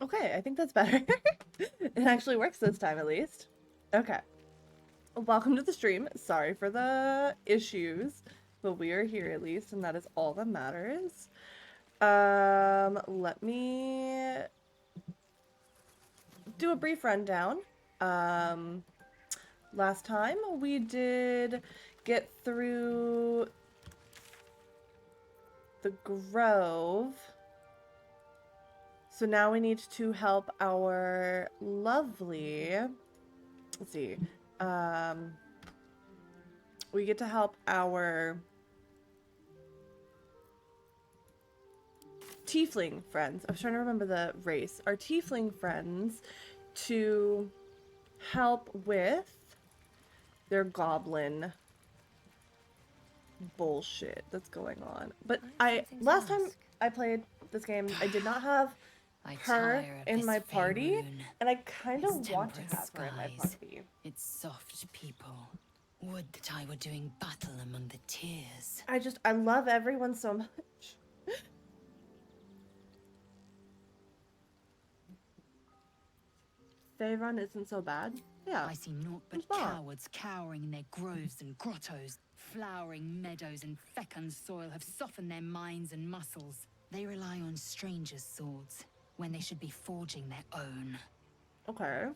Okay, I think that's better. It actually works this time at least. Okay. Welcome to the stream. Sorry for the issues, but we are here at least, and that is all that matters. Let me do a brief rundown. Um, Last time we did get through the grove. So now we need to help our lovely, let's see, um, we get to help our tiefling friends. I was trying to remember the race. Our tiefling friends to help with their goblin bullshit that's going on. But last time I played this game, I did not have her in my party, and I kind of want to have her in my party. Its soft people. Would that I were doing battle among the tears. I love everyone so much. Faerun isn't so bad. Yeah. I see naught but cowards cowering in their groves and grottos. Flowering meadows and fecund soil have softened their minds and muscles. They rely on strangers' swords when they should be forging their own. Okay.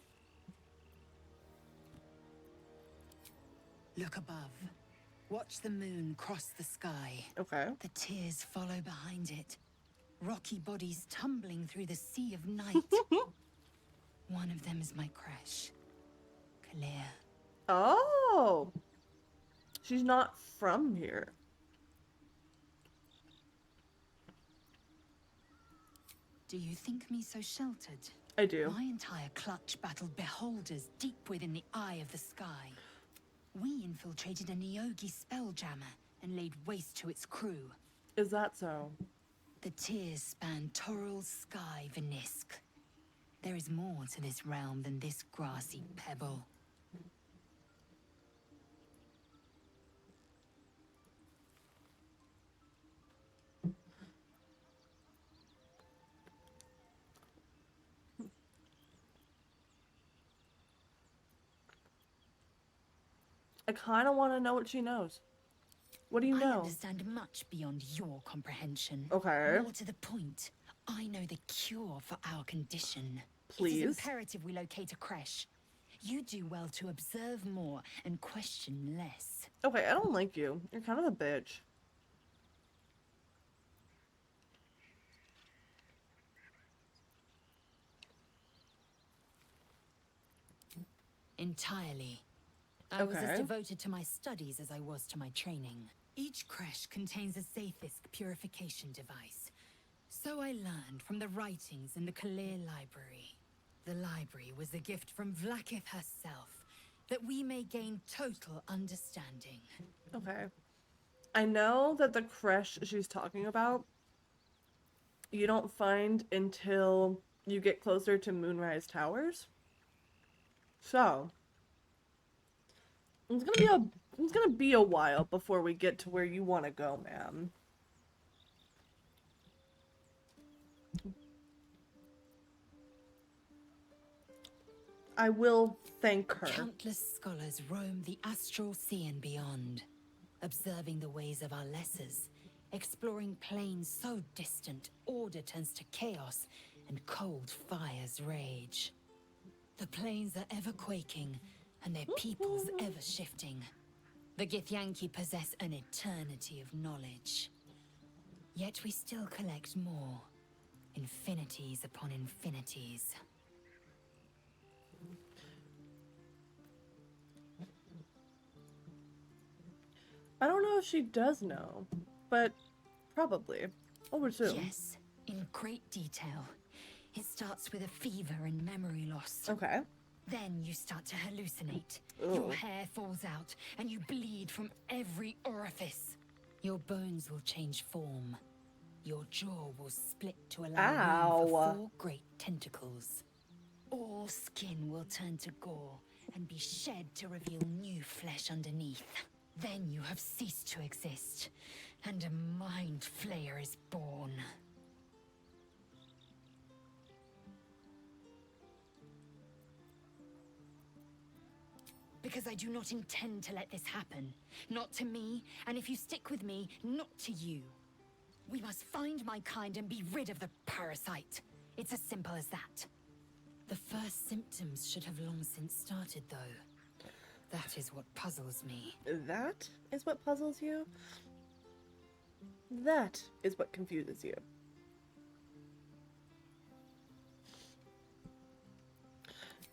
Look above. Watch the moon cross the sky. Okay. The tears follow behind it. Rocky bodies tumbling through the sea of night. One of them is my crush, Clear. Oh! She's not from here. Do you think me so sheltered? I do. My entire clutch battled beholders deep within the eye of the sky. We infiltrated a Neogi spelljammer and laid waste to its crew. Is that so? The tears span Toral's sky, Vinisk. There is more to this realm than this grassy pebble. I kind of want to know what she knows. What do you know? I understand much beyond your comprehension. Okay. More to the point, I know the cure for our condition. Please. It is imperative we locate a creche. You do well to observe more and question less. Okay, I don't like you. You're kind of a bitch. Entirely. I was as devoted to my studies as I was to my training. Each creche contains a Zaithisk purification device. So I learned from the writings in the Kalir library. The library was a gift from Vlaakith herself, that we may gain total understanding. Okay. I know that the creche she's talking about, you don't find until you get closer to Moonrise Towers. So, it's gonna be a while before we get to where you want to go, ma'am. I will thank her. Countless scholars roam the astral sea and beyond, observing the ways of our lessers, exploring planes so distant, order turns to chaos, and cold fires rage. The planes are ever quaking, and their peoples ever shifting. The Githyanki possess an eternity of knowledge. Yet we still collect more. Infinities upon infinities. I don't know if she does know, but probably. I'll assume. Yes, in great detail. It starts with a fever and memory loss. Okay. Then you start to hallucinate. Ugh. Your hair falls out, and you bleed from every orifice. Your bones will change form. Your jaw will split to allow room for 4 great tentacles. All skin will turn to gore and be shed to reveal new flesh underneath. Then you have ceased to exist, and a mind flayer is born. Because I do not intend to let this happen. Not to me, and if you stick with me, not to you. We must find my kind and be rid of the parasite. It's as simple as that. The first symptoms should have long since started, though. That is what puzzles me. That is what puzzles you? That is what confuses you.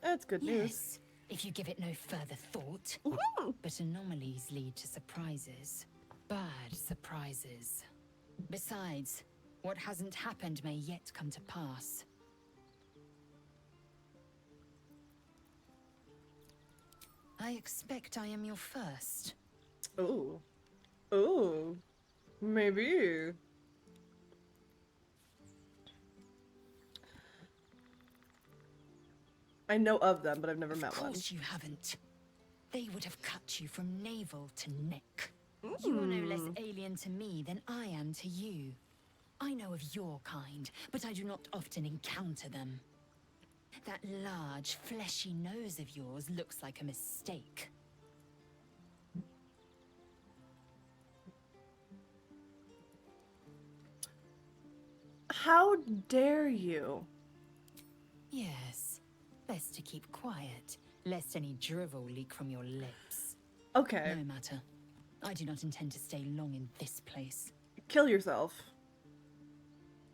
That's good news. Yes, if you give it no further thought. But anomalies lead to surprises. Bad surprises. Besides, what hasn't happened may yet come to pass. I expect I am your first. Oh. Oh. Maybe. I know of them, but I've never met one. Of course you haven't. They would have cut you from navel to neck. You are no less alien to me than I am to you. I know of your kind, but I do not often encounter them. That large, fleshy nose of yours looks like a mistake. How dare you? Yes, best to keep quiet, lest any drivel leak from your lips. Okay. No matter. I do not intend to stay long in this place. Kill yourself.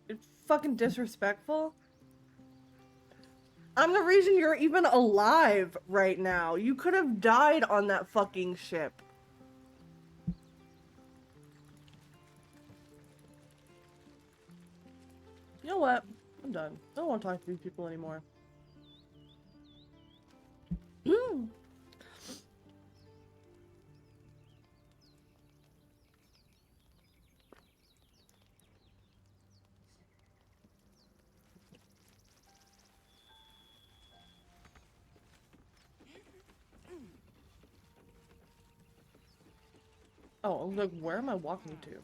It's fucking disrespectful. I'm the reason you're even alive right now. You could have died on that fucking ship. You know what? I'm done. I don't want to talk to these people anymore. Oh, I'm like, where am I walking to?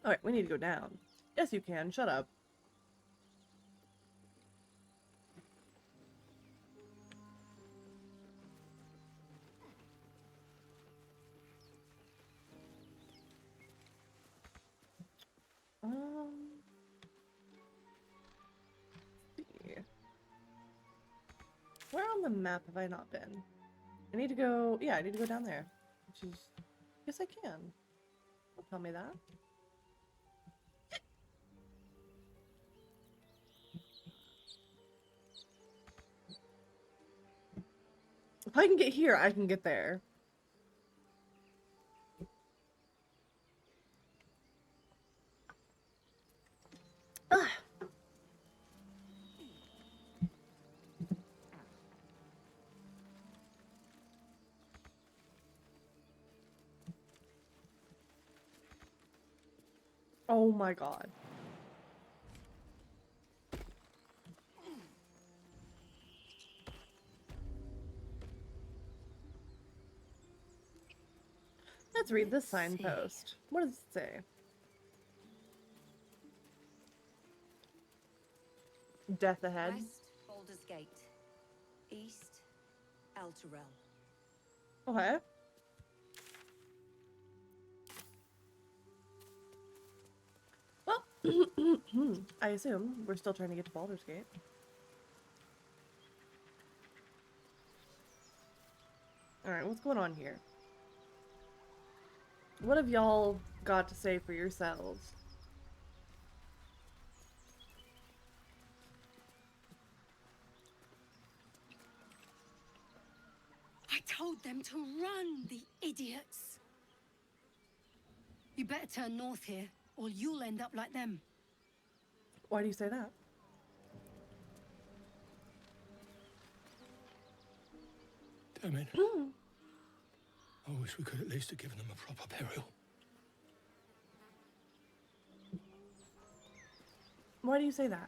Alright, we need to go down. Yes, you can. Shut up. See. Where on the map have I not been? I need to go, yeah, I need to go down there. Which is, yes I can. Don't tell me that. If I can get here, I can get there. Ah. Oh my god. Let's read this Let's see. signpost. What does it say? Death ahead. West, Baldur's Gate. East, Elturel. Okay. Well, I assume we're still trying to get to Baldur's Gate. Alright, what's going on here? What have y'all got to say for yourselves? I told them to run, the idiots. You better turn north here, or you'll end up like them. Why do you say that? Damn it. I wish we could at least have given them a proper burial. Why do you say that?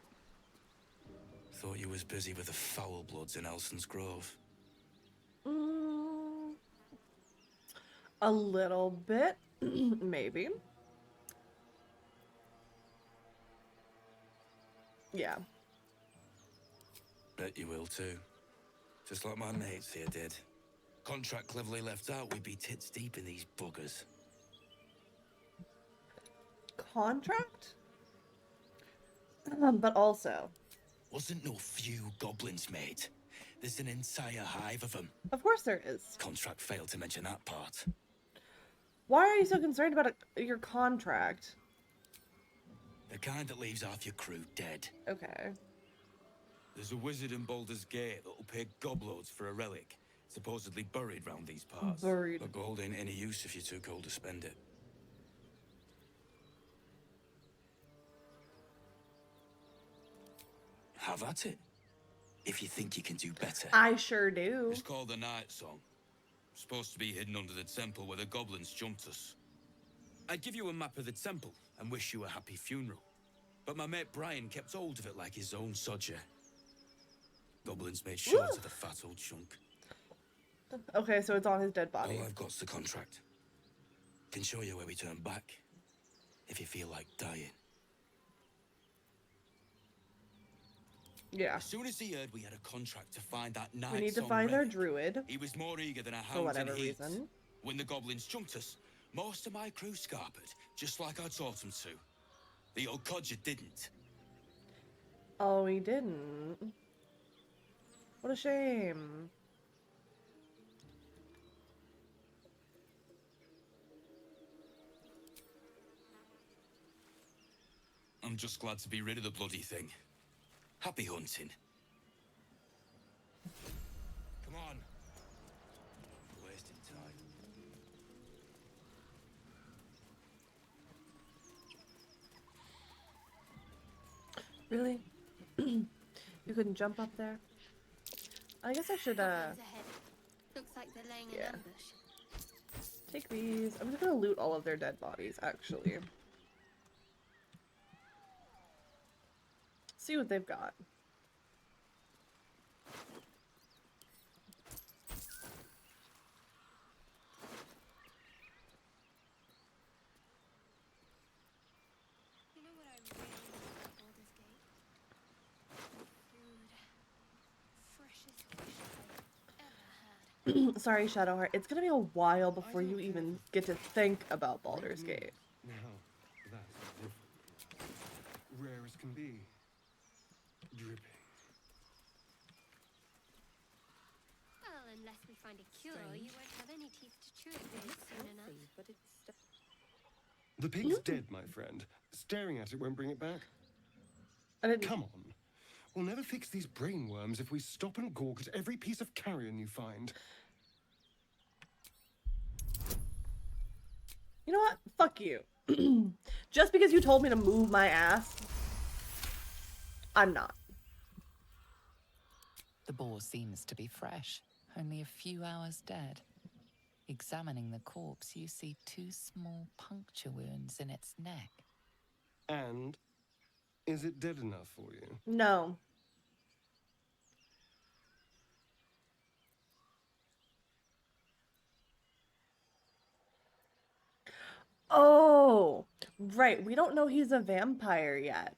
Thought you was busy with the foul bloods in Elson's Grove. A little bit, maybe. Yeah. Bet you will too. Just like my mates here did. Contract cleverly left out, we'd be tits deep in these buggers. Contract? But also, Wasn't no few goblins, mate. There's an entire hive of them. of course there is. Contract failed to mention that part. Why are you so concerned about your contract? The kind that leaves half your crew dead. Okay. There's a wizard in Baldur's Gate that'll pay gobloads for a relic, supposedly buried round these parts. Buried. But gold ain't any use if you're too cold to spend it. Have at it. If you think you can do better. I sure do. It's called the Night Song. Supposed to be hidden under the temple where the goblins jumped us. I'd give you a map of the temple and wish you a happy funeral. But my mate Brian kept hold of it like his own sodger. Goblins made sure to the fat old chunk. Okay, so it's on his dead body. All I've got's the contract. Can show you where we turn back. If you feel like dying. Yeah. As soon as he heard we had a contract to find that Night We need to Song find our relic, druid. he was more eager than a For hound whatever in heat. reason. When the goblins jumped us, most of my crew scarpered, just like I taught them to. The old codger didn't. Oh, he didn't. What a shame. I'm just glad to be rid of the bloody thing. Happy hunting. Come on. Wasting time. Really? You couldn't jump up there? I guess I should, Goblins ahead. Looks like they're laying yeah. an ambush. take these. I'm just gonna loot all of their dead bodies, actually. See what they've got. You know what I really miss about Baldur's Gate? Food. Freshest fish I've ever had. Sorry, Shadowheart. It's gonna be a while before you even get to think about Baldur's Gate. Now, that's different. Rare as can be. Dripping. Well, unless we find a cure, you won't have any teeth to chew it with soon enough. But it's The pig's dead, my friend. Staring at it won't bring it back. I didn't. Come on. We'll never fix these brainworms if we stop and gawk at every piece of carrion you find. You know what? Fuck you. Just because you told me to move my ass, I'm not. The boar seems to be fresh, only a few hours dead. Examining the corpse, you see 2 small puncture wounds in its neck. And is it dead enough for you? No. Oh, right. We don't know he's a vampire yet.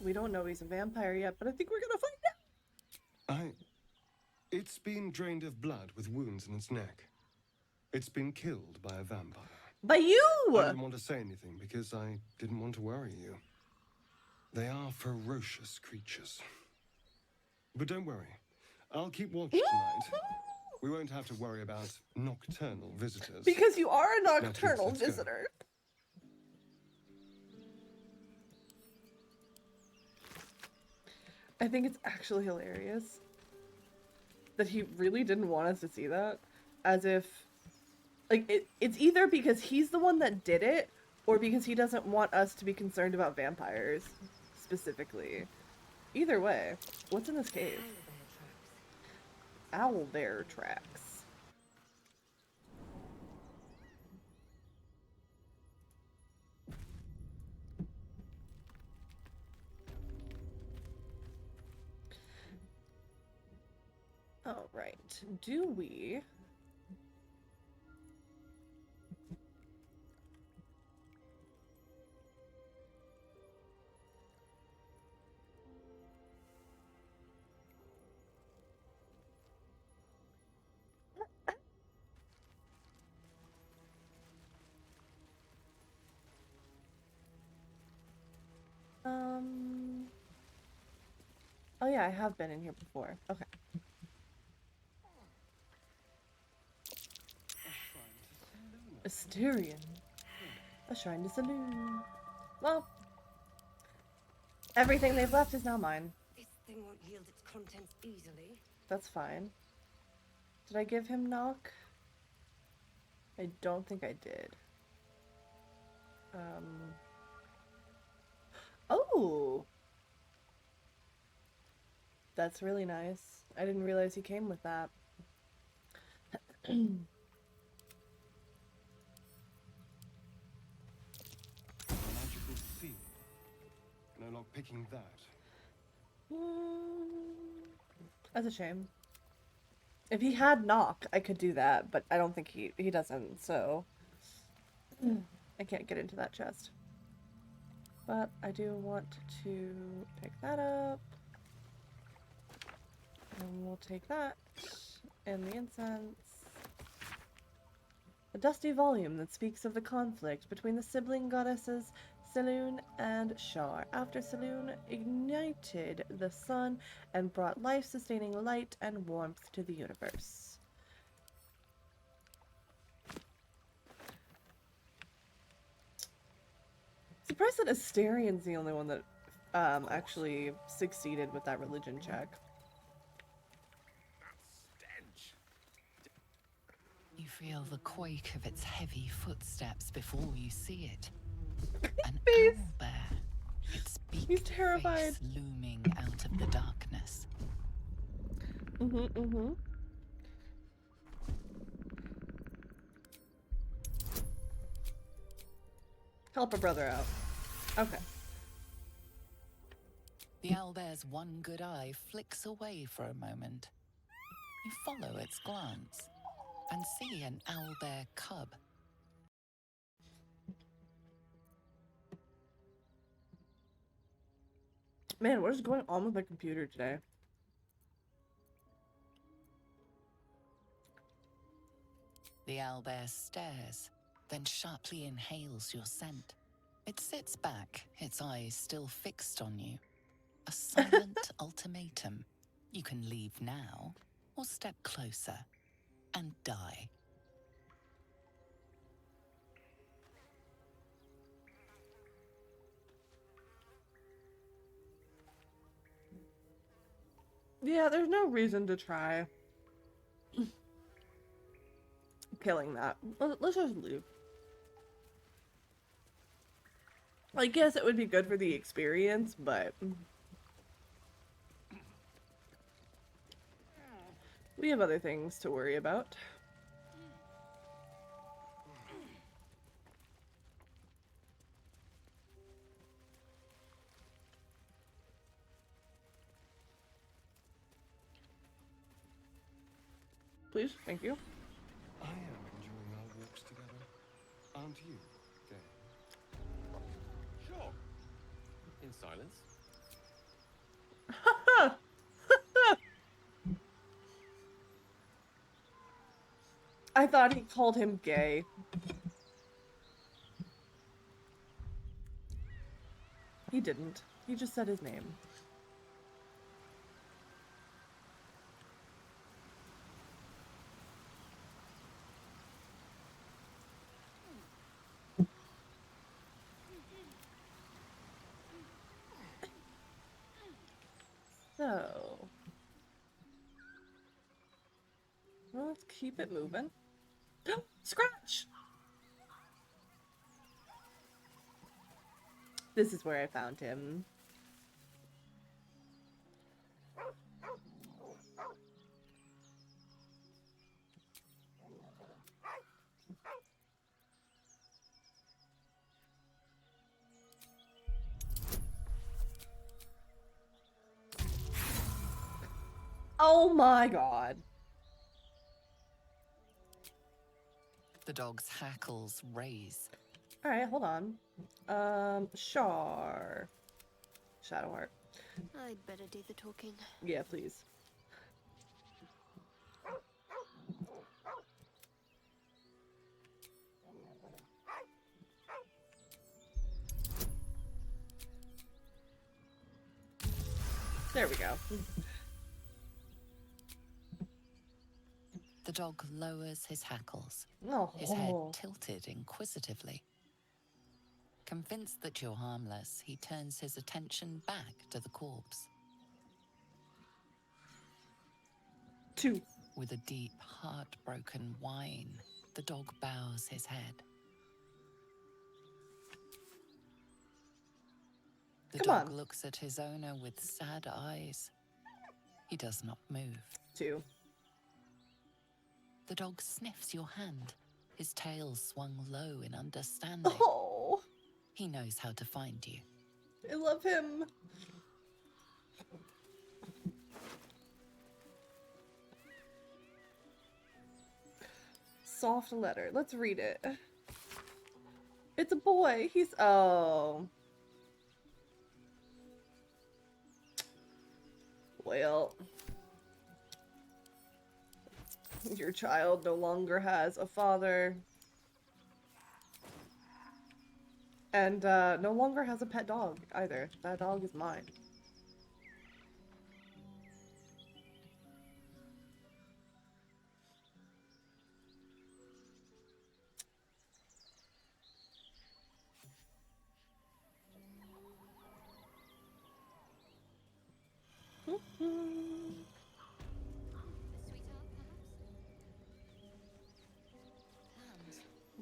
We don't know he's a vampire yet, but I think we're gonna find out. It's been drained of blood with wounds in its neck. It's been killed by a vampire. By you! I didn't want to say anything because I didn't want to worry you. They are ferocious creatures. But don't worry. I'll keep watch tonight. We won't have to worry about nocturnal visitors. Because you are a kids, nocturnal let's go. visitor. I think it's actually hilarious that he really didn't want us to see that. As if, like, it's either because he's the one that did it, or because he doesn't want us to be concerned about vampires, specifically. Either way, what's in this cave? Owlbear tracks. All right. Do we Oh yeah, I have been in here before. Okay. Asterion. A shrine to Saloon. Well, everything they've left is now mine. This thing won't yield its contents easily. That's fine. Did I give him knock? I don't think I did. Oh! That's really nice. I didn't realize he came with that. A magical seal. No luck picking that. That's a shame. If he had knock, I could do that, but I don't think he doesn't, so I can't get into that chest. But I do want to pick that up. And we'll take that and the incense. A dusty volume that speaks of the conflict between the sibling goddesses Saloon and Shar, after Saloon ignited the sun and brought life-sustaining light and warmth to the universe. Surprised that Asterion's the only one that actually succeeded with that religion check. You feel the quake of its heavy footsteps before you see it. An Face. owlbear, its He's beaked terrified. face looming out of the darkness. Help a brother out. Okay. The owlbear's one good eye flicks away for a moment. You follow its glance and see an owlbear cub. Man, what is going on with my computer today? The owlbear stares, then sharply inhales your scent. It sits back, its eyes still fixed on you. A silent ultimatum. You can leave now, or step closer and die. Yeah, there's no reason to try killing that. Let's just leave. I guess it would be good for the experience, but we have other things to worry about. Please, thank you. I am enjoying our walks together. Aren't you, Gay? Sure. In silence. I thought he called him gay. He didn't. He just said his name. So, well, let's keep it moving. Scratch! This is where I found him. Oh my god. The dog's hackles raise. Alright, hold on. Shar. Shadowheart. I'd better do the talking. Yeah, please. There we go. The dog lowers his hackles, Oh. his head tilted inquisitively. Convinced that you're harmless, he turns his attention back to the corpse. 2. With a deep, heartbroken whine, the dog bows his head. The Come dog on. looks at his owner with sad eyes. He does not move. 2. The dog sniffs your hand, his tail swung low in understanding. Oh, He knows how to find you. I love him. Soft letter. Let's read it. It's a boy. He's... Oh. Well. Your child no longer has a father. And no longer has a pet dog either. That dog is mine.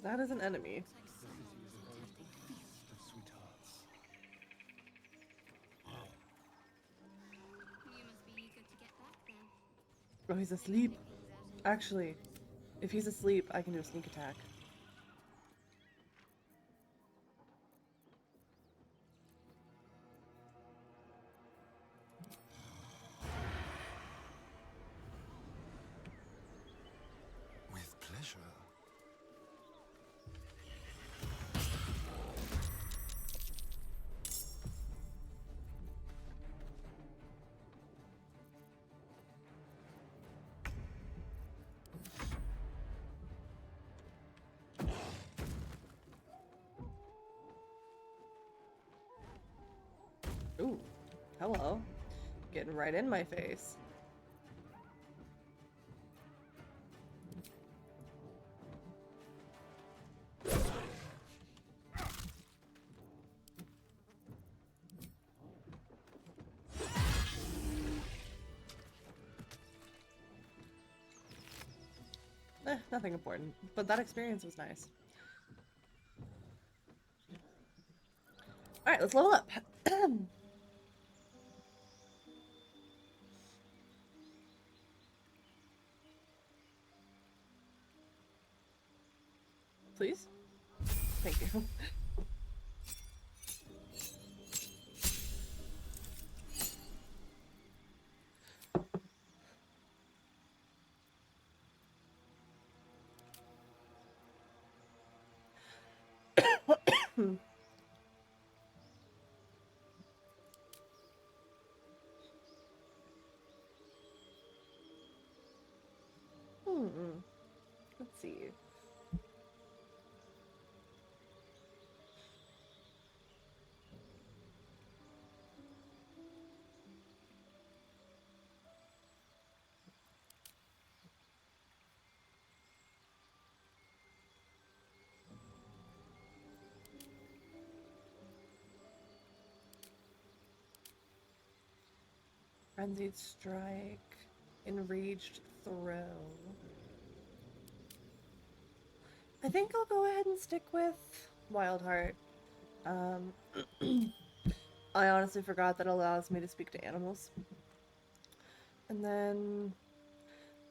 That is an enemy. Oh, he's asleep. Actually, if he's asleep, I can do a sneak attack. With pleasure. Ooh, hello. Getting right in my face. Nothing important, but that experience was nice. Alright, let's level up. Please? Thank you. Let's see. Frenzied Strike. Enraged Throw. I think I'll go ahead and stick with Wild Heart. I honestly forgot that allows me to speak to animals. And then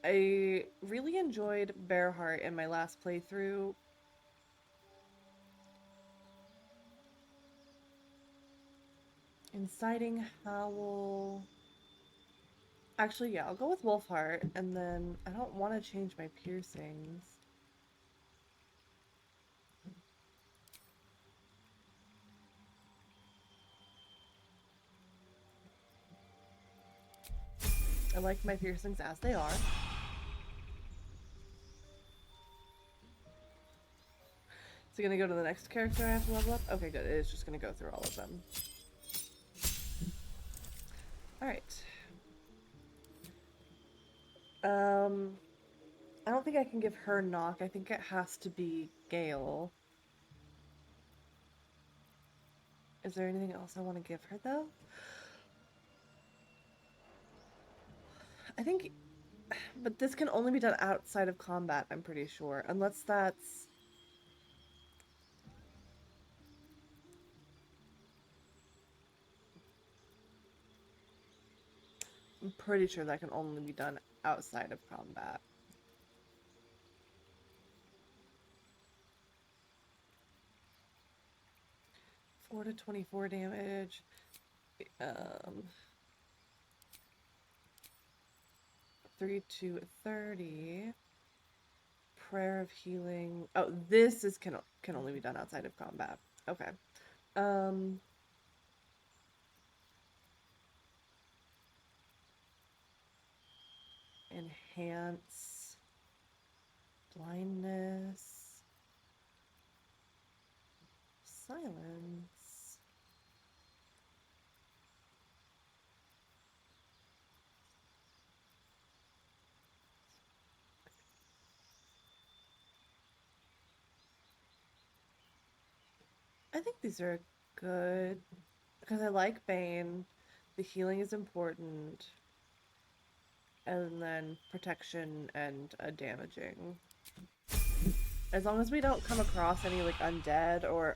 I really enjoyed Bearheart in my last playthrough. Inciting Howl. Actually, yeah, I'll go with Wolfheart, and then I don't want to change my piercings. I like my piercings as they are. Is it gonna go to the next character I have to level up? Okay, good. It is just gonna go through all of them. Alright. I don't think I can give her knock. I think it has to be Gale. Is there anything else I want to give her, though? I think... But this can only be done outside of combat, I'm pretty sure. Unless that's... I'm pretty sure that can only be done outside of combat. Four to 24 damage. 3 to 30. Prayer of healing. Oh, this is can only be done outside of combat. Okay. Enhance. Blindness. Silence. I think these are good because I like Bane. The healing is important. And then protection and damaging. As long as we don't come across any like undead or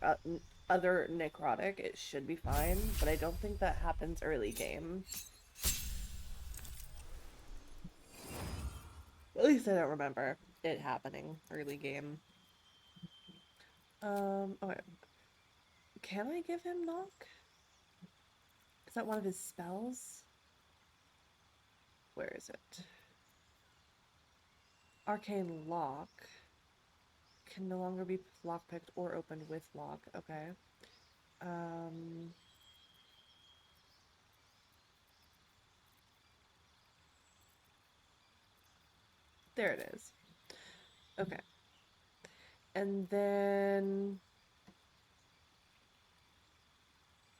other necrotic, it should be fine. But I don't think that happens early game. At least I don't remember it happening early game. Okay. Can I give him knock? Is that one of his spells? Where is it? Arcane lock. Can no longer be lockpicked or opened with lock. Okay. There it is. Okay. And then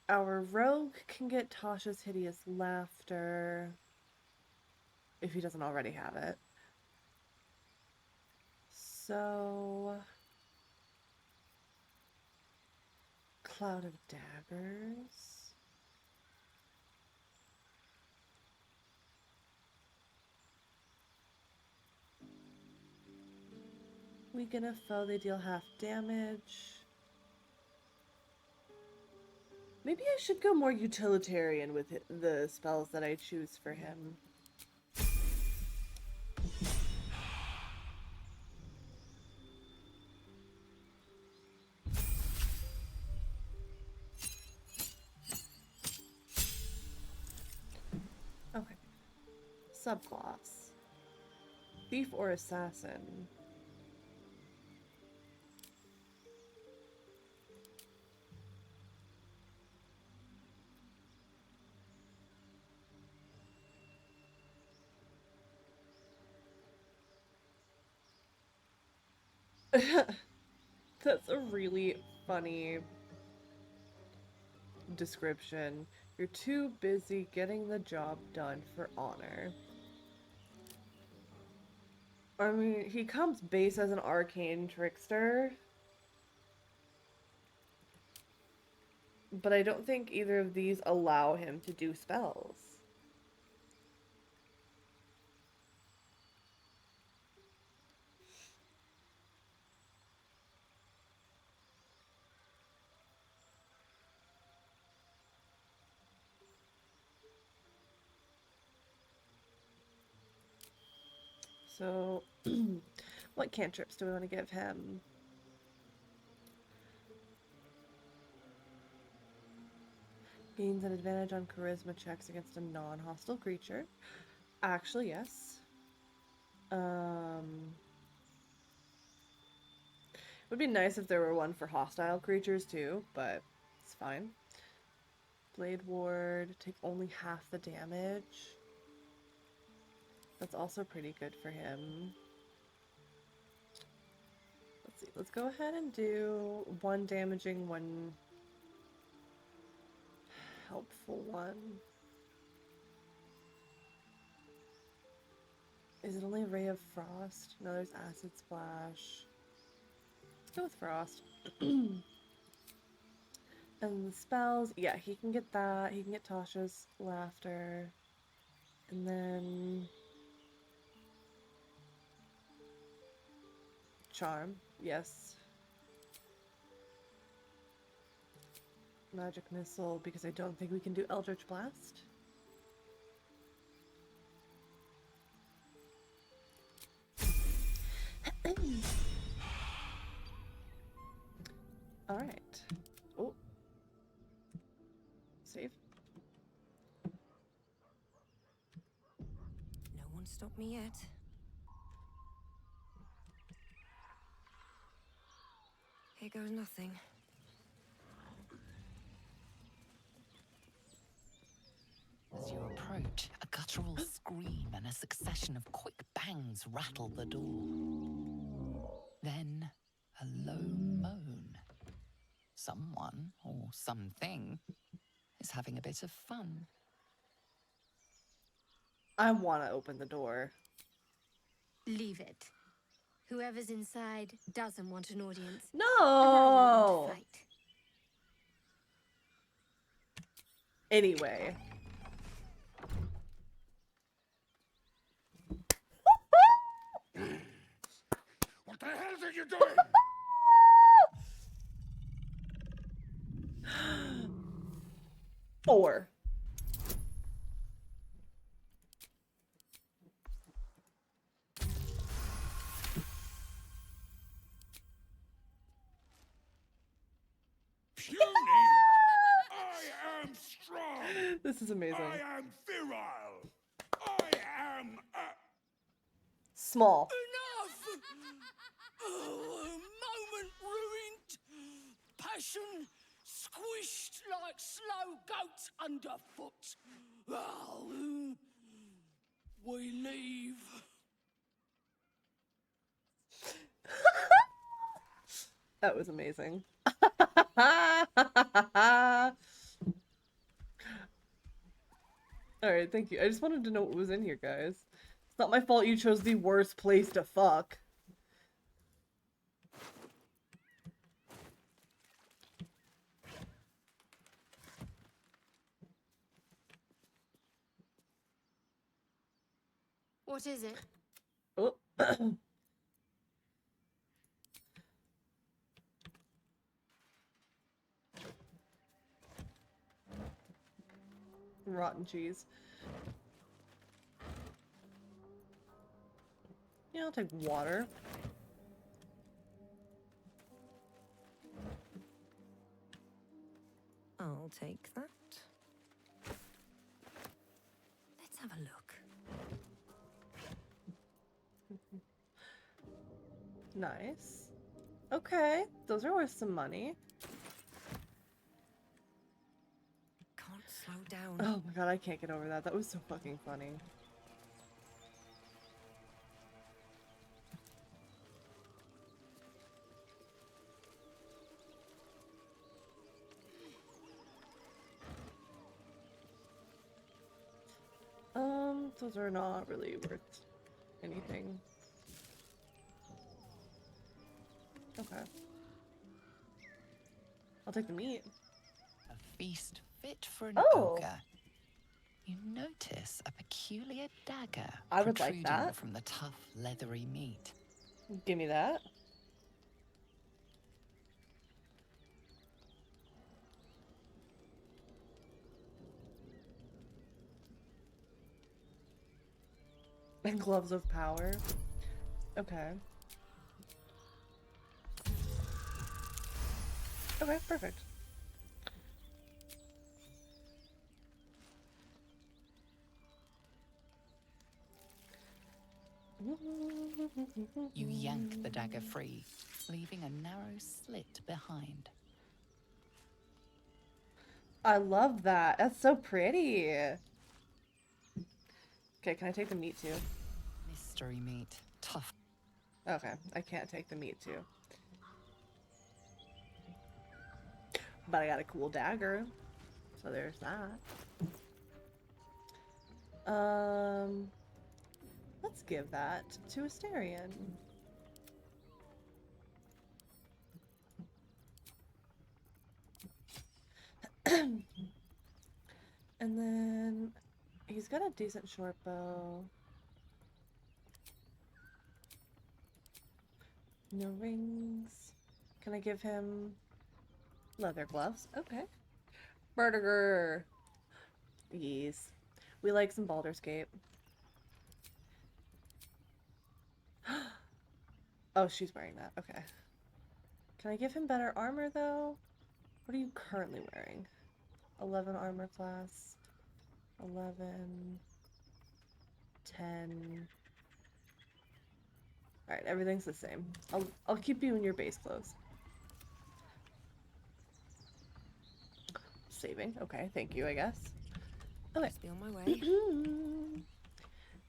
our rogue can get Tasha's Hideous Laughter if he doesn't already have it. So Cloud of Daggers. Weaken a foe, they deal half damage. Maybe I should go more utilitarian with the spells that I choose for him. Okay. Subclass. Thief or Assassin. That's a really funny description. You're too busy getting the job done for honor. I mean, he comes base as an arcane trickster. But I don't think either of these allow him to do spells. So, what cantrips do we want to give him? Gains an advantage on charisma checks against a non-hostile creature. Actually, yes. Would be nice if there were one for hostile creatures too, but it's fine. Blade Ward, take only half the damage. That's also pretty good for him. Let's see, let's go ahead and do one damaging, one helpful one. Is it only Ray of Frost? No, there's Acid Splash. Let's go with Frost. And the spells, yeah, he can get that. He can get Tasha's Laughter. And then... Charm, yes. Magic Missile, because I don't think we can do Eldritch Blast. Alright. Oh. Save. No one stopped me yet. Here goes nothing. As you approach, a guttural scream and a succession of quick bangs rattle the door. Then, a low moan. Someone, or something, is having a bit of fun. I want to open the door. Leave it. Whoever's inside doesn't want an audience. And I don't No! want to fight. Anyway. What the hell are you doing? Four. Puny! I am strong! This is amazing. I am virile! I am Small. Enough! Oh, a moment ruined. Passion squished like slow goats underfoot. Oh, we leave. That was amazing. Alright, thank you. I just wanted to know what was in here, guys. It's not my fault you chose the worst place to fuck. What is it? Oh. Rotten cheese. Yeah, I'll take water. I'll take that. Let's have a look. Nice. Okay, those are worth some money. Can't slow down. Oh my god, I can't get over that. That was so fucking funny. Those are not really worth anything. Okay. I'll take the meat. A feast fit for an Oh. ogre. You notice a peculiar dagger I would like protruding that. from the tough, leathery meat. Give me that. And gloves of power. Okay. Okay, perfect. You yank the dagger free, leaving a narrow slit behind. I love that. That's so pretty. Okay, can I take the meat too? Mystery meat. Tough. Okay, I can't take the meat too. But I got a cool dagger. So there's that. Let's Let's give that to Asterion. And then he's got a decent short bow. No rings. Can I give him leather gloves? Okay. Vertiger. Yes. We like some Baldur's Gate. Oh, she's wearing that. Okay. Can I give him better armor, though? What are you currently wearing? 11 armor class. 11. 10. Alright, everything's the same. I'll keep you in your base clothes. Saving. Okay, thank you, I guess. Okay. Must be on my way.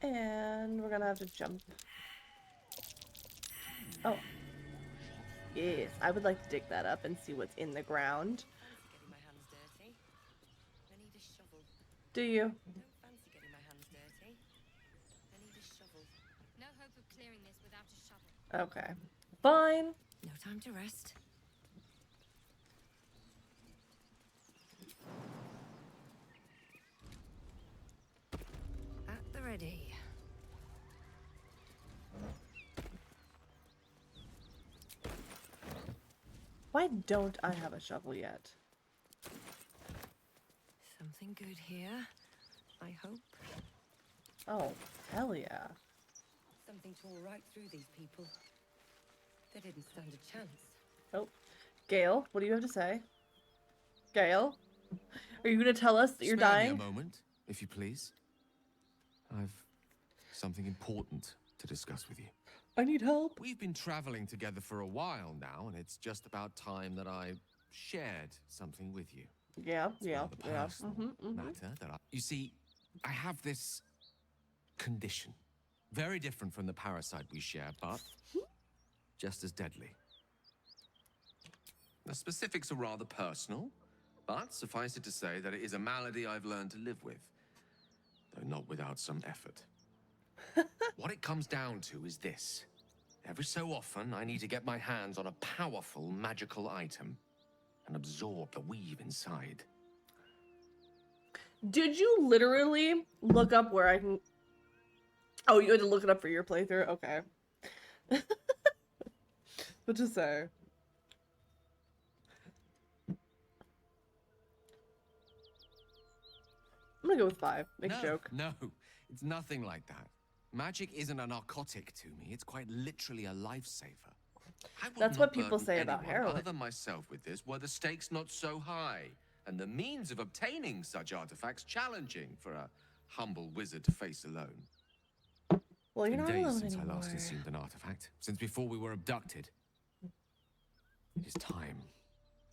And we're gonna have to jump. Oh. Yes, I would like to dig that up and see what's in the ground. Getting my hands dirty. I need a shovel. Do you? Don't fancy getting my hands dirty. I need a shovel. No hope of clearing this without a shovel. Okay. Fine. No time to rest. At the ready. Why don't I have a shovel yet? Something good here, I hope. Oh, hell yeah. Something tore right through these people. They didn't stand a chance. Oh. Gale, what do you have to say? Gale? Are you gonna tell us that you're Spare dying? me a moment, if you please. I've something important to discuss with you. I need help. We've been traveling together for a while now, and it's just about time that I shared something with you. Yeah, It's yeah, rather yeah. personal matter that You see, I have this condition. Very different from the parasite we share, but just as deadly. The specifics are rather personal, but suffice it to say that it is a malady I've learned to live with, though not without some effort. What it comes down to is this. Every so often, I need to get my hands on a powerful magical item and absorb the weave inside. Did you literally look up where I can... Oh, you had to look it up for your playthrough? Okay. What to say? I'm gonna go with 5. Make a joke. No, it's nothing like that. Magic isn't a narcotic to me. It's quite literally a lifesaver. I would That's not what people burden say about anyone heroin. Other than myself with this, were the stakes not so high, and the means of obtaining such artifacts challenging for a humble wizard to face alone. Well, you're It's not been days alone since anymore. I last consumed an artifact, since before we were abducted. It is time,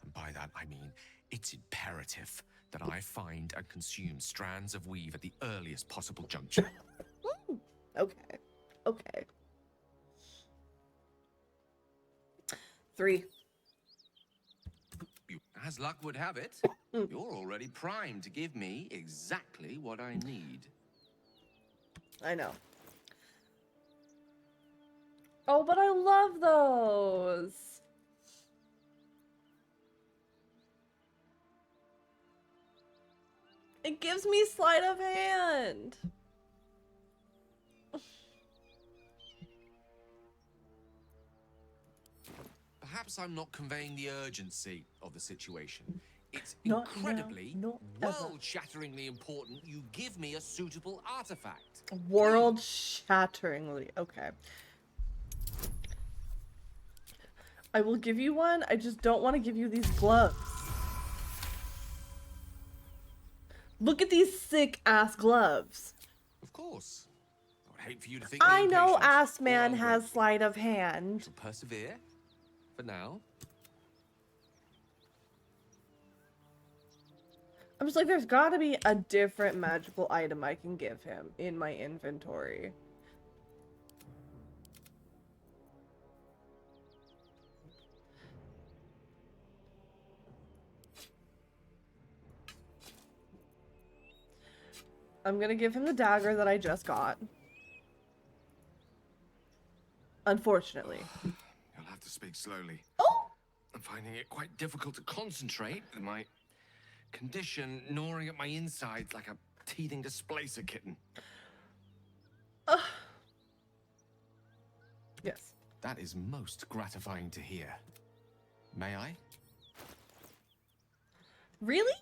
and by that I mean it's imperative that I find and consume strands of weave at the earliest possible juncture. Okay. Okay. 3. As luck would have it, you're already primed to give me exactly what I need. I know. Oh, but I love those. It gives me sleight of hand. Perhaps I'm not conveying the urgency of the situation. It's Not now, incredibly, not ever. world-shatteringly important you give me a suitable artifact. World shatteringly. Okay. I will give you one. I just don't want to give you these gloves. Look at these sick ass gloves. Of course. I would hate for you to think I me know impatient Ass or Man has ungrateful. sleight of hand. Shall persevere. For now. I'm just like, there's gotta be a different magical item I can give him in my inventory. I'm gonna give him the dagger that I just got. Unfortunately. You'll have to speak slowly. Oh! I'm finding it quite difficult to concentrate with my condition gnawing at my insides like a teething displacer kitten. Yes. That is most gratifying to hear. May I? Really?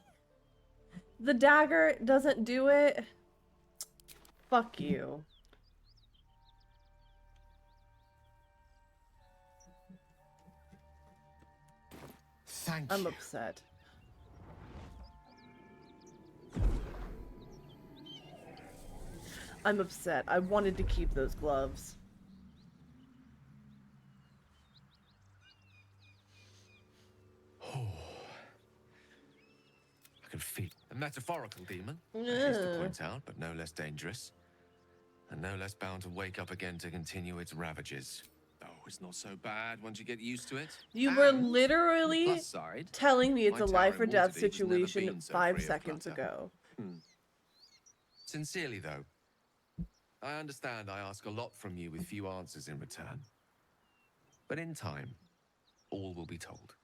The dagger doesn't do it? Fuck you. Thank I'm you. upset. I'm upset. I wanted to keep those gloves. I can feel a metaphorical demon, I haste to point out, but no less dangerous. And no less bound to wake up again to continue its ravages. Oh, it's not so bad once you get used to it. You were And, on the literally plus side, telling me it's my a tower life in or death Waterdeep has never situation been so 5 free of seconds clutter. ago. Sincerely, though, I understand I ask a lot from you with few answers in return. But in time, all will be told.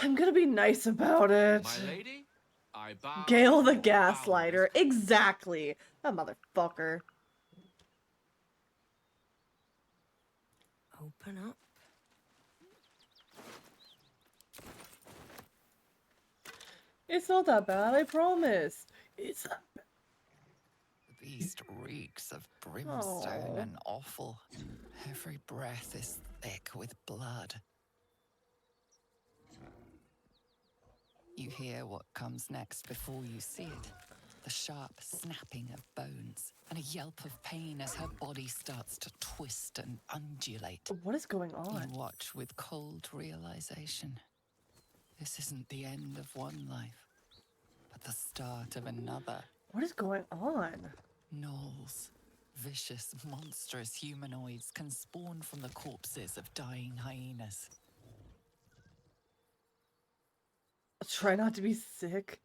I'm gonna be nice about it. My lady, I bow. Gale the boundless gaslighter. Exactly. That motherfucker. Open up. It's not that bad, I promise. It's not bad. The beast reeks of brimstone Aw. and offal. Every breath is thick with blood. You hear what comes next before you see it. The sharp snapping of bones and a yelp of pain as her body starts to twist and undulate. What is going You on? watch with cold realization. This isn't the end of one life, but the start of another. What is going on? Gnolls, vicious, monstrous humanoids can spawn from the corpses of dying hyenas. Try not to be sick.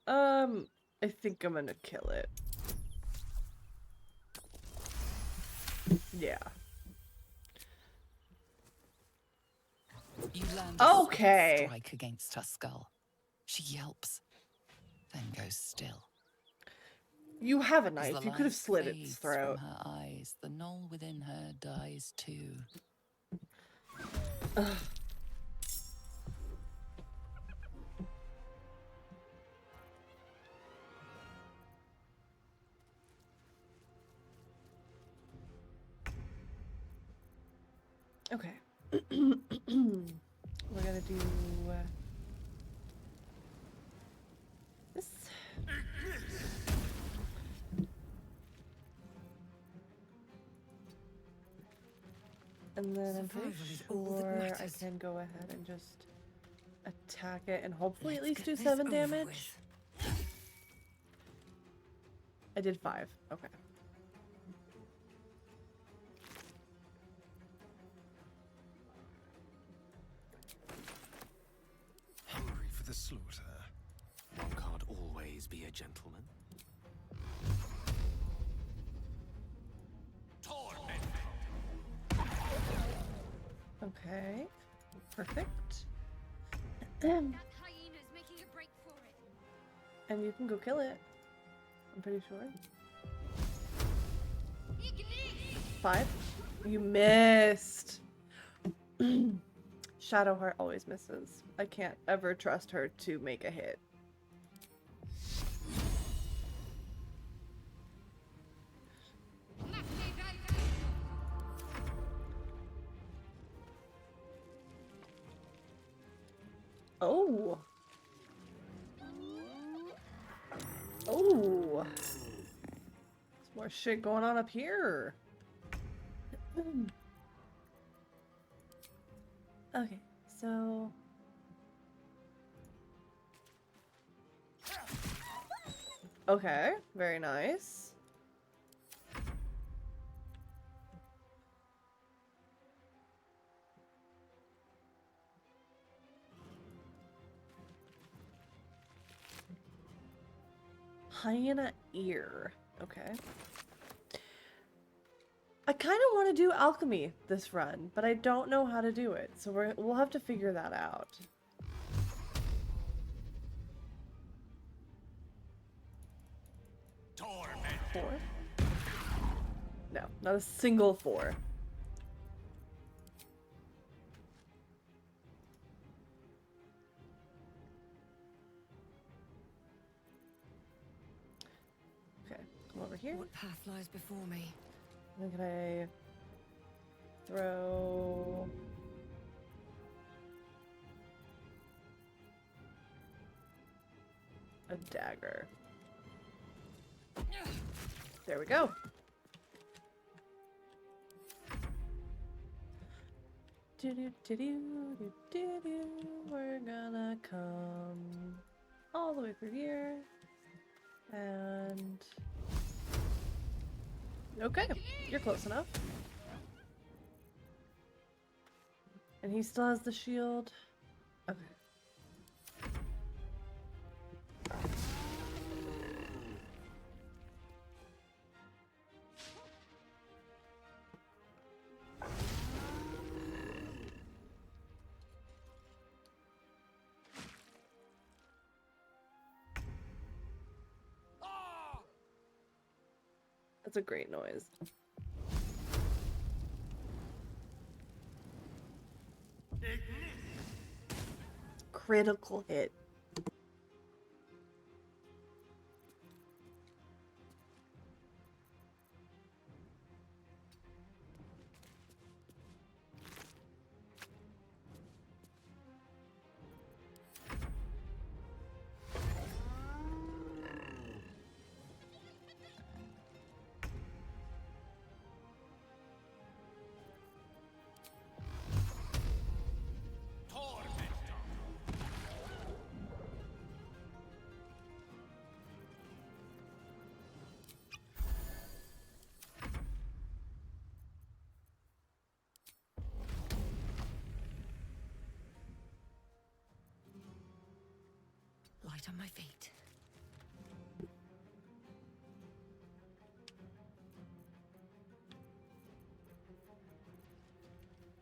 I think I'm gonna kill it. Yeah. You land a Okay. swift strike against her skull. She yelps, then goes still. You have a As knife. the You could have light slit its fades throat. from her eyes, the gnoll within her dies too. Ugh. Okay. We're gonna do this. And then I'm pretty Survival is all that sure I matters. can go ahead and just attack it and hopefully at Let's least get do this 7 over damage. with. I did 5. Okay. Hungry for the slaughter. One can't always be a gentleman. Okay. Perfect. That hyena's making a break for it. And you can go kill it. I'm pretty sure. 5. You missed. Shadowheart always misses. I can't ever trust her to make a hit. Oh. Oh. There's more shit going on up here. Okay, so okay, very nice. Hyena ear. Okay. I kind of want to do alchemy this run, but I don't know how to do it, so we'll have to figure that out. Four? No, not a single 4. Okay, come over here. What path lies before me? And then can I throw... a dagger? There we go. We're gonna come all the way through here. And... okay, you're close enough. And he still has the shield. Okay. That's a great noise. Critical hit. Light on my feet.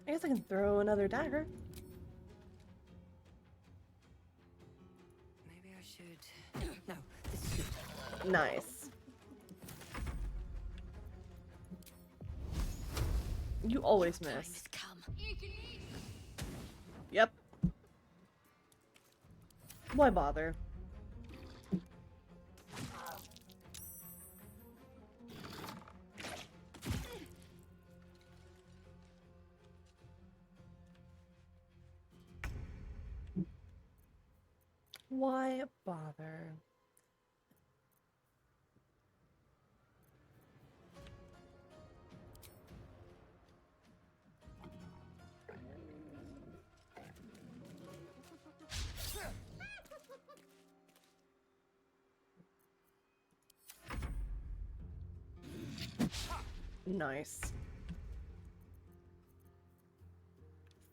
I guess I can throw another dagger. Maybe I should... No, this is good. Nice. You always Time miss. has come. Yep. Why bother? Why bother? Nice.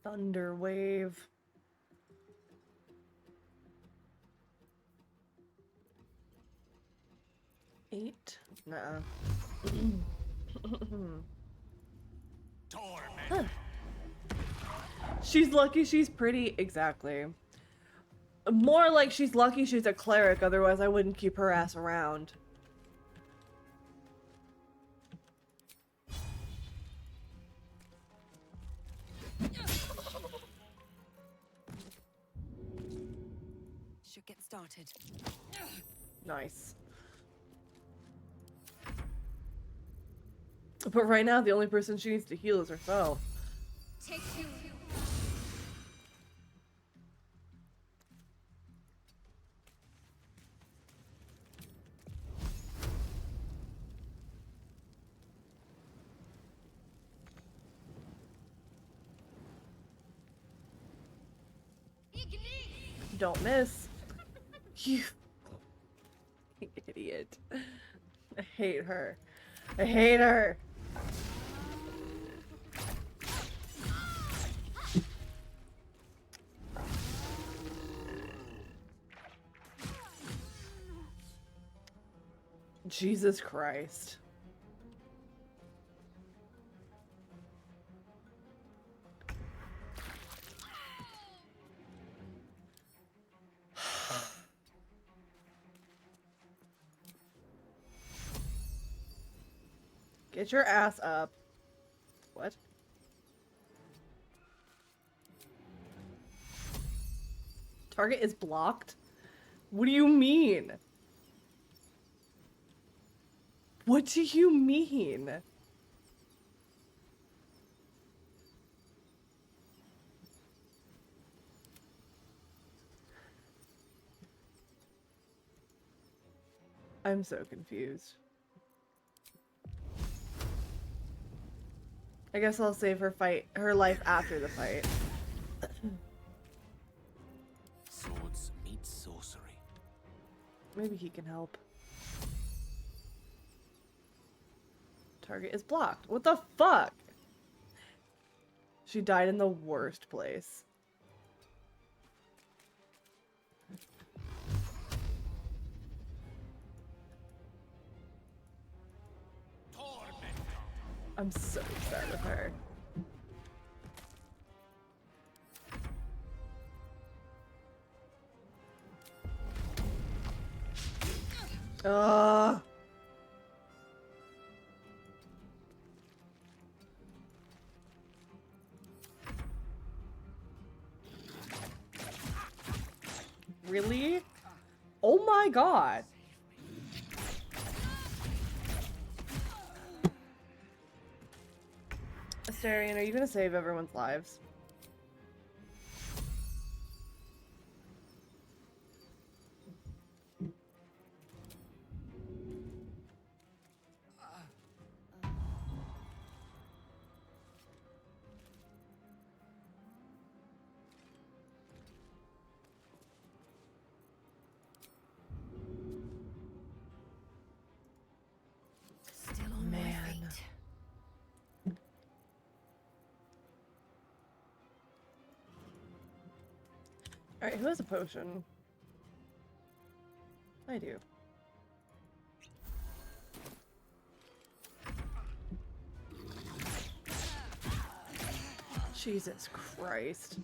Thunder wave. Eight? Nuh-uh. Huh. She's lucky she's pretty. Exactly. More like she's lucky she's a cleric, otherwise I wouldn't keep her ass around. Should get started. Nice. But right now, the only person she needs to heal is herself. Take you. Don't miss. You idiot. I hate her. I hate her. Jesus Christ. Get your ass up. What? Target is blocked? What do you mean? What do you mean? I'm so confused. I guess I'll save her life after the fight. Swords meet sorcery. Maybe he can help. Target is blocked. What the fuck? She died in the worst place. I'm so upset with her. Ugh. Really? Oh my god. Astarion, are you gonna save everyone's lives? Still on my Man. feet. Alright, who has a potion? I do. Jesus Christ.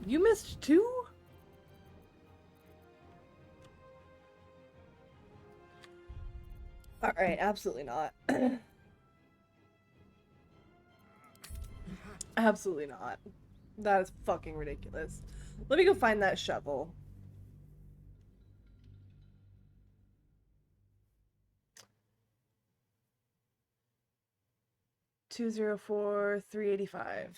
You missed two? Alright, absolutely not. Absolutely not. That is fucking ridiculous. Let me go find that shovel. $204,385.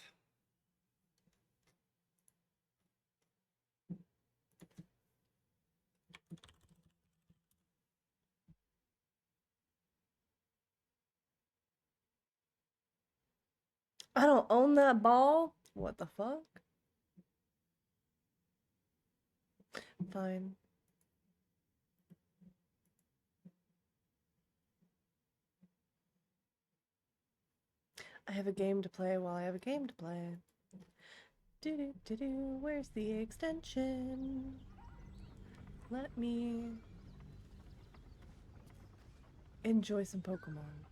I don't own that ball. What the fuck? Fine. I have a game to play while I have a game to play. Do. Where's the extension? Let me enjoy some Pokemon.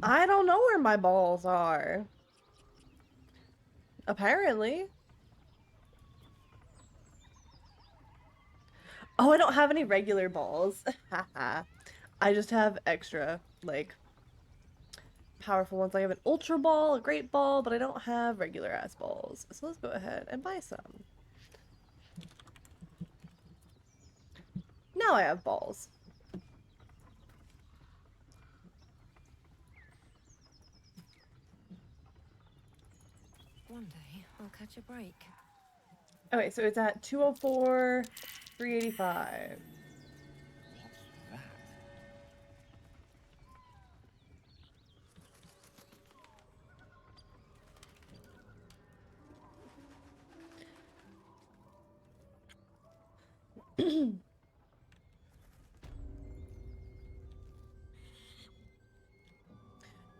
I don't know where my balls are. Apparently. Oh, I don't have any regular balls. I just have extra, like, powerful ones. I have an Ultra Ball, a Great Ball, but I don't have regular ass balls. So let's go ahead and buy some. Now I have balls. One day, I'll catch a break. Okay, so it's at 204, 385. What's that?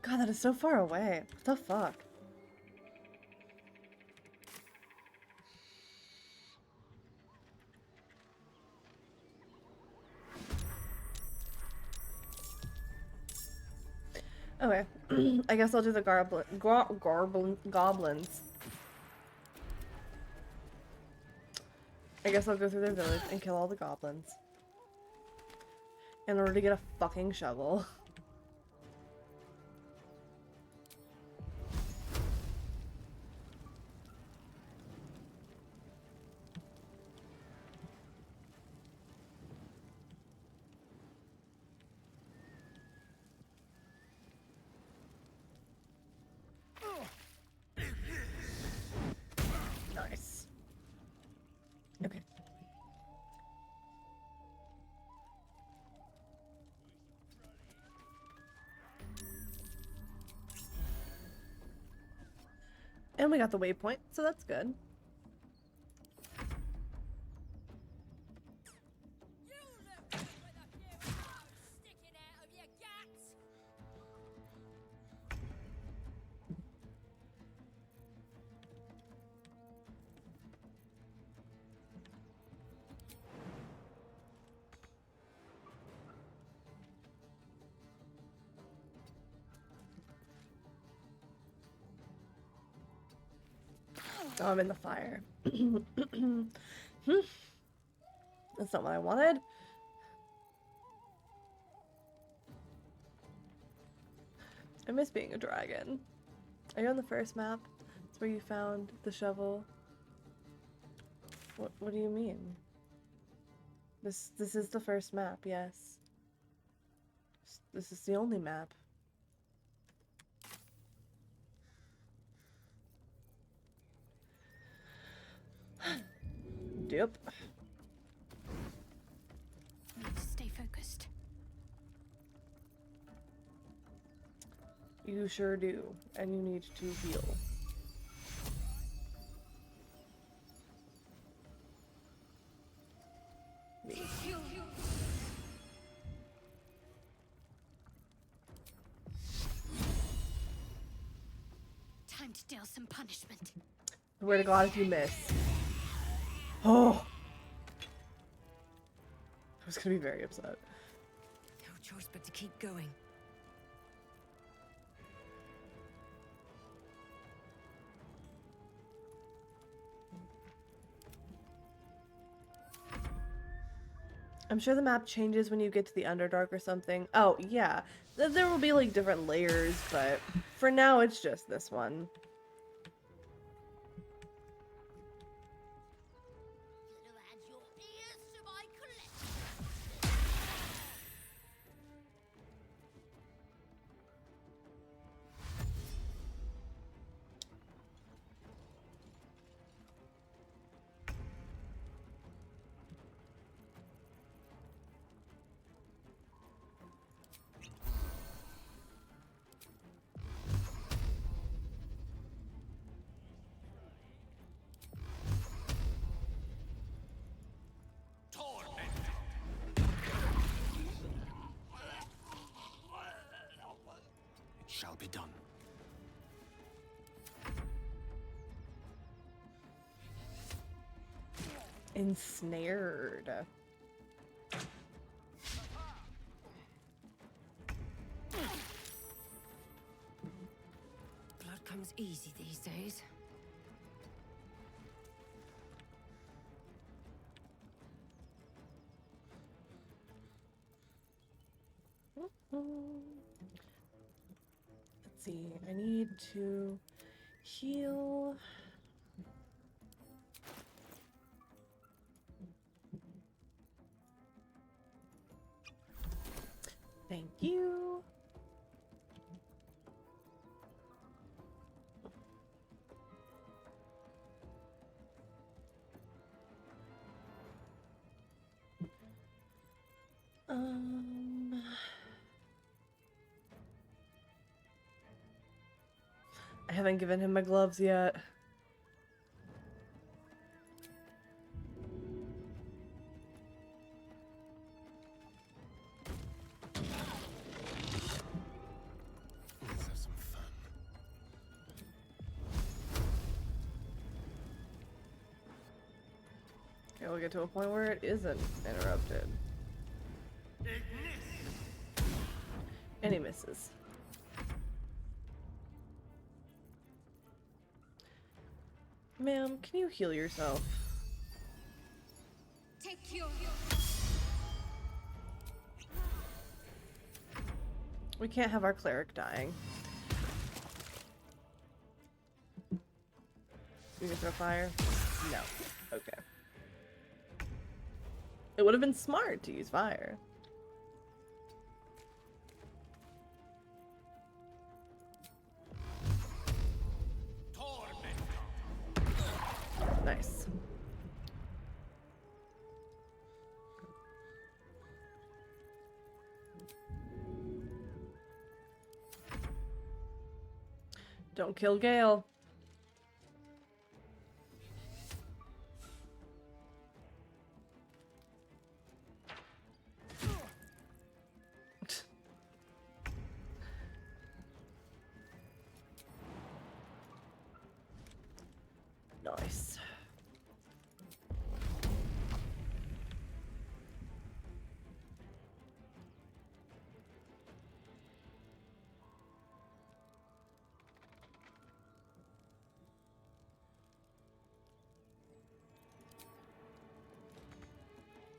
God, that is so far away. What the fuck? Okay. I guess I'll do the goblins. I guess I'll go through their village and kill all the goblins. In order to get a fucking shovel. Nice. Okay. And we got the waypoint, so that's good. Oh, I'm in the fire. That's not what I wanted. I miss being a dragon. Are you on the first map? That's where you found the shovel. What do you mean? This is the first map, yes. This is the only map. Yep. Need to stay focused. You sure do. And you need to heal. Me. Time to deal some punishment. Swear to God if you miss. Oh! I was gonna be very upset. No choice but to keep going. I'm sure the map changes when you get to the Underdark or something. Oh, yeah. There will be like different layers, but for now it's just this one. It shall be done. Ensnared. Blood comes easy these days. Let's see. I need to heal. Thank you. I haven't given him my gloves yet. We'll get to a point where it isn't interrupted. And he misses. Ma'am, can you heal yourself? Take your... We can't have our cleric dying. You can throw fire? No. Okay. It would have been smart to use fire. Nice. Don't kill Gale. Nice.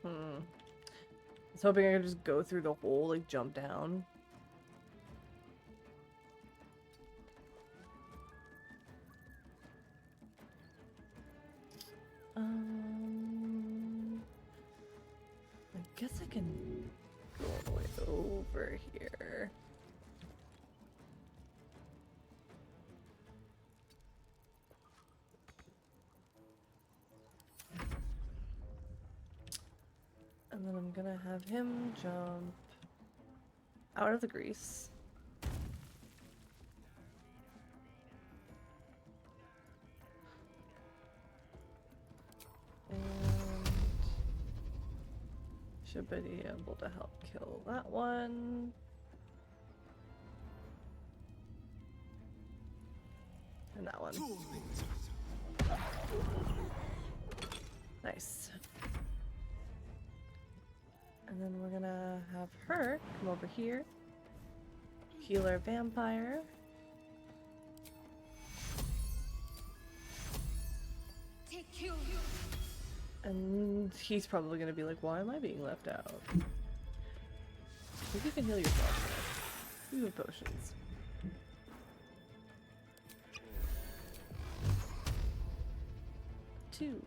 I was hoping I could just go through the hole, like jump down. I guess I can go all the way over here. And then I'm gonna have him jump out of the grease. And should be able to help kill that one. And that one. Nice. And then we're gonna have her come over here. Heal our vampire. Take you. And he's probably gonna be like, why am I being left out? I think you can heal yourself. You have potions. Two.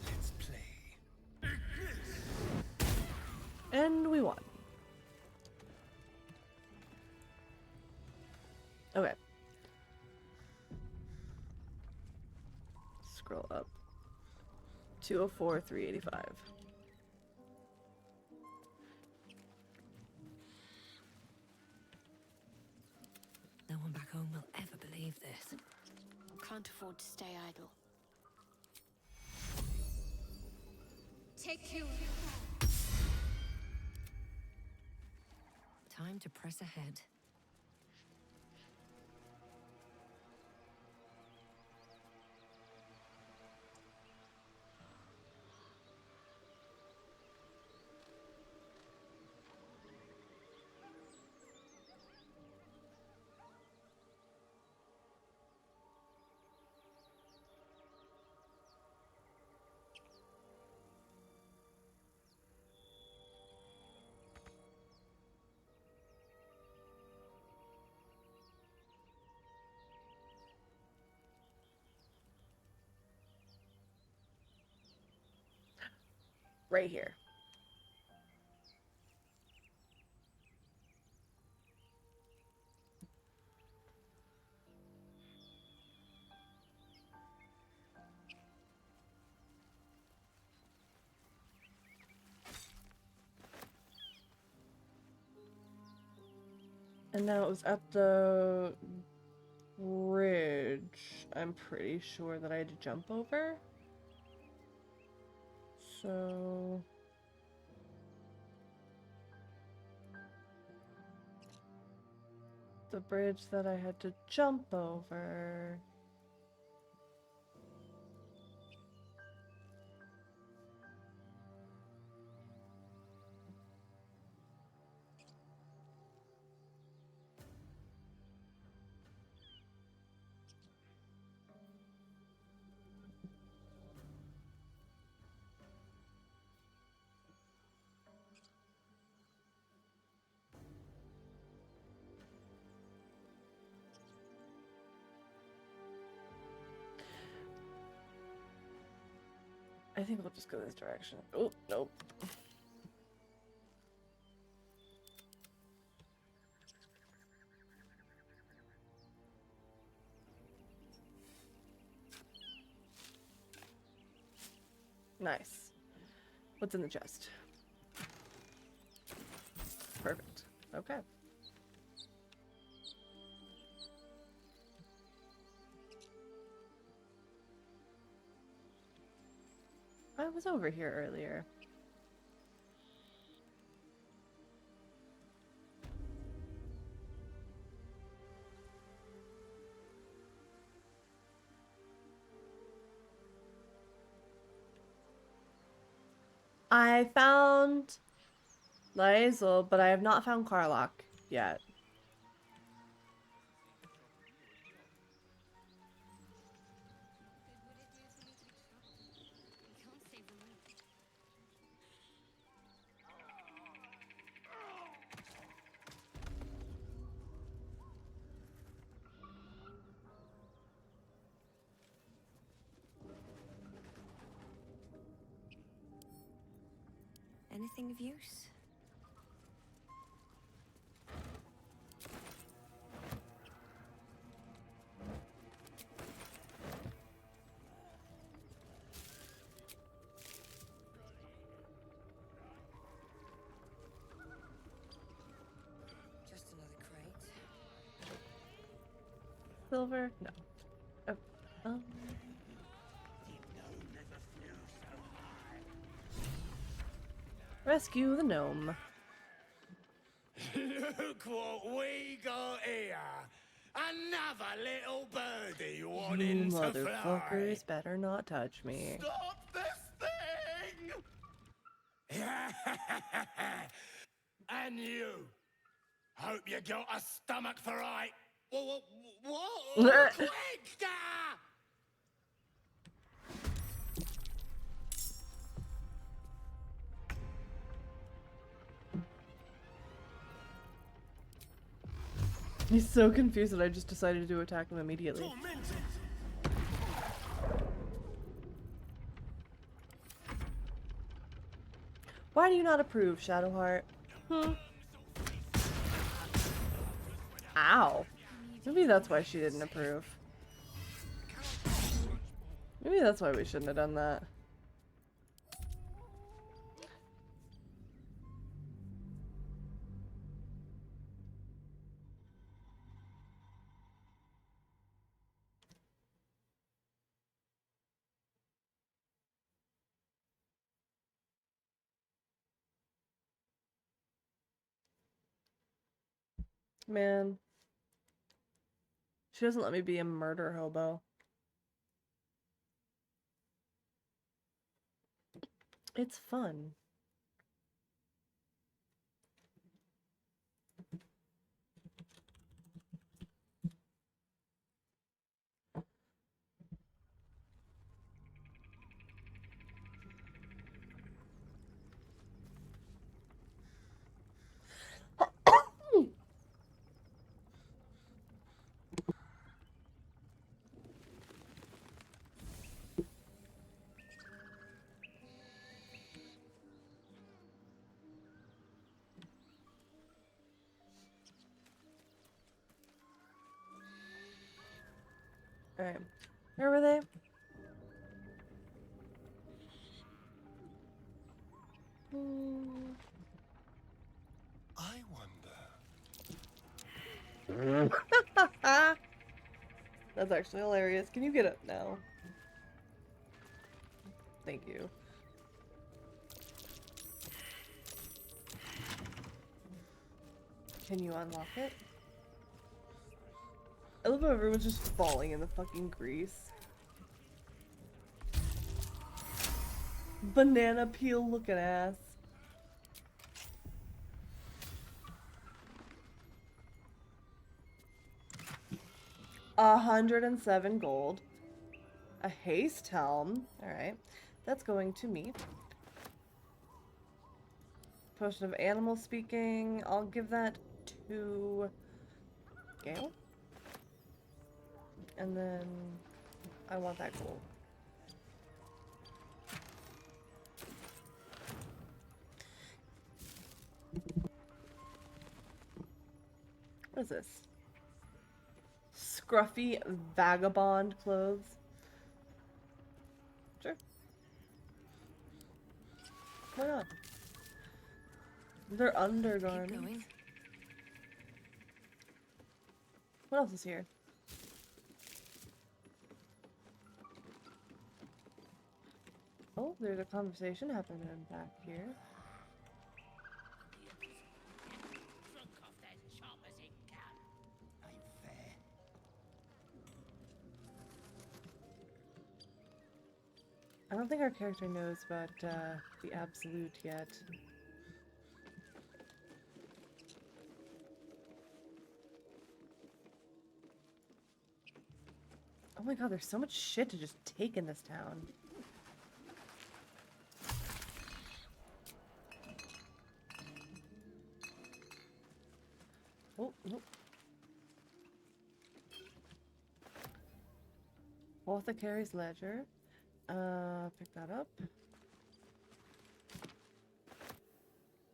Let's play. And we won. Okay. Scroll up. 204, 385. No one back home will ever believe this. Can't afford to stay idle. Take you. Time to press ahead. Right here. And now it was at the bridge. I'm pretty sure that I had to jump over. So the bridge that I had to jump over. I think we'll just go this direction. Oh, nope. Nice. What's in the chest? Perfect. Okay. I was over here earlier. I found Laezel, but I have not found Karlach yet. Anything of use? Just another crate. Silver? No. Oh. Rescue the gnome. Look what we got here. Another little birdie wanting You to motherfuckers fly. better not touch me. Stop this thing! And you. Hope you got a stomach for right. What? Quick! Ah! He's so confused that I just decided to attack him immediately. Tormented. Why do you not approve, Shadowheart? Ow. Maybe that's why she didn't approve. Maybe that's why we shouldn't have done that. Man. She doesn't let me be a murder hobo. It's fun. Alright. Where were they? I wonder. That's actually hilarious. Can you get up now? Thank you. Can you unlock it? I love how everyone's just falling in the fucking grease. Banana peel looking ass. $107 gold. A haste helm. Alright. That's going to me. Potion of animal speaking. I'll give that to Gale. And then I want that gold. What is this? Scruffy vagabond clothes. Sure. Why not? They're undergarments. What else is here? Oh, there's a conversation happening back here. I don't think our character knows about the absolute yet. Oh my god, there's so much shit to just take in this town. Oh, nope. Apothecary's ledger. Pick that up.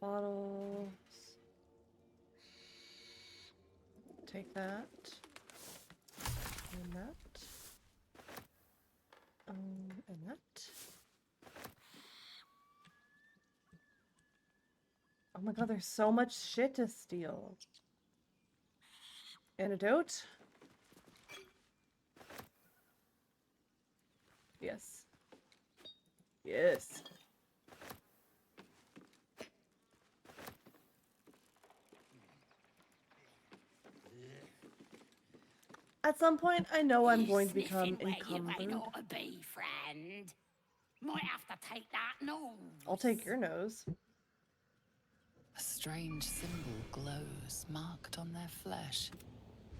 Bottles. Take that. And that. And that. Oh my god, there's so much shit to steal. Antidote? Yes. Yes. At some point, I know I'm going to become encumbered. Be, friend. Might have to take that nose. I'll take your nose. A strange symbol glows, marked on their flesh,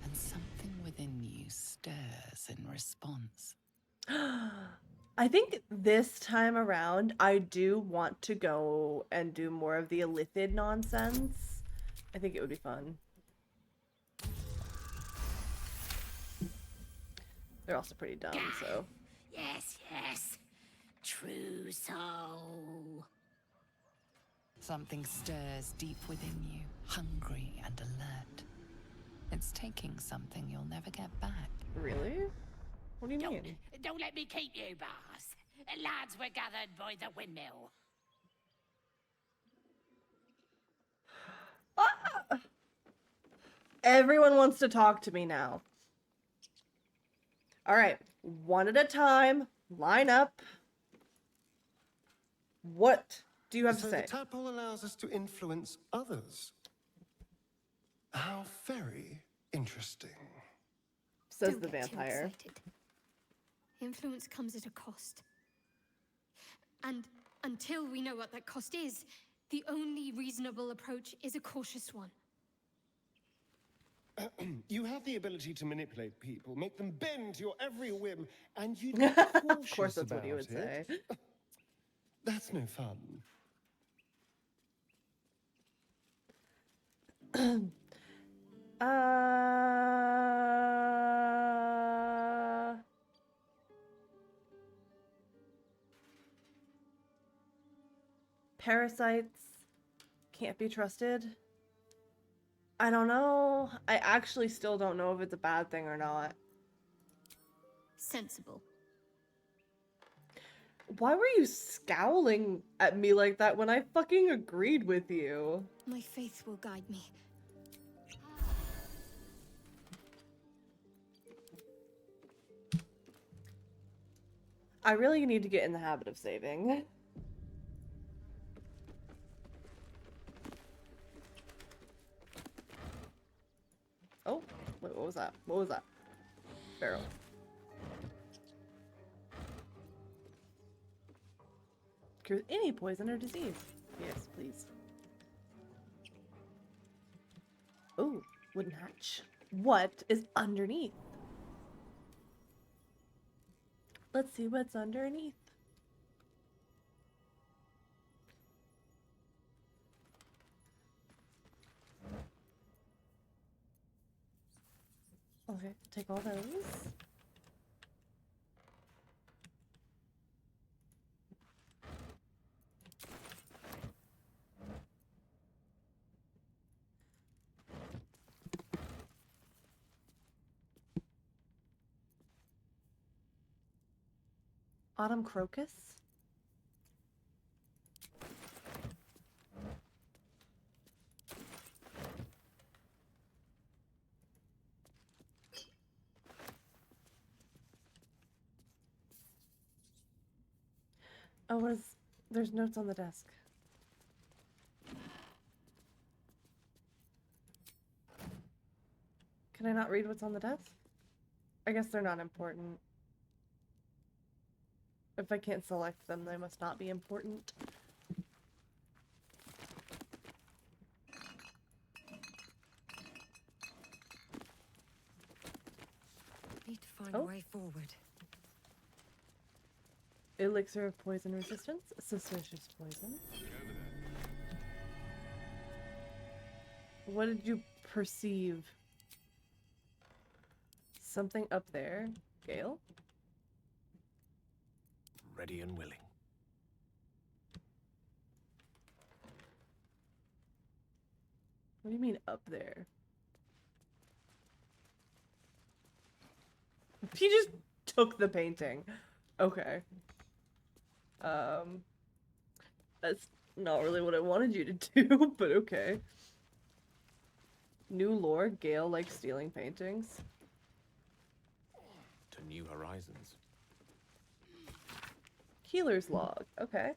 and something within you stirs in response. I think this time around, I do want to go and do more of the illithid nonsense. I think it would be fun. They're also pretty dumb, so... Yes, yes. True soul. Something stirs deep within you, hungry and alert. It's taking something you'll never get back. Really? What do you mean? Don't let me keep you, boss. Lads were gathered by the windmill. Ah! Everyone wants to talk to me now. Alright, one at a time, line up. What do you have to So say? the tadpole allows us to influence others. How very interesting. Says Don't the get too vampire. excited. Influence comes at a cost. And until we know what that cost is, the only reasonable approach is a cautious one. You have the ability to manipulate people, make them bend to your every whim, and you Of course that's what he would say. That's no fun. Parasites can't be trusted. I don't know. I actually still don't know if it's a bad thing or not. Sensible. Why were you scowling at me like that when I fucking agreed with you? My faith will guide me. I really need to get in the habit of saving. was that? What was that? Barrel. Cures any poison or disease. Yes, please. Oh, wooden hatch. What is underneath? Let's see what's underneath. Okay, take all those. Autumn crocus. Oh, what is... There's notes on the desk. Can I not read what's on the desk? I guess they're not important. If I can't select them, they must not be important. Need to find a way forward. Elixir of poison resistance. Suspicious poison. What did you perceive? Something up there. Gale? Ready and willing. What do you mean up there? He just took the painting. Okay. That's not really what I wanted you to do, but okay. New lore, Gale likes stealing paintings. To new horizons. Healer's log, okay.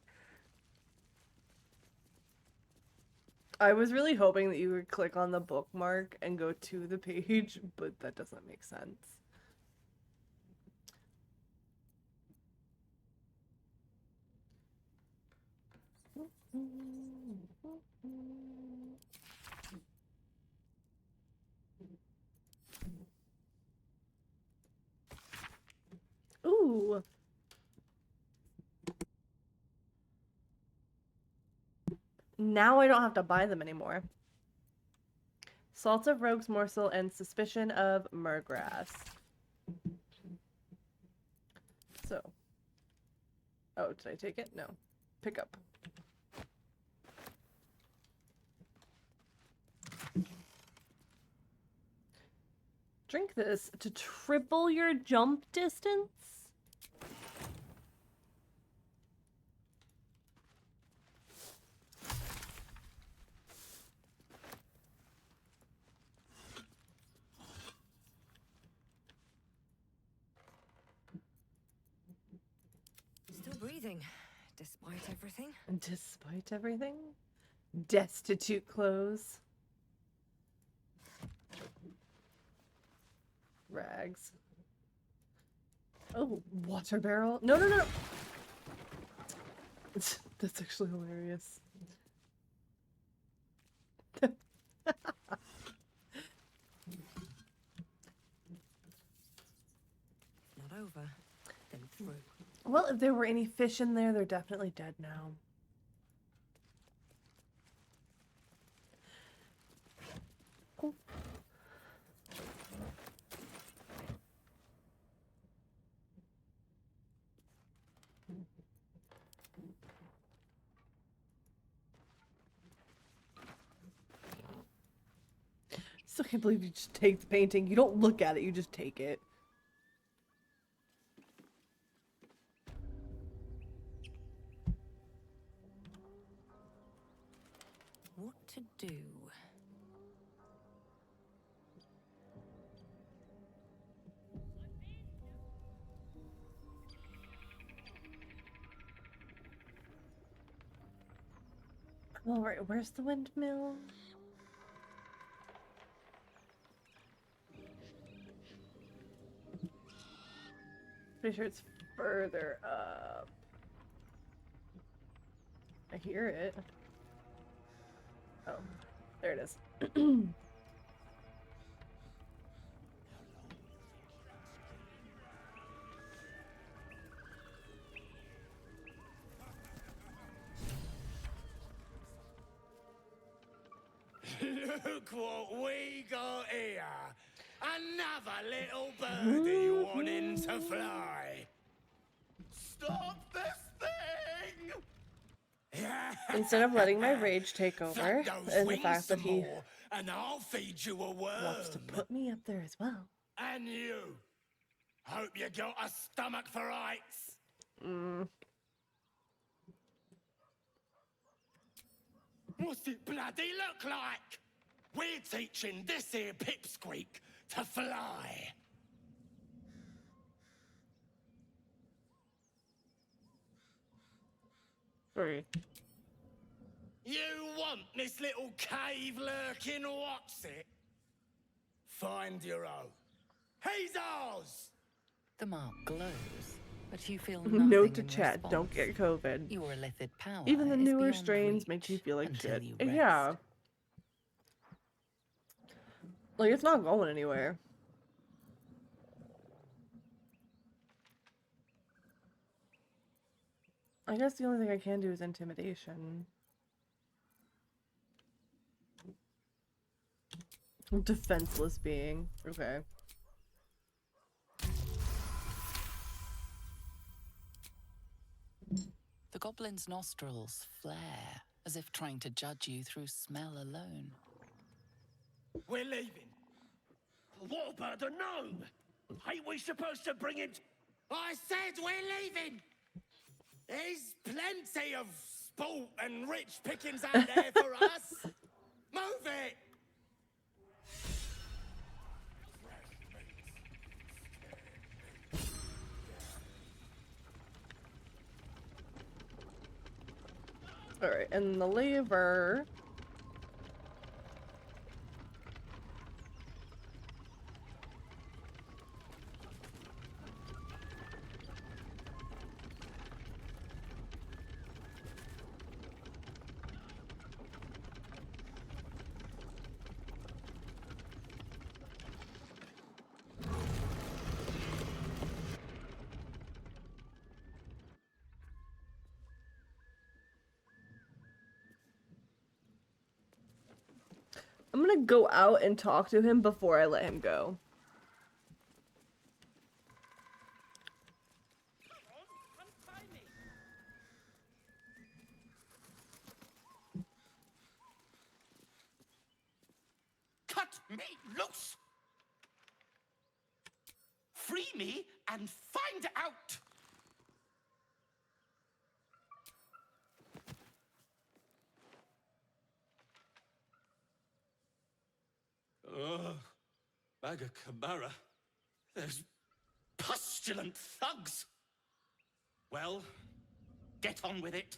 I was really hoping that you would click on the bookmark and go to the page, but that doesn't make sense. Ooh. Now I don't have to buy them anymore. Salt of Rogue's Morsel and Suspicion of Murgrass. So. Oh, did I take it? No. Pick up. Drink this to triple your jump distance? Still breathing, despite everything. Despite everything? Destitute clothes. Rags. Oh, water barrel. No, no, no, no. That's actually hilarious. Not over, then through. Well, if there were any fish in there, they're definitely dead now. Oh. Still can't believe you just take the painting. You don't look at it, you just take it. What to do? All right, where's the windmill? Pretty sure it's further up. I hear it. Oh, there it is. Look what we got here. Another little birdie wanting to fly. Stop this thing! Instead of letting my rage take over, Flap those and the wings fact that some he more, and I'll feed you a wants to worm. put me up there as well. And you. Hope you got a stomach for heights. What's it bloody look like? We're teaching this here pipsqueak to fly. Sorry. You want this little cave lurking, what's it? Find your own. He's ours! The mark glows, but you feel nothing Note to in chat, don't response. get COVID. Your illithid power Even the is newer beyond strains make reach you feel like until shit. you Yeah. rest. Like, it's not going anywhere. I guess the only thing I can do is intimidation. Defenseless being. Okay. The goblin's nostrils flare, as if trying to judge you through smell alone. We're leaving. What about the gnome? Ain't we supposed to bring him? I said we're leaving. There's plenty of sport and rich pickings out there for us. Move it. Alright, and the lever. I'm gonna go out and talk to him before I let him go. Cut me loose. Free me and find out. Bagakabara. There's pustulant thugs. Well, get on with it.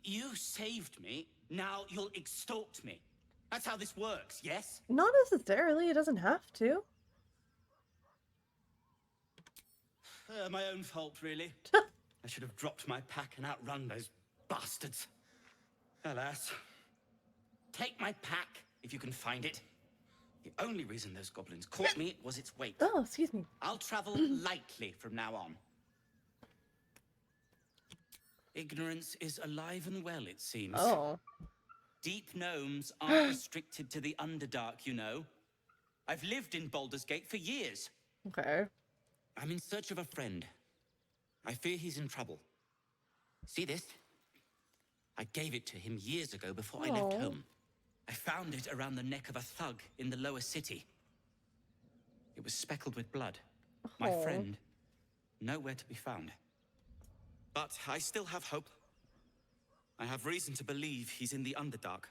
You saved me, now you'll extort me. That's how this works, yes? Not necessarily, it doesn't have to. My own fault, really. I should have dropped my pack and outrun those bastards. Alas. Take my pack, if you can find it. The only reason those goblins caught me was its weight. Oh, excuse me. I'll travel lightly from now on. Ignorance is alive and well, it seems. Oh. Deep gnomes aren't restricted to the Underdark, you know. I've lived in Baldur's Gate for years. Okay. I'm in search of a friend. I fear he's in trouble. See this? I gave it to him years ago before I left home. I found it around the neck of a thug in the lower city. It was speckled with blood. My friend, nowhere to be found. But I still have hope. I have reason to believe he's in the Underdark.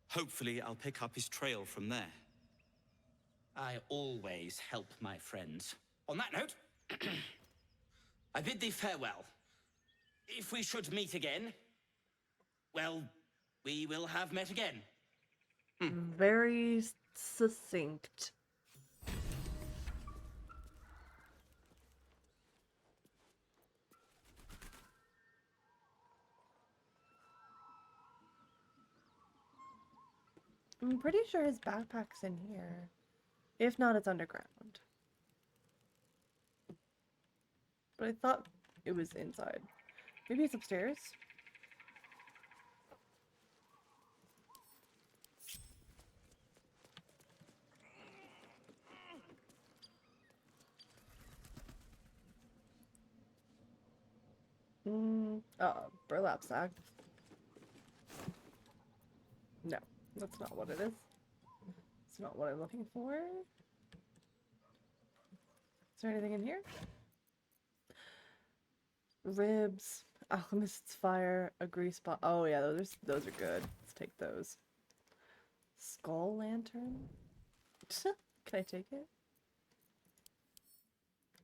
Hopefully, I'll pick up his trail from there. I always help my friends. On that note, I bid thee farewell. If we should meet again, well, we will have met again. Very succinct. I'm pretty sure his backpack's in here. If not, it's underground. But I thought it was inside. Maybe it's upstairs? Burlap sack. No, that's not what it is. It's not what I'm looking for. Is there anything in here? Ribs, alchemist's fire, a grease pot. Oh yeah, those are good. Let's take those. Skull lantern. Can I take it?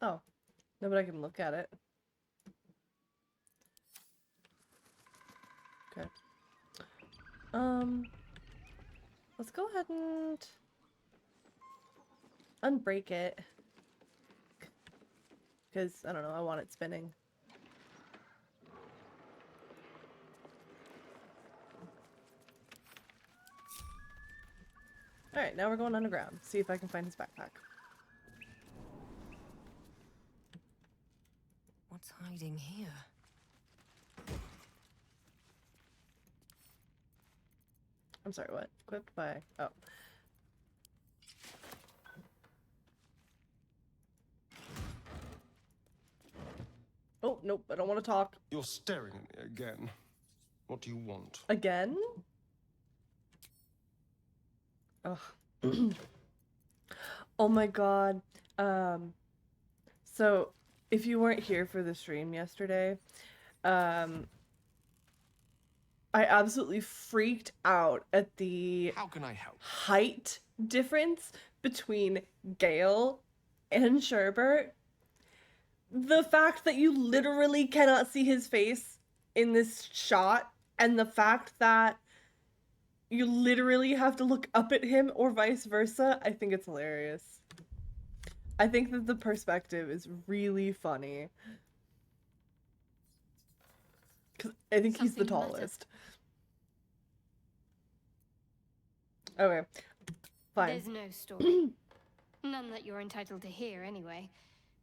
Oh, no, but I can look at it. Okay. Let's go ahead and unbreak it. Because, I don't know, I want it spinning. Alright, now we're going underground. See if I can find his backpack. What's hiding here? I'm sorry, what? Equipped by... Oh. Oh, nope, I don't want to talk. You're staring at me again. What do you want? Again? Ugh. Oh my god. So, if you weren't here for the stream yesterday, I absolutely freaked out at the How can I help? height difference between Gale and Sherbert. The fact that you literally cannot see his face in this shot, and the fact that you literally have to look up at him or vice versa, I think it's hilarious. I think that the perspective is really funny. 'Cause I think he's the Something matter. tallest. Okay. Fine. There's no story. None that you're entitled to hear, anyway.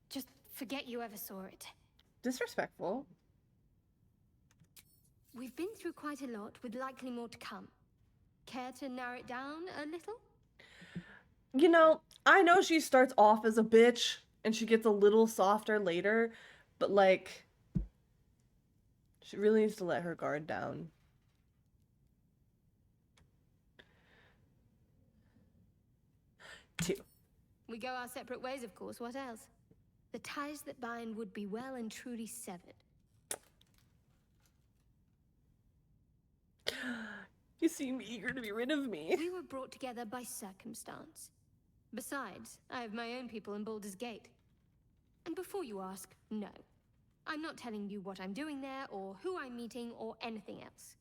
Just forget you ever saw it. Disrespectful. We've been through quite a lot, with likely more to come. Care to narrow it down a little? You know, I know she starts off as a bitch and she gets a little softer later, but like, she really needs to let her guard down. Two. We go our separate ways, of course. What else? The ties that bind would be well and truly severed. You seem eager to be rid of me. We were brought together by circumstance. Besides, I have my own people in Baldur's Gate. And before you ask, no. I'm not telling you what I'm doing there, or who I'm meeting, or anything else.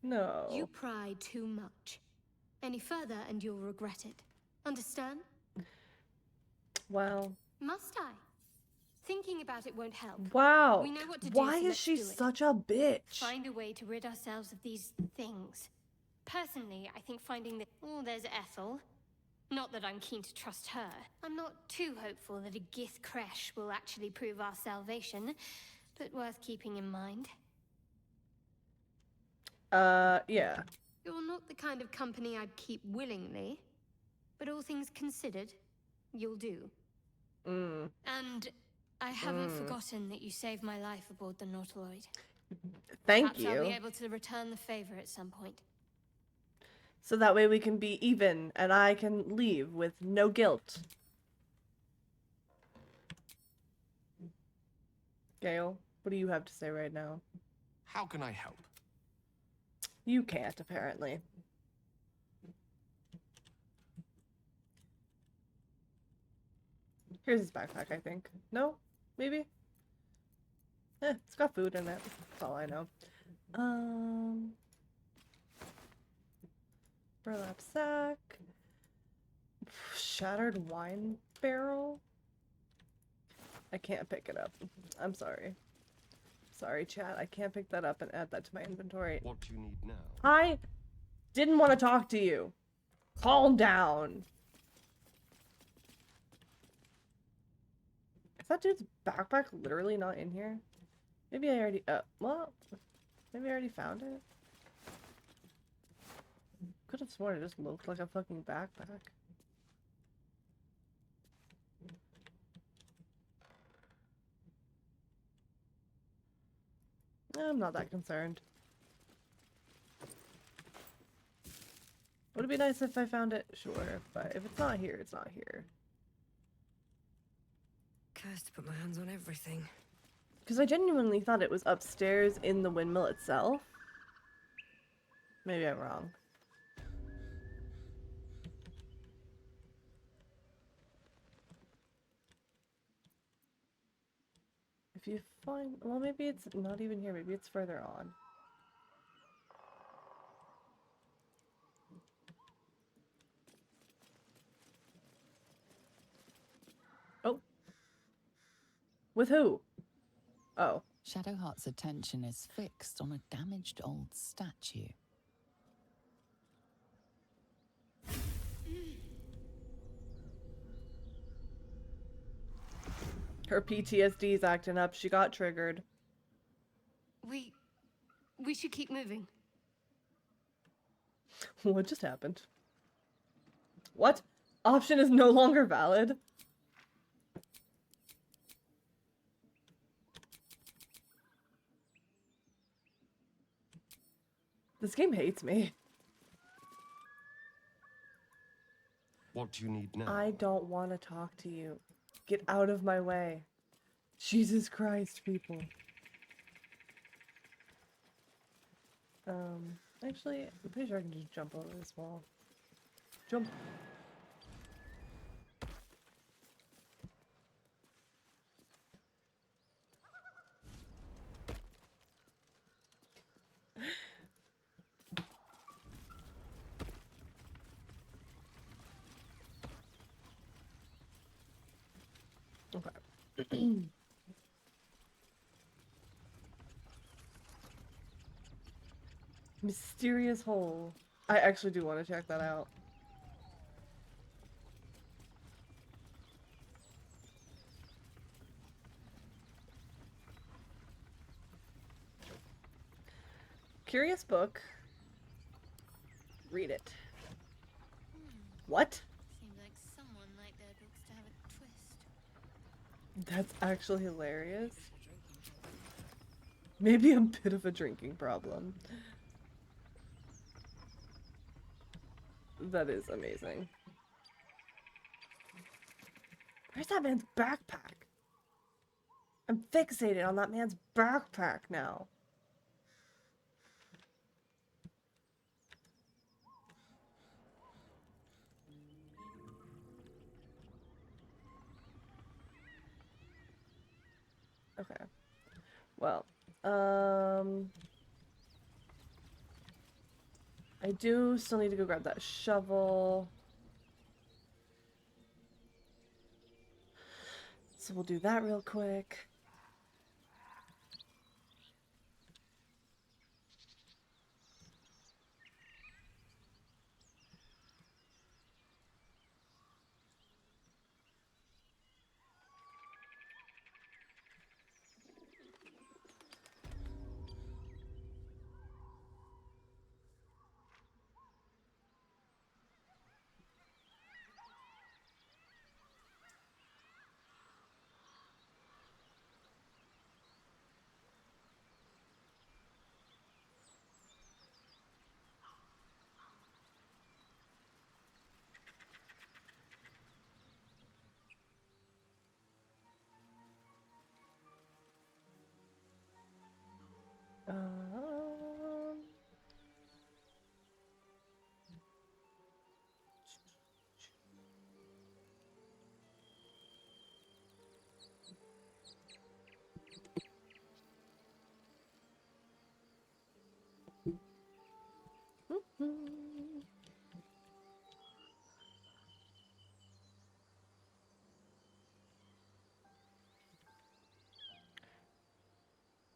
No. You pry too much. Any further and you'll regret it. Understand? Wow. Must I? Thinking about it won't help. Wow. We know what to do, Why so is let's she do it. such a bitch? Find a way to rid ourselves of these things. Personally, I think finding the... Oh, there's Ethel. Not that I'm keen to trust her. I'm not too hopeful that a Gith crash will actually prove our salvation, but worth keeping in mind. Yeah. You're not the kind of company I'd keep willingly, but all things considered, you'll do. And I haven't forgotten that you saved my life aboard the Nautiloid. Thank Perhaps I'll be you. able to return the favor at some point. So that way we can be even and I can leave with no guilt. Gale, what do you have to say right now? How can I help? You can't, apparently. Here's his backpack, I think. No? Maybe? It's got food in it. That's all I know. Burlap sack. Shattered wine barrel. I can't pick it up. I'm sorry. Sorry, chat. I can't pick that up and add that to my inventory. What do you need now? I didn't want to talk to you. Calm down. Is that dude's backpack literally not in here? Maybe I already, well, maybe I already found it. Could have sworn it just looked like a fucking backpack. I'm not that concerned. Would it be nice if I found it? Sure, but if it's not here, it's not here. Cursed to put my hands on everything. Because I genuinely thought it was upstairs in the windmill itself. Maybe I'm wrong. If you find... Well, maybe it's not even here. Maybe it's further on. Oh. With who? Oh. Shadowheart's attention is fixed on a damaged old statue. Her PTSD's acting up. She got triggered. We should keep moving. What just happened? What? Option is no longer valid? This game hates me. What do you need now? I don't want to talk to you. Get out of my way. Jesus Christ, people. Actually, I'm pretty sure I can just jump over this wall. Jump. Okay. Mysterious hole. I actually do want to check that out. Curious book. Read it. What? Seems like someone liked their books to have a twist. That's actually hilarious. Maybe a bit of a drinking problem. That is amazing. Where's that man's backpack? I'm fixated on that man's backpack now. Okay. Well, I do still need to go grab that shovel. So we'll do that real quick.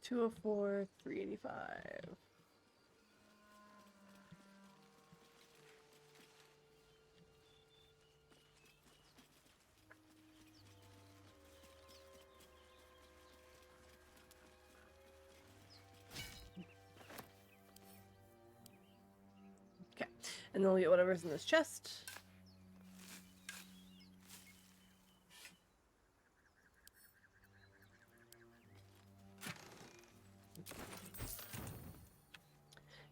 204, 385. Okay, and then we'll get whatever's in this chest.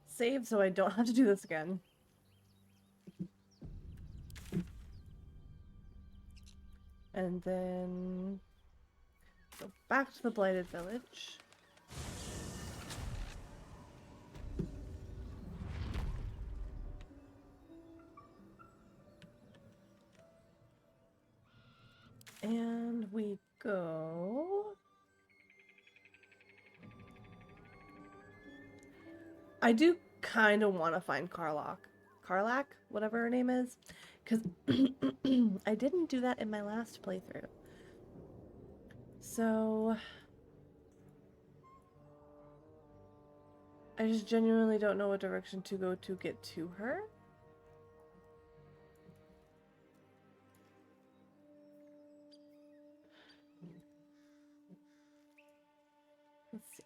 Save so I don't have to do this again. And then go back to the Blighted Village. And we go... I do kind of want to find Karlach, whatever her name is, because I didn't do that in my last playthrough. So I just genuinely don't know what direction to go to get to her. Let's see.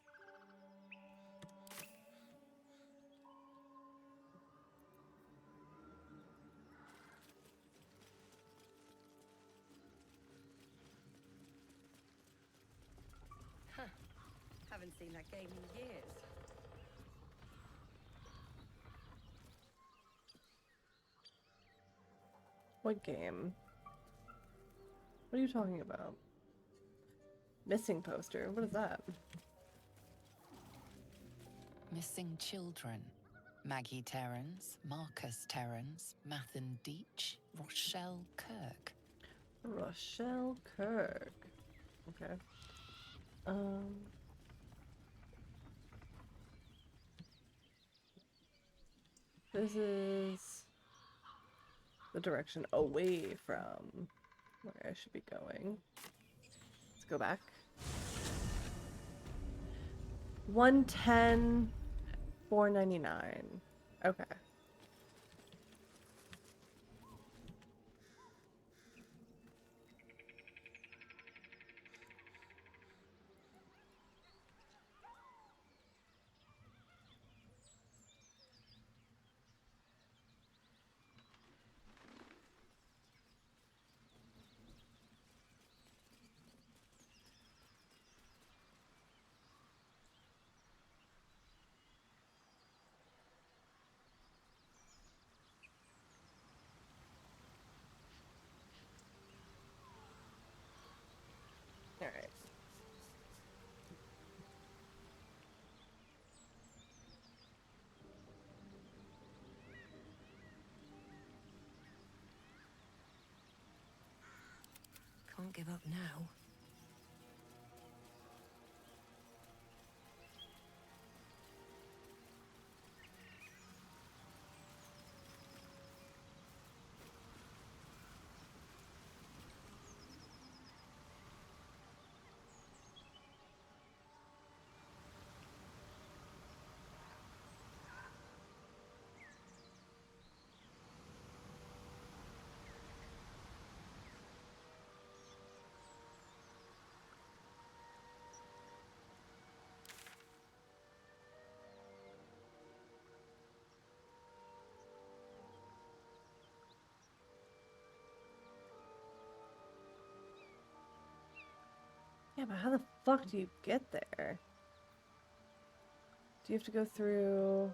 Huh. Haven't seen that game in years. What game? What are you talking about? Missing poster. What is that? Missing children. Maggie Terrans, Marcus Terrans, Mathan Deach, Rochelle Kirk. Rochelle Kirk. Okay. This is the direction away from where I should be going. Let's go back. 110, 499. Okay. All right. Can't give up now. Yeah, but how the fuck do you get there? Do you have to go through...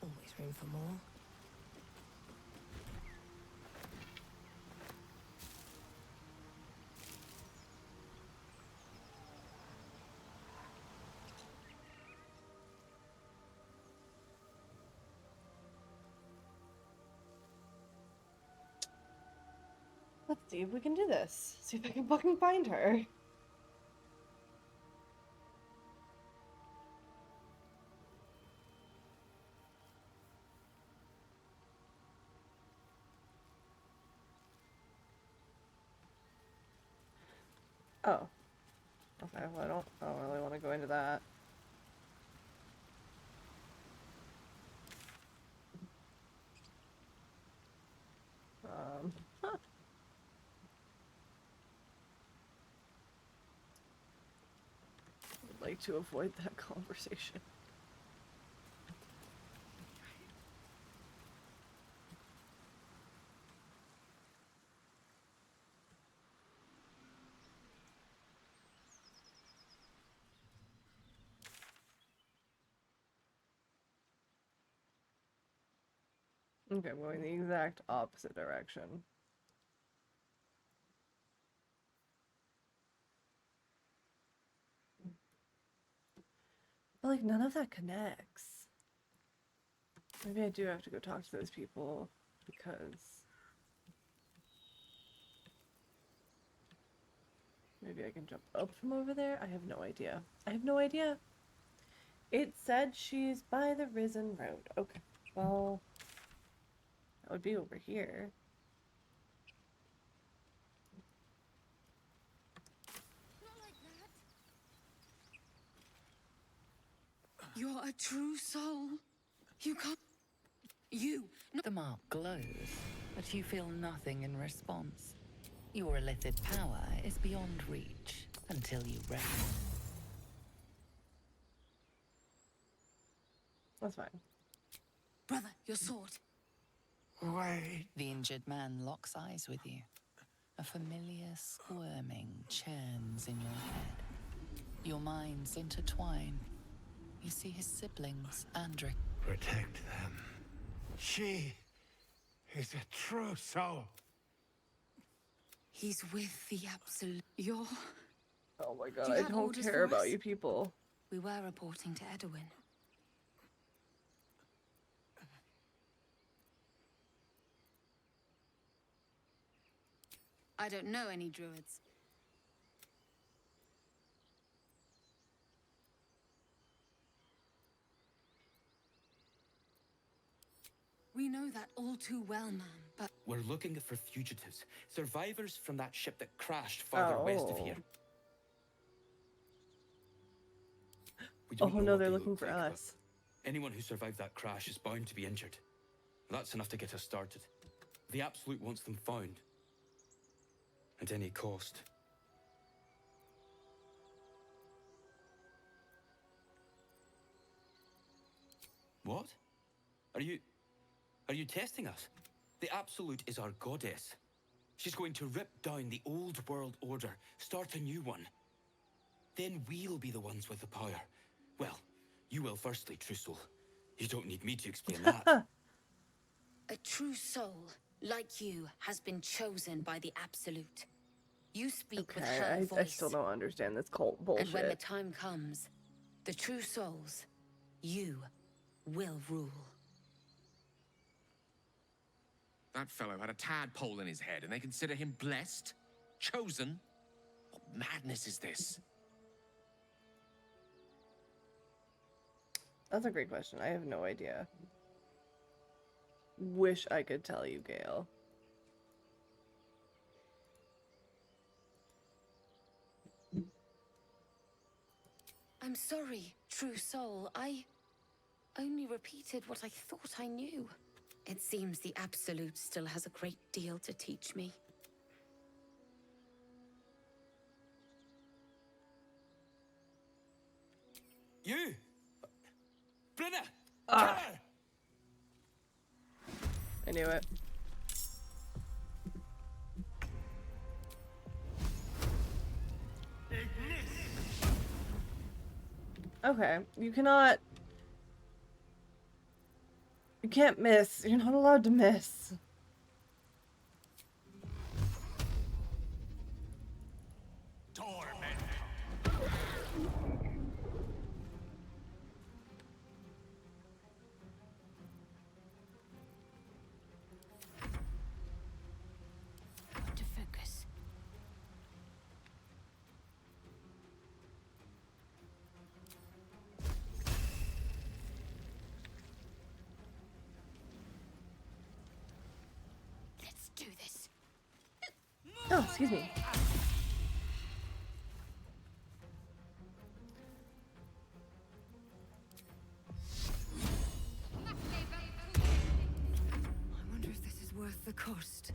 Always room for more. See if we can do this. See if I can fucking find her. Oh. Okay, well I don't really want to go into that. Huh. I'd like to avoid that conversation. Okay, I'm going the exact opposite direction. But like none of that connects. Maybe I do have to go talk to those people because maybe I can jump up from over there. I have no idea. I have no idea. It said she's by the Risen Road. Okay, well, that would be over here. You're a true soul. You can't... You... The mark glows, but you feel nothing in response. Your illithid power is beyond reach until you rest. That's fine. Brother, your sword. Wait. The injured man locks eyes with you. A familiar squirming churns in your head. Your minds intertwine. You see his siblings, Andric. Protect them. She is a true soul. He's with the Absolute. You're... Oh my god, Do you I have don't orders care for about us? you people. We were reporting to Edwin. I don't know any druids. We know that all too well, ma'am, but... We're looking for fugitives, survivors from that ship that crashed farther west of here. We Oh don't know no, what they're they looking look for like, but us. anyone who survived that crash is bound to be injured. That's enough to get us started. The Absolute wants them found. At any cost. What? Are you testing us? The Absolute is our goddess. She's going to rip down the old world order, start a new one. Then we'll be the ones with the power. Well, you will firstly, true soul. You don't need me to explain that. A true soul, like you, has been chosen by the Absolute. You speak with her Okay, voice. I still don't understand this cult And when the bullshit. time comes, the true souls, you, will rule. That fellow had a tadpole in his head, and they consider him blessed? Chosen? What madness is this? That's a great question. I have no idea. Wish I could tell you, Gale. I'm sorry, true soul. I only repeated what I thought I knew. It seems the Absolute still has a great deal to teach me. You! Brenna! Ah. Kill her! I knew it. Okay, you cannot... You can't miss. You're not allowed to miss. To focus. Excuse me. I wonder if this is worth the cost.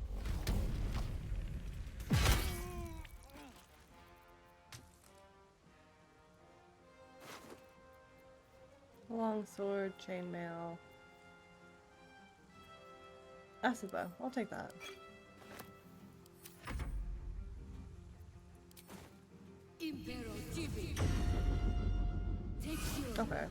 Long sword, chainmail. Acid bow. I'll take that. Okay.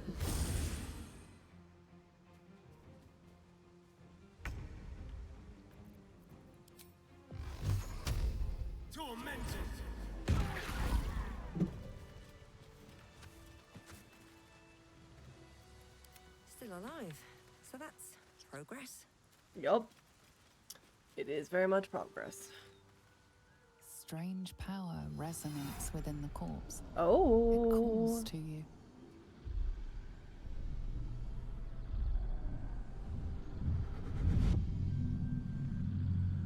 Still alive. So that's progress. Yup. It is very much progress. Strange power resonates within the corpse. It Oh. calls to you.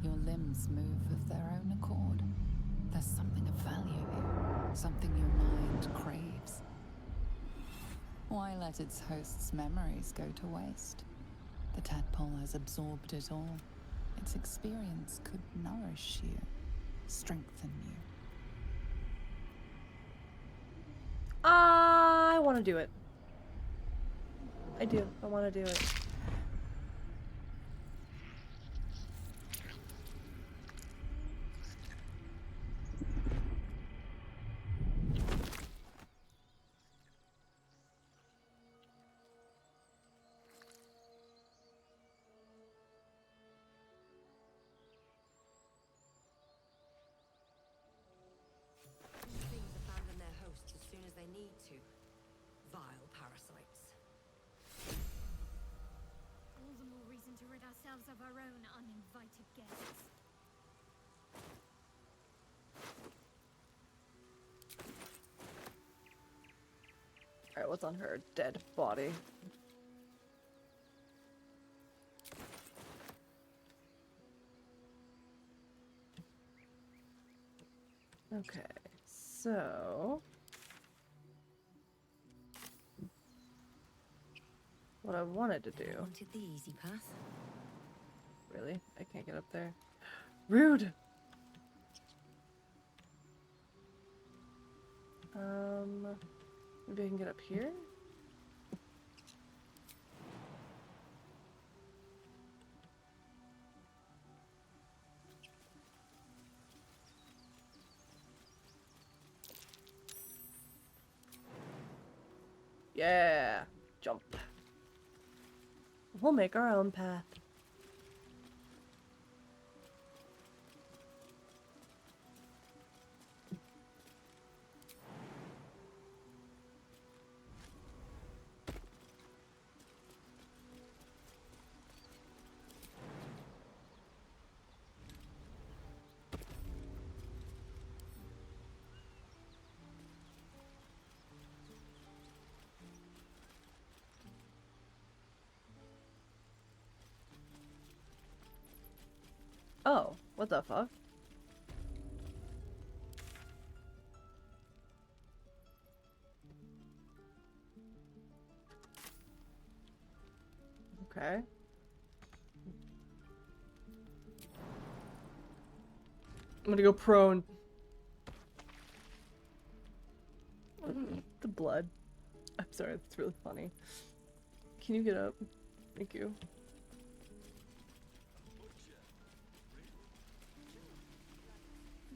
Your limbs move of their own accord. There's something of value here, something your mind craves. Why let its host's memories go to waste? The tadpole has absorbed it all. Its experience could nourish you, strengthen you. I want to do it. I do. I want to do it. These things abandon their hosts as soon as they need to. Vile parasites. All the more reason to rid ourselves of our own uninvited guests. Alright, what's on her dead body? Okay, so what I wanted to do. Wanted the easy path. Really? I can't get up there. Rude! Maybe I can get up here? Yeah! Jump. We'll make our own path. Oh, what the fuck? Okay. I'm gonna go prone. The blood. I'm sorry, that's really funny. Can you get up? Thank you.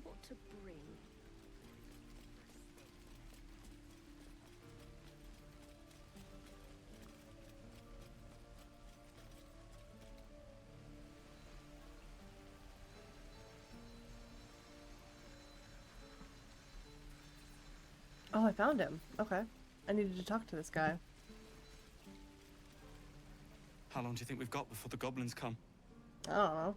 What to bring? Oh, I found him. Okay. I needed to talk to this guy. How long do you think we've got before the goblins come? I don't know.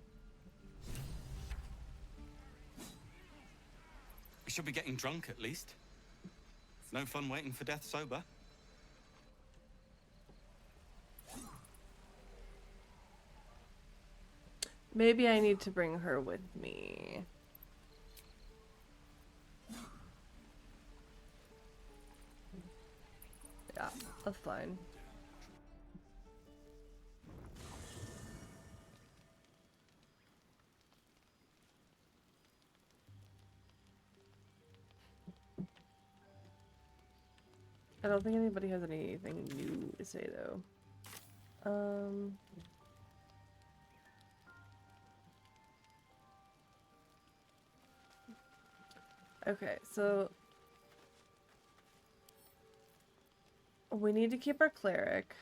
We should be getting drunk at least. No fun waiting for death sober. Maybe I need to bring her with me. That's fine. I don't think anybody has anything new to say though. Okay, so we need to keep our cleric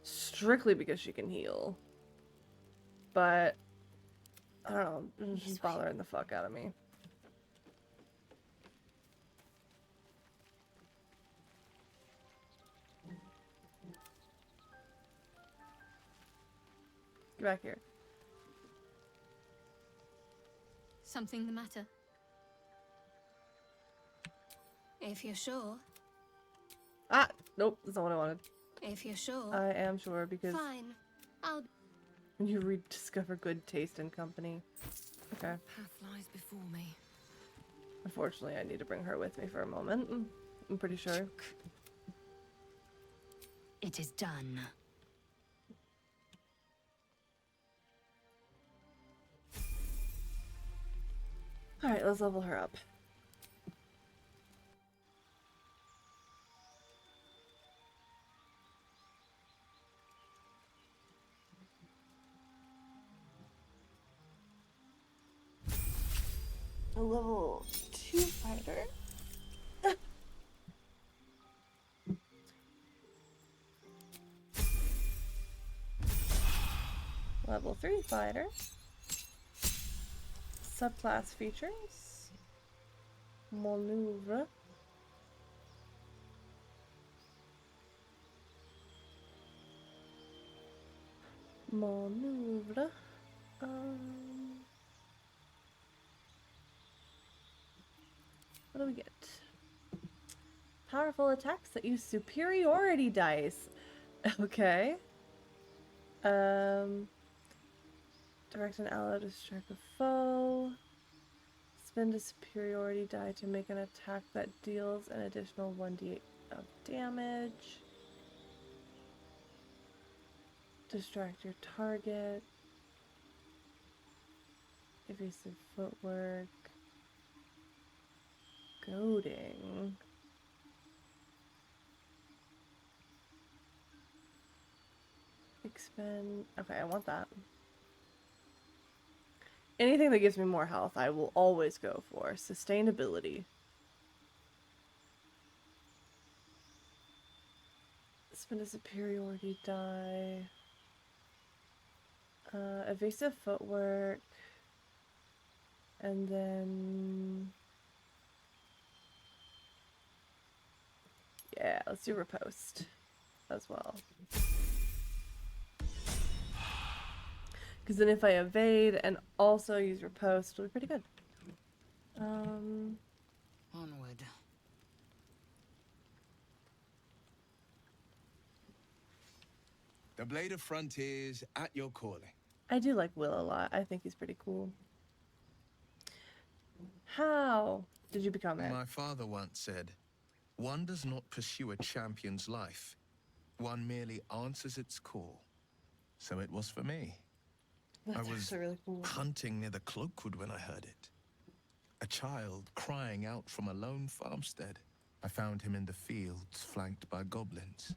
strictly because she can heal. But I don't know, it's just bothering the fuck out of me. Get back here. Something the matter? If you're sure. Ah! Nope, that's not what I wanted. If you're sure. I am sure because Fine. I'll... you rediscover good taste in company. Okay. Path lies before me. Unfortunately, I need to bring her with me for a moment. I'm pretty sure. It is done. Alright, let's level her up. A level 2 fighter. Level 3 fighter. Subclass features. Maneuver. Maneuver. What do we get? Powerful attacks that use superiority dice. Okay. Direct an ally to strike a foe. Spend a superiority die to make an attack that deals an additional 1d8 of damage. Distract your target. Evasive footwork. Goading. Expend. Okay, I want that. Anything that gives me more health, I will always go for. Sustainability. Spend a superiority die. Evasive footwork. And then... yeah, let's do riposte as well. Because then if I evade and also use riposte, it'll be pretty good. Onward. The Blade of Frontiers at your calling. I do like Will a lot. I think he's pretty cool. How did you become it? My father once said, one does not pursue a champion's life. One merely answers its call. So it was for me. That's I was actually really cool. hunting near the Cloakwood when I heard it. A child crying out from a lone farmstead. I found him in the fields, flanked by goblins.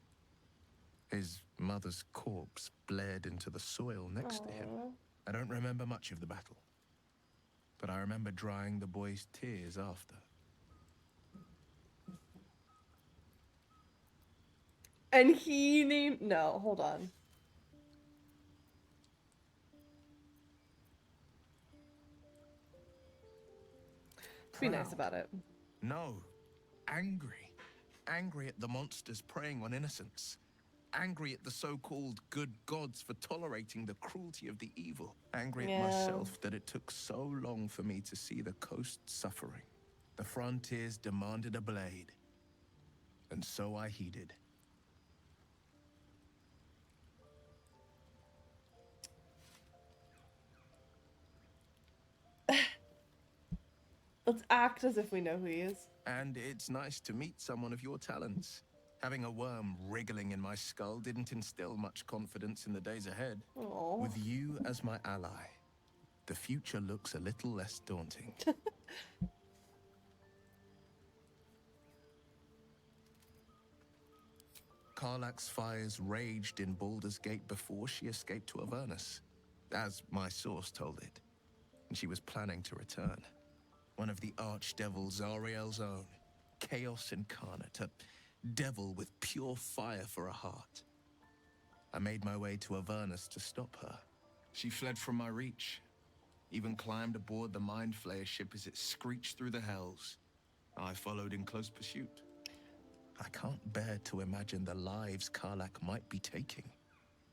His mother's corpse bled into the soil next to him. I don't remember much of the battle, but I remember drying the boy's tears after. And he named... no, hold on. Be nice about it. No, angry. Angry at the monsters preying on innocents. Angry at the so-called good gods for tolerating the cruelty of the evil. Angry at myself that it took so long for me to see the coast suffering. The frontiers demanded a blade. And so I heeded. Let's act as if we know who he is. And it's nice to meet someone of your talents. Having a worm wriggling in my skull didn't instill much confidence in the days ahead. Oh. With you as my ally, the future looks a little less daunting. Karlach's fires raged in Baldur's Gate before she escaped to Avernus, as my source told it. And she was planning to return. One of the archdevils Zariel's own, chaos incarnate, a devil with pure fire for a heart. I made my way to Avernus to stop her. She fled from my reach, even climbed aboard the Mind Flayer ship as it screeched through the hells. I followed in close pursuit. I can't bear to imagine the lives Karlach might be taking,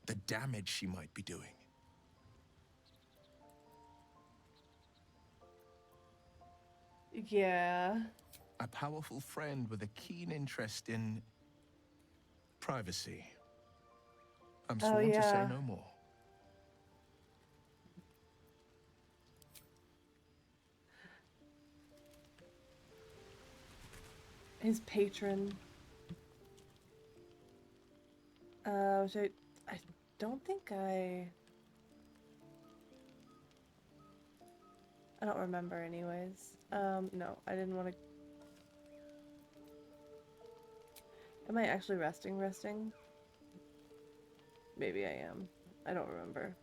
the damage she might be doing. Yeah. A powerful friend with a keen interest in privacy. I'm sworn to say no more. His patron. Which I don't think I don't remember anyways. No, I didn't want to. Am I actually resting? Maybe I am. I don't remember.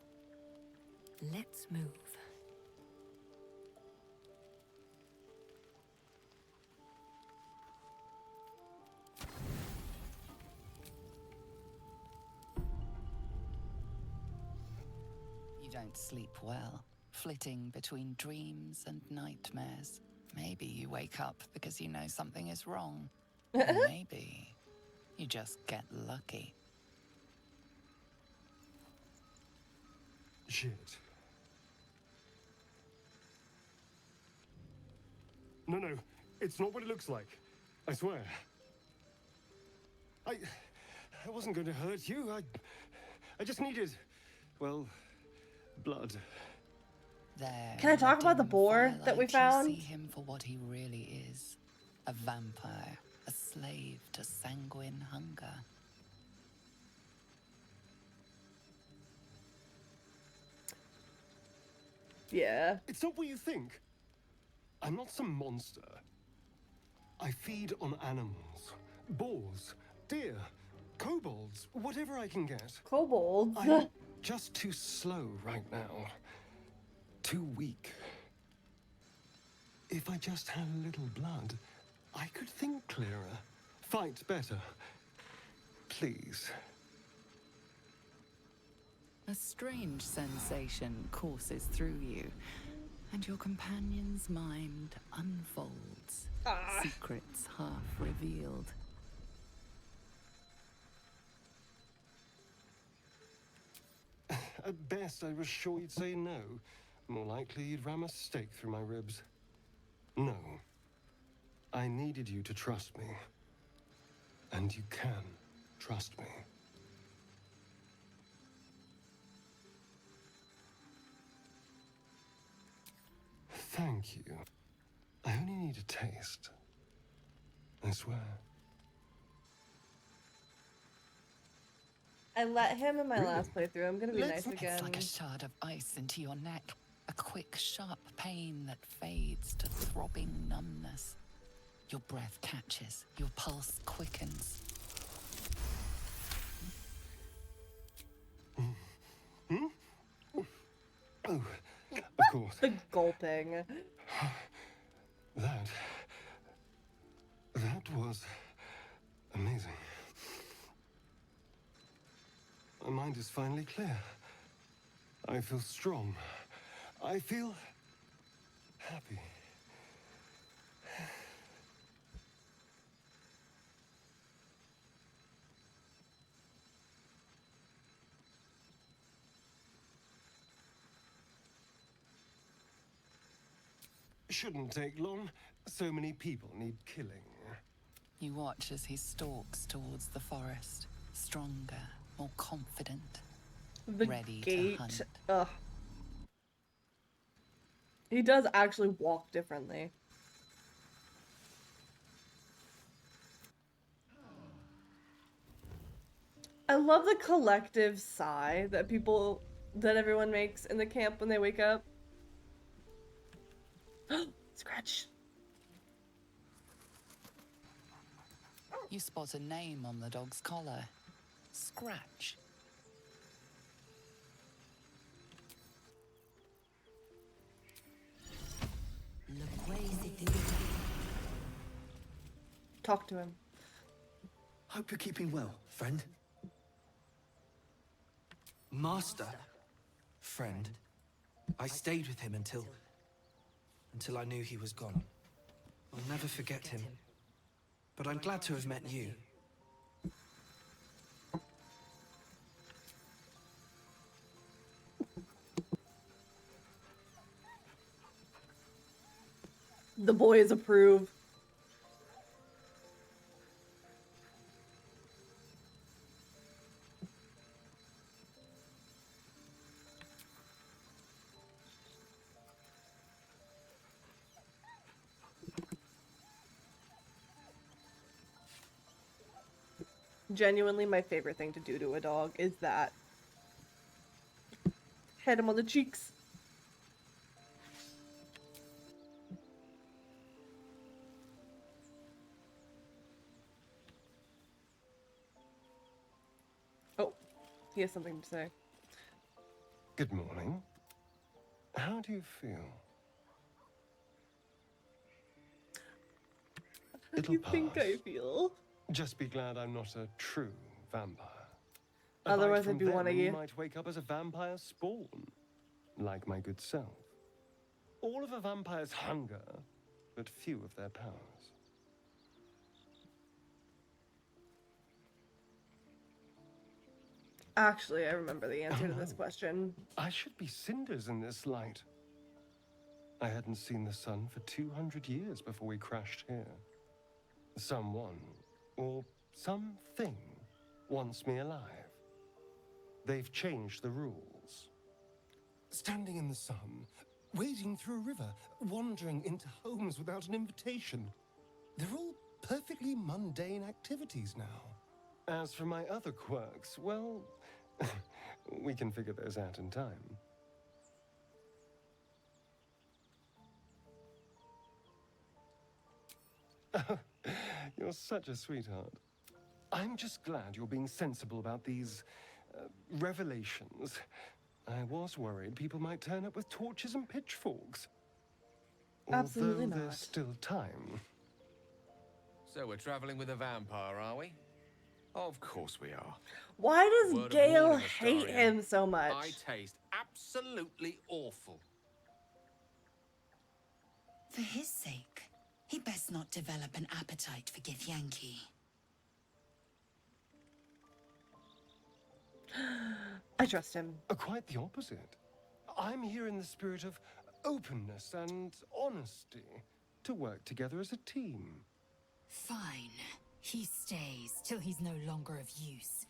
Let's move. You don't sleep well, flitting between dreams and nightmares. Maybe you wake up because you know something is wrong. Or maybe you just get lucky. Shit. No, it's not what it looks like. I swear. I wasn't going to hurt you. I just needed, well, blood. There, Can I talk about the boar that we found? You see him for what he really is. A vampire, a slave to sanguine hunger. Yeah. It's not what you think. I'm not some monster. I feed on animals. Boars, deer, kobolds, whatever I can get. Kobolds? I'm just too slow right now. Too weak. If I just had a little blood, I could think clearer, fight better. Please. A strange sensation courses through you, and your companion's mind unfolds, secrets half revealed. At best, I was sure you'd say no. More likely, you'd ram a stake through my ribs. No. I needed you to trust me. And you can trust me. Thank you. I only need a taste. I swear. I let him in my last playthrough. I'm gonna be nice It's again. like a shard of ice into your neck. A quick, sharp pain that fades to throbbing numbness. Your breath catches, your pulse quickens. Oh, of course. The gulping. That was amazing. My mind is finally clear. I feel strong. I feel happy. Shouldn't take long. So many people need killing. You watch as he stalks towards the forest, stronger, more confident, The ready gait. to hunt. Ugh. He does actually walk differently. I love the collective sigh that everyone makes in the camp when they wake up. Scratch. You spot a name on the dog's collar. Scratch. Talk to him. Hope you're keeping well, friend. Master. Friend. I stayed with him until I knew he was gone. I'll never forget him. But I'm glad to have met you. The boys approve. Genuinely, my favorite thing to do to a dog is that. Head him on the cheeks. Oh, he has something to say. Good morning. How do you feel? How do you think I feel? Just be glad I'm not a true vampire. Otherwise, I'd be one one of you. You might wake up as a vampire spawn, like my good self. All of a vampire's hunger, but few of their powers. Actually, I remember the answer to this question. I should be cinders in this light. I hadn't seen the sun for 200 years before we crashed here. Someone, or something, wants me alive. They've changed the rules. Standing in the sun, wading through a river, wandering into homes without an invitation. They're all perfectly mundane activities now. As for my other quirks, well, we can figure those out in time. You're such a sweetheart. I'm just glad you're being sensible about these revelations. I was worried people might turn up with torches and pitchforks. Absolutely Although not. there's still time. So we're traveling with a vampire, are we? Of course we are. Why does Word of Gale warning, hate Astarion. him so much? I taste absolutely awful. For his sake, he best not develop an appetite for Githyanki. I trust him. Quite the opposite. I'm here in the spirit of openness and honesty to work together as a team. Fine. He stays till he's no longer of use.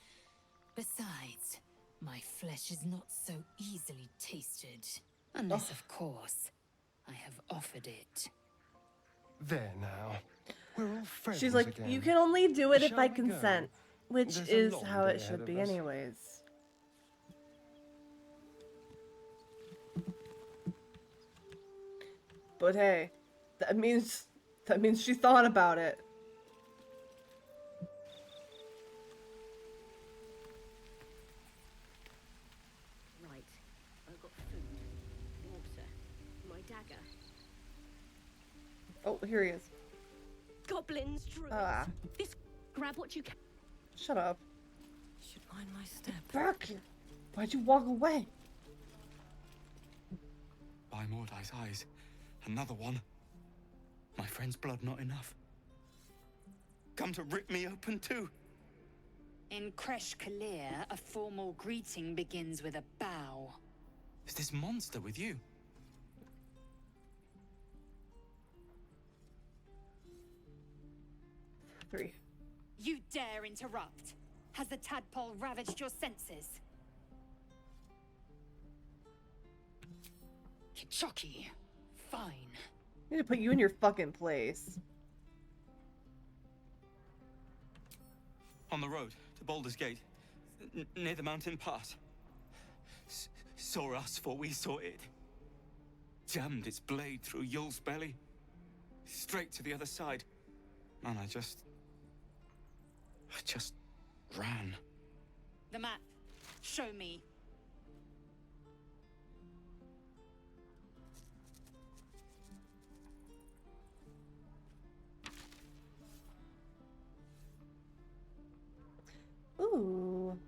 Besides, my flesh is not so easily tasted. Unless, of course, I have offered it. There now. We're all friends She's like, again. you can only do it if Shall I we go? consent. Which There's a is long how day it should ahead be of us. anyways. But hey, that means she thought about it. Right. I've got food, water, my dagger. Oh, here he is. Goblins, druids. Ah. This. Grab what you can. Shut up. Should mind my step. Back here. Why'd you walk away? By Mordai's eyes, another one. My friend's blood not enough. Come to rip me open too. In Kresh Kalir, a formal greeting begins with a bow. Is this monster with you? Three. You dare interrupt? Has the tadpole ravaged your senses? Kichoki. Fine. I need to put you in your fucking place. On the road to Baldur's Gate. near the mountain pass. Saw us before we saw it. Jammed its blade through Yul's belly. Straight to the other side. Man, I just ran. The map. Show me. Ooh.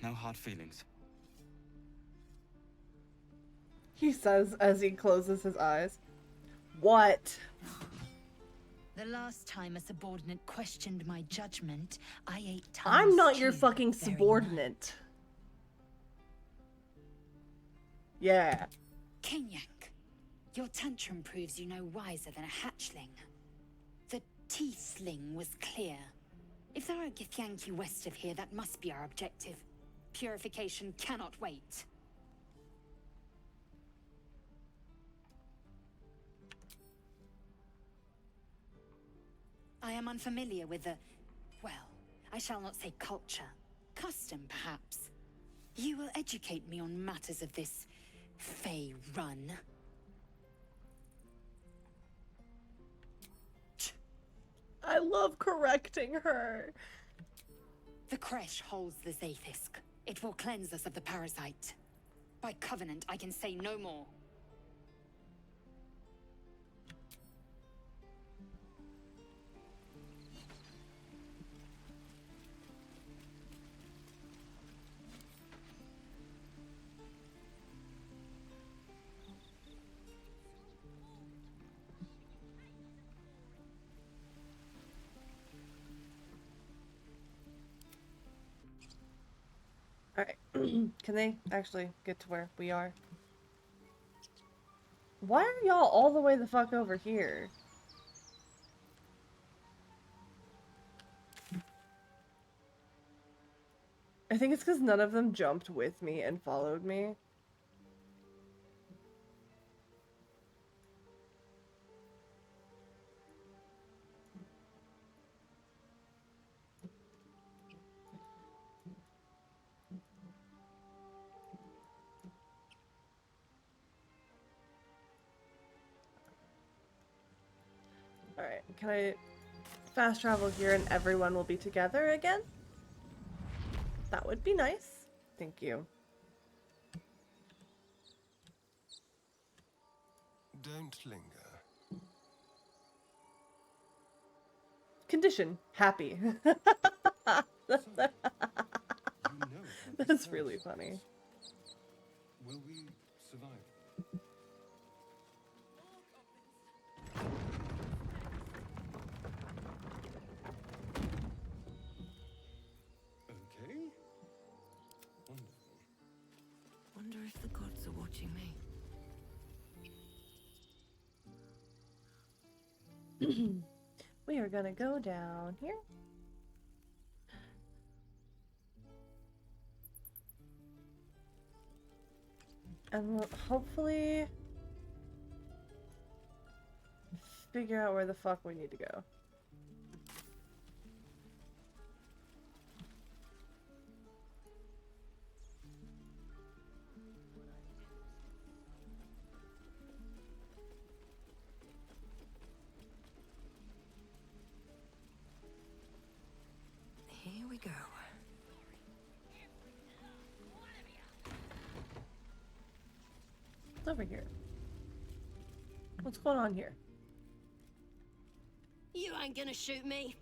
No hard feelings. He says as he closes his eyes. What? The last time a subordinate questioned my judgment, I ate I'm not your too fucking very subordinate. Yeah. Kenyak, your tantrum proves you no wiser than a hatchling. The Tiefling was clear. If there are Githyanki west of here, that must be our objective. Purification cannot wait. I am unfamiliar with the, well, I shall not say culture. Custom, perhaps. You will educate me on matters of this Fey run. I love correcting her. The Kresh holds the Zaithisk. It will cleanse us of the parasite. By covenant, I can say no more. Alright. Can they actually get to where we are? Why are y'all all the way the fuck over here? I think it's because none of them jumped with me and followed me. Alright, can I fast travel here and everyone will be together again? That would be nice. Thank you. Don't linger. Condition. Happy. You know That's really funny. Will we survive? Okay. Wonderful. Wonder if the gods are watching me. We are gonna go down here. And we'll hopefully figure out where the fuck we need to go. Here we go. It's over here. What's going on here? You ain't gonna shoot me.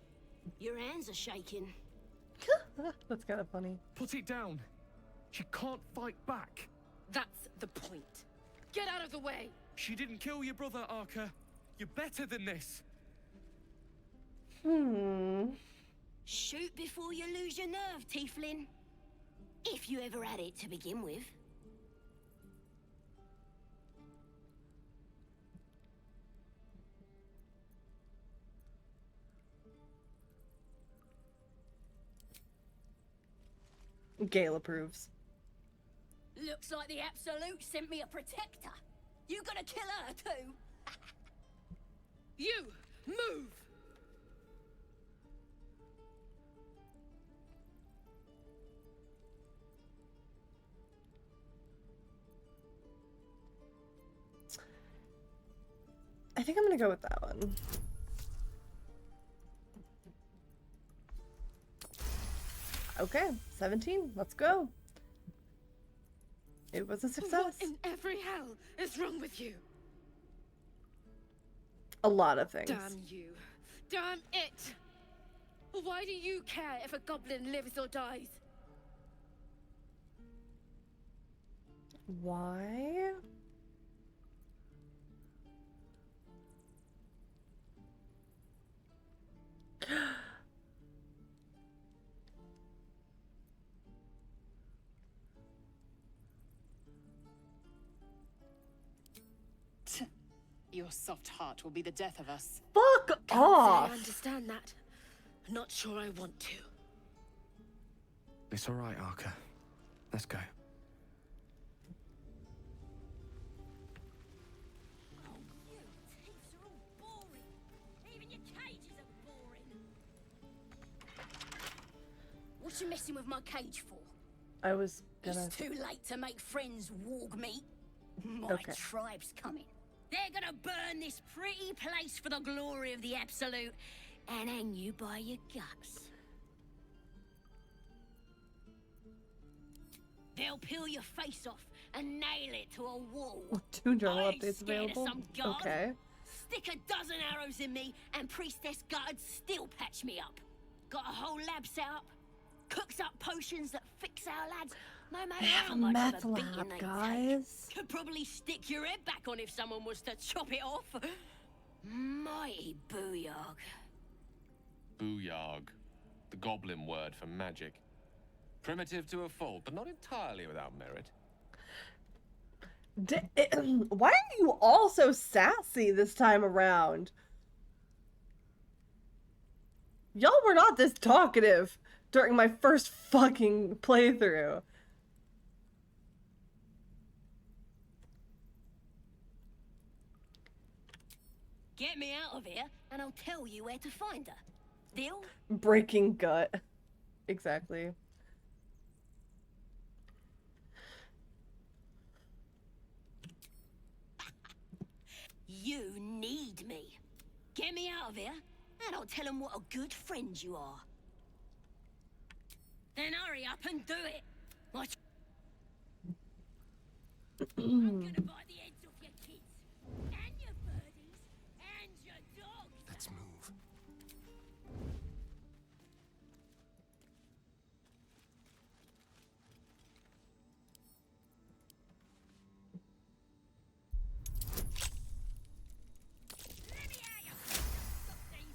Your hands are shaking. That's kind of funny. Put it down. She can't fight back. That's the point. Get out of the way. She didn't kill your brother, Arka. You're better than this. Shoot before you lose your nerve, Tiefling. If you ever had it to begin with. Gale approves. Looks like the Absolute sent me a protector. You gonna kill her too? You! Move! I think I'm gonna go with that one. Okay, 17. Let's go. It was a success. What in every hell is wrong with you? A lot of things. Damn you. Damn it! Why do you care if a goblin lives or dies? Why? Your soft heart will be the death of us. Fuck Can't off! say I understand that. Not sure I want to. It's all right, Arca. Let's go. What you messing with my cage for? I was gonna... It's too late to make friends, warg meat. My Okay. tribe's coming. They're gonna burn this pretty place for the glory of the Absolute and hang you by your guts. They'll peel your face off and nail it to a wall. 2 journal I ain't updates scared of available. some god. Okay. Stick a dozen arrows in me and Priestess Guards still patch me up. Got a whole lab set up. Cooks up potions that fix our lads, no matter They have how a much meth of a beating lab, they guys. take. Could probably stick your head back on if someone was to chop it off. Mighty booyog. Booyog. The goblin word for magic. Primitive to a fault, but not entirely without merit. Why are you all so sassy this time around? Y'all were not this talkative during my first fucking playthrough. Get me out of here, and I'll tell you where to find her. Deal? Breaking gut. Exactly. You need me. Get me out of here, and I'll tell them what a good friend you are. Then hurry up and do it. I'm gonna buy the heads off your kids, and your birdies, and your dogs. Let's move. Let me out, you fucking softies.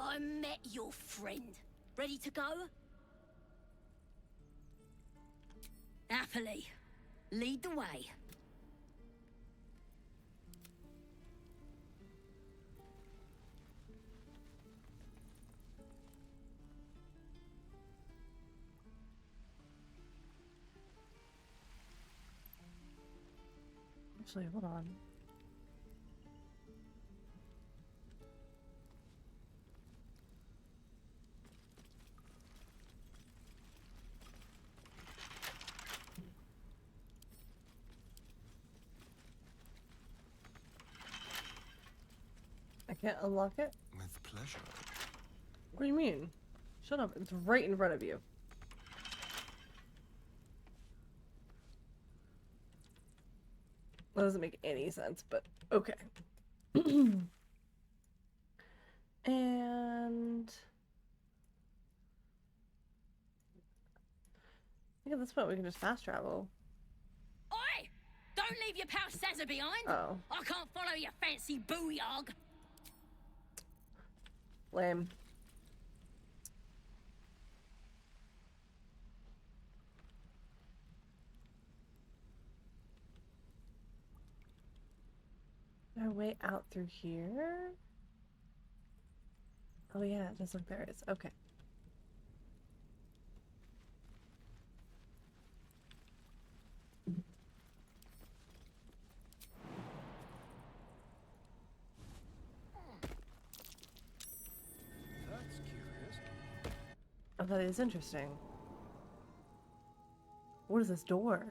I met your friend. Ready to go? Happily. Lead the way. Actually, hold on. I can't unlock it? With pleasure. What do you mean? Shut up, it's right in front of you. That doesn't make any sense, but okay. And I think at this point we can just fast travel. Oi! Don't leave your pal Sazza behind. Oh. I can't follow your fancy booyog. Lame. there a way out through here? Oh yeah, it does look there is. Okay. That's curious. Oh, that is interesting. What is this door?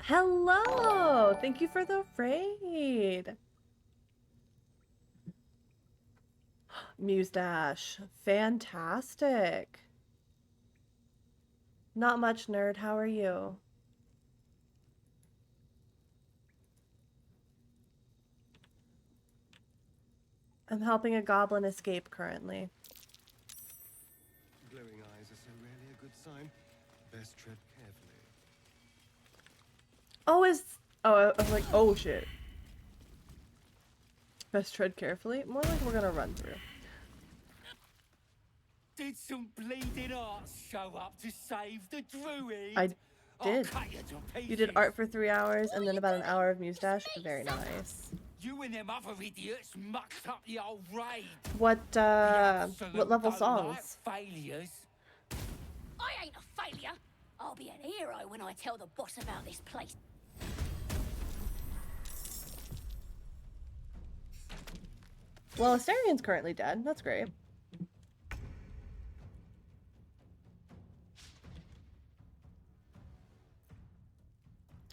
Hello! Thank you for the raid. Muse Dash. Fantastic. Not much, nerd. How are you? I'm helping a goblin escape currently. Glowing eyes are so rarely a good sign. Best tread carefully. Oh, oh, I was like, oh shit. Best tread carefully? More like we're gonna run through. Did some bleeding arts show up to save the druid? I did. Cut you to pieces. You did art for 3 hours and then about an hour of Muse Dash. Very nice. You and them other idiots mucked up the old raid. What level songs? Failures. I ain't a failure. I'll be an hero when I tell the boss about this place. Well, Asterian's currently dead. That's great.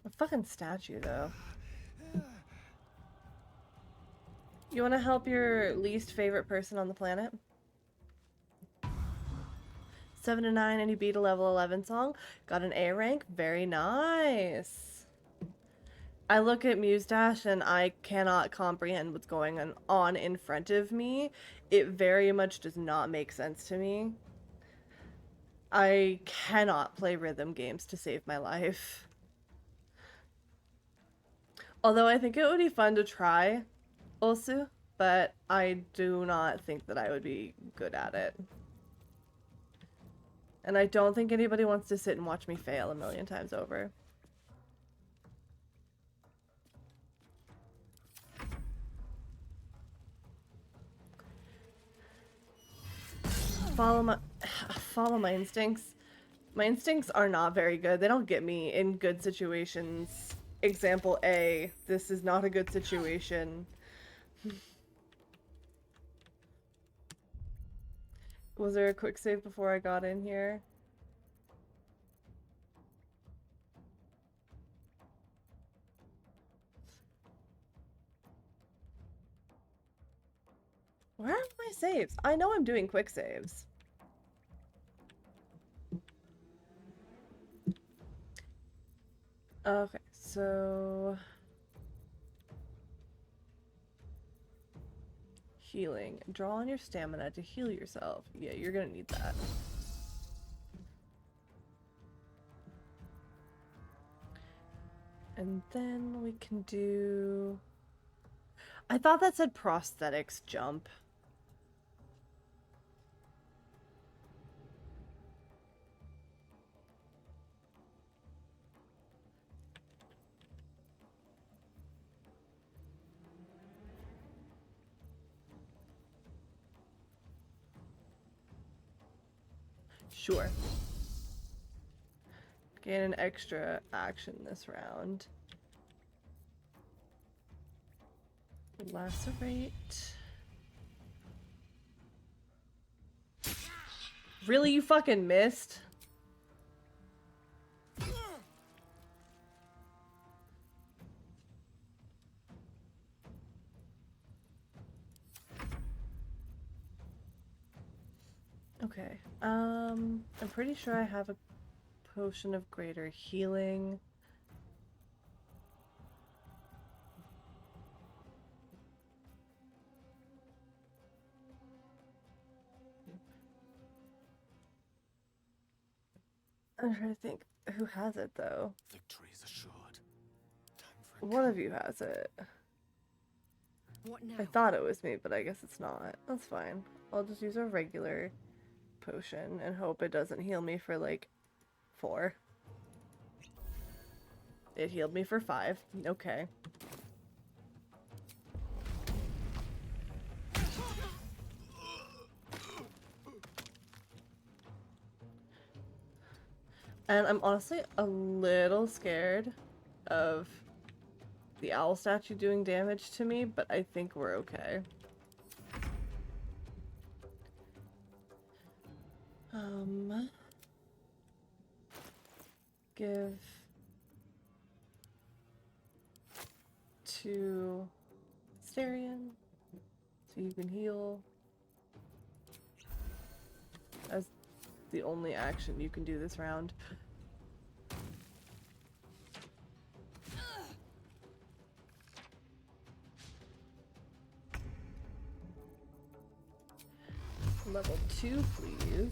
A fucking statue, though. You want to help your least favorite person on the planet? 7 to 9, and you beat a level 11 song. Got an A rank. Very nice. I look at Muse Dash and I cannot comprehend what's going on in front of me. It very much does not make sense to me. I cannot play rhythm games to save my life. Although I think it would be fun to try, also, but I do not think that I would be good at it. And I don't think anybody wants to sit and watch me fail a million times over. Follow my instincts. My instincts are not very good. They don't get me in good situations. Example A, this is not a good situation. Was there a quick save before I got in here? Where are my saves? I know I'm doing quick saves. Okay, so... Healing. Draw on your stamina to heal yourself. Yeah, you're gonna need that. And then we can do... I thought that said prosthetics jump. Sure. Gain an extra action this round. Lacerate. Really, you fucking missed? Okay. I'm pretty sure I have a potion of greater healing. I'm trying to think who has it though. Victory is assured. One of you has it. What now? I thought it was me, but I guess it's not. That's fine. I'll just use a regular potion and hope it doesn't heal me for like 4. It healed me for 5. Okay. And I'm honestly a little scared of the owl statue doing damage to me, but I think we're okay. Give to Starion so you can heal. As the only action you can do this round. Level 2, please.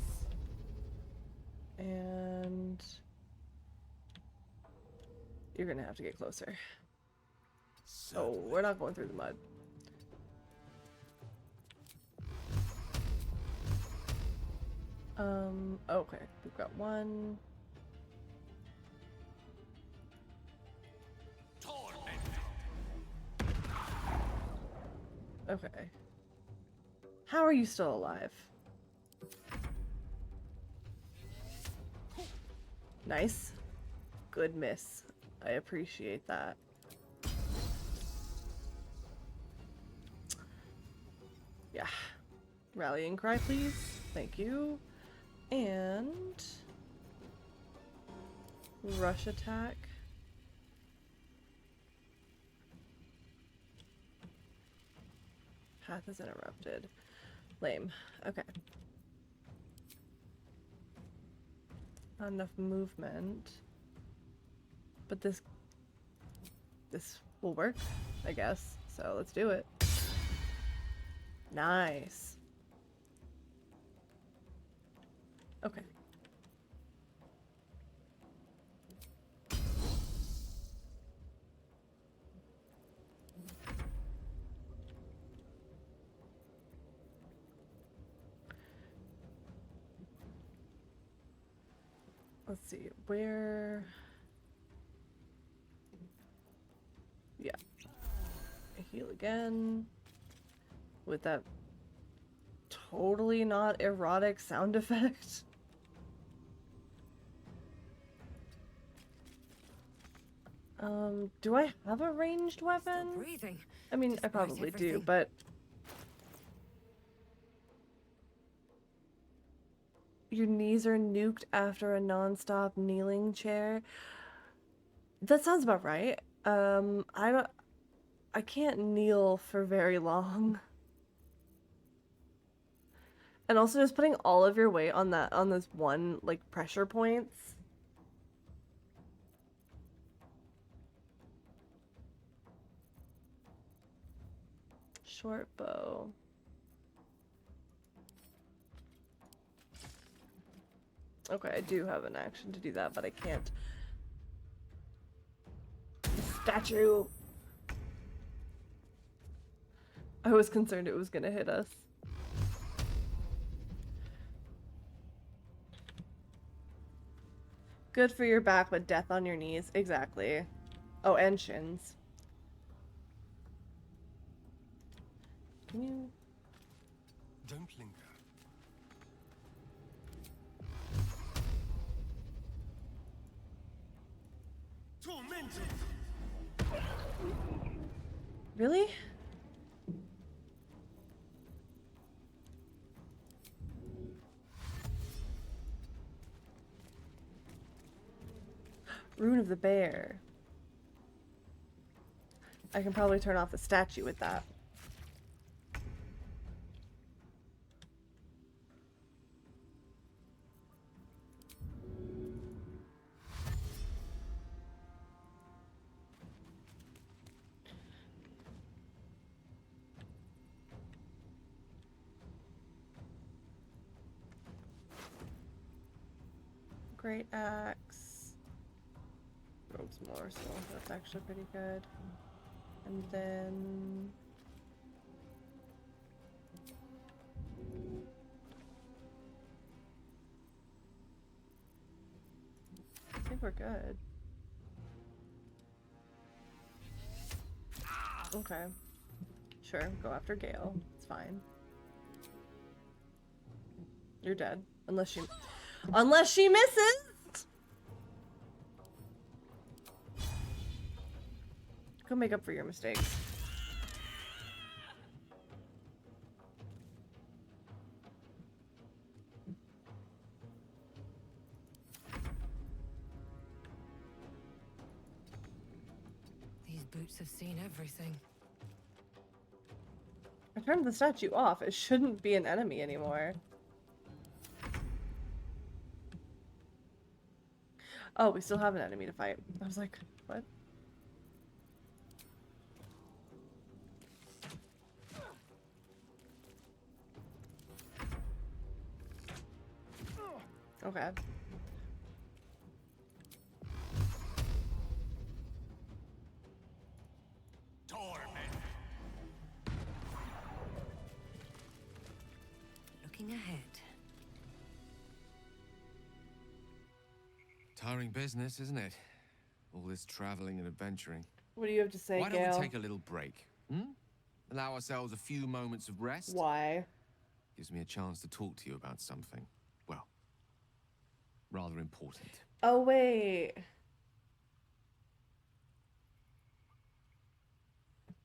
And you're gonna have to get closer. Oh, we're not going through the mud. Okay, we've got one. Okay. How are you still alive? Nice. Good miss. I appreciate that. Yeah. Rallying cry, please. Thank you. And rush attack. Path is interrupted. Lame. Okay. Not enough movement. But this will work, I guess. So let's do it. Nice. Okay. Let's see, where... Yeah. Heal again. With that totally not erotic sound effect. Do I have a ranged weapon? Still breathing. I mean, I probably do, but... Your knees are nuked after a non-stop kneeling chair. That sounds about right. I can't kneel for very long. And also just putting all of your weight on this one, like, pressure points. Short bow. Okay, I do have an action to do that, but I can't. Statue! I was concerned it was gonna hit us. Good for your back, but death on your knees. Exactly. Oh, and shins. Can you... Don't linger. Tormented! Really? Rune of the Bear. I can probably turn off the statue with that. Great axe. Robes more, so that's actually pretty good. And then I think we're good. Okay. Sure, go after Gale. It's fine. You're dead. Unless she misses! Go make up for your mistakes. These boots have seen everything. I turned the statue off. It shouldn't be an enemy anymore. Oh, we still have an enemy to fight. I was like, what? Okay. Looking ahead. Tiring business, isn't it? All this traveling and adventuring. What do you have to say, Why don't Gale? we take a little break? Allow ourselves a few moments of rest? Why? Gives me a chance to talk to you about something, well, rather important. Oh, wait.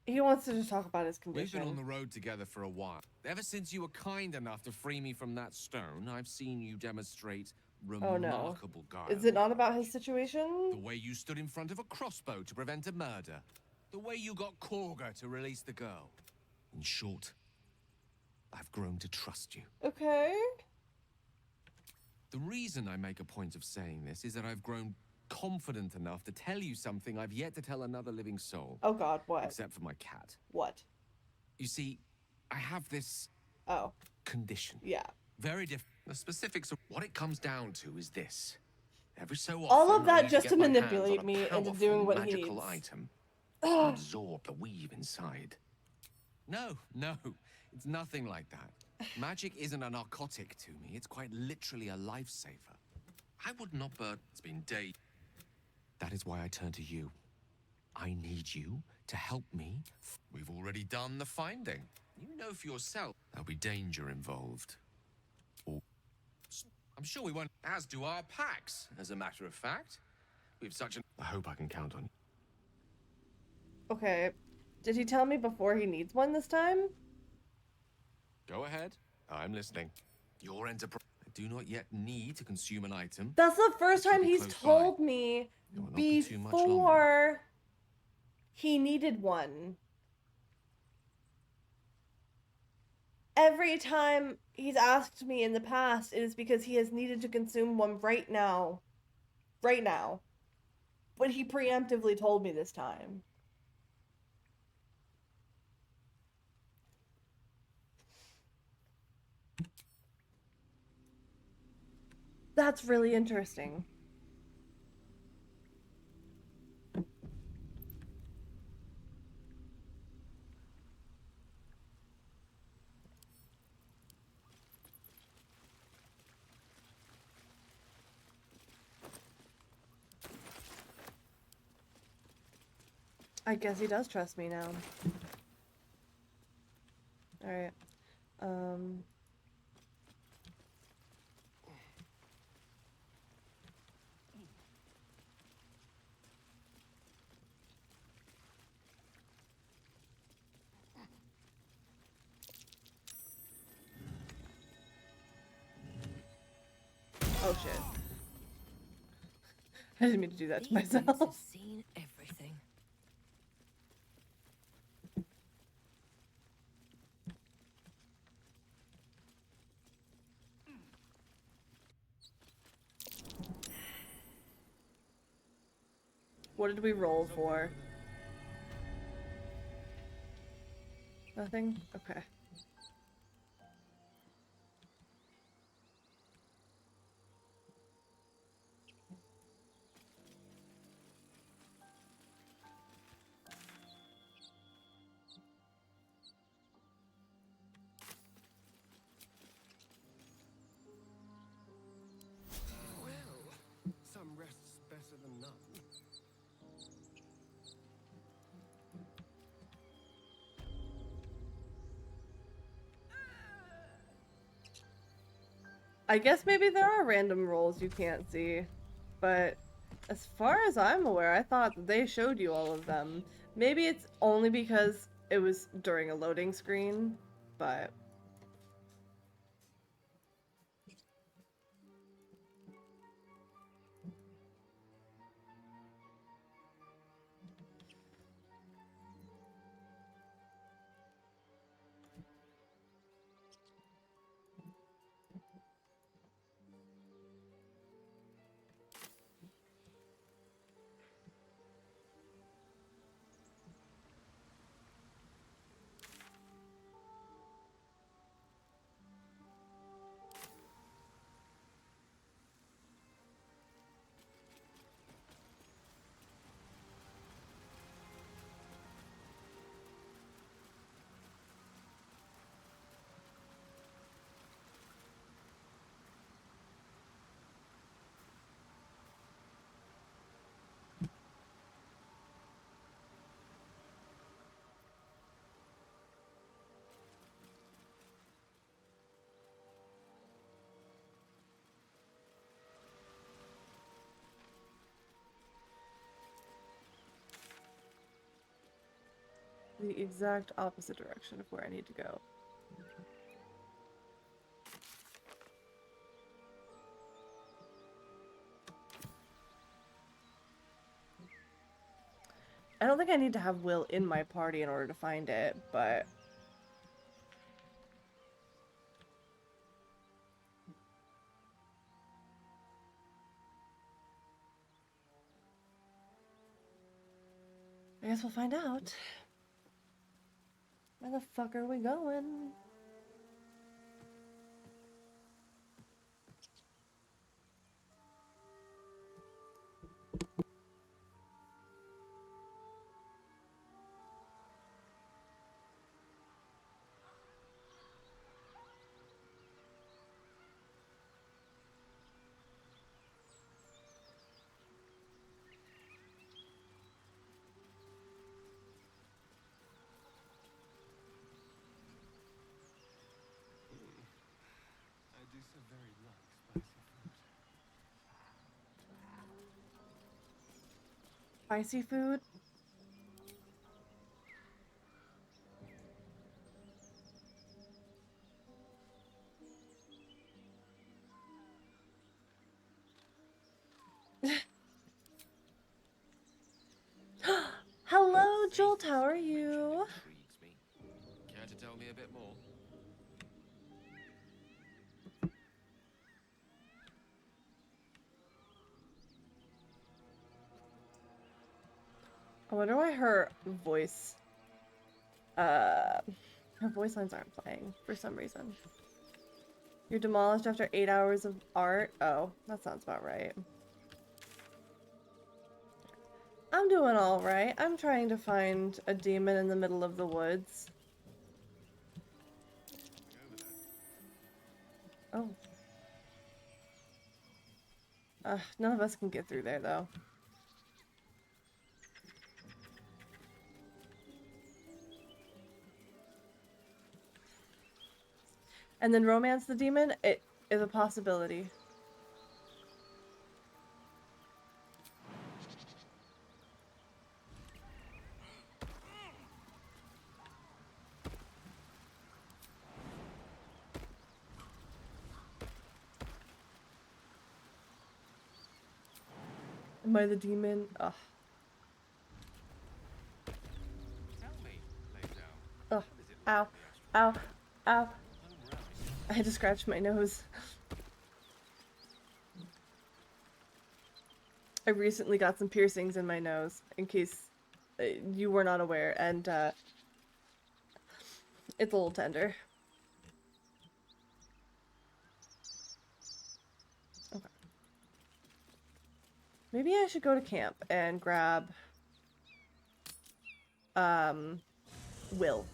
He wants to just talk about his We've condition. been on the road together for a while. Ever since you were kind enough to free me from that stone, I've seen you demonstrate Oh no. remarkable guile. Is it not about his situation? The way you stood in front of a crossbow to prevent a murder. The way you got Korga to release the girl. In short, I've grown to trust you. Okay. The reason I make a point of saying this is that I've grown confident enough to tell you something I've yet to tell another living soul. Oh god, what? Except for my cat. What? You see, I have this... Oh. condition. Yeah. Very different. The specifics of what it comes down to is this. Every so often, All of I that need just get to my hands manipulate on a me into powerful doing what he magical needs. item to absorb the weave inside. No, it's nothing like that. Magic isn't a narcotic to me. It's quite literally a lifesaver. I would not, but it's been days. That is why I turn to you. I need you to help me. We've already done the finding. You know for yourself there'll be danger involved. Or I'm sure we won't, as do our packs, as a matter of fact. We've such an... I hope I can count on you. Okay. Did he tell me before he needs one this time? Go ahead. I'm listening. Your enterprise. I do not yet need to consume an item. That's the first time Keep it he's close by. told me It will not be too much longer. before he needed one. Every time he's asked me in the past, it is because he has needed to consume one right now. Right now. But he preemptively told me this time. That's really interesting. I guess he does trust me now. Alright. Oh shit. I didn't mean to do that to myself. These boots have seen everything. What did we roll for? Nothing? Okay. Well, some rest's better than none. I guess maybe there are random rolls you can't see, but As far as I'm aware, I thought that they showed you all of them. Maybe it's only because it was during a loading screen, but... the exact opposite direction of where I need to go. I don't think I need to have Will in my party in order to find it, but... I guess we'll find out. Where the fuck are we going? I do so very like spicy food. Spicy food? Hello, Jolt, how are you? Intrigues me. Care to tell me a bit more? I wonder why her voice lines aren't playing for some reason. You're demolished after 8 hours of art? Oh, that sounds about right. I'm doing alright. I'm trying to find a demon in the middle of the woods. Oh. None of us can get through there, though. And then romance the demon? It is a possibility. Am I the demon? Ugh. Tell me, lay down. Ugh. Ow. Ow. Ow. I had to scratch my nose. I recently got some piercings in my nose, in case you were not aware, and it's a little tender. Okay. Maybe I should go to camp and grab Will.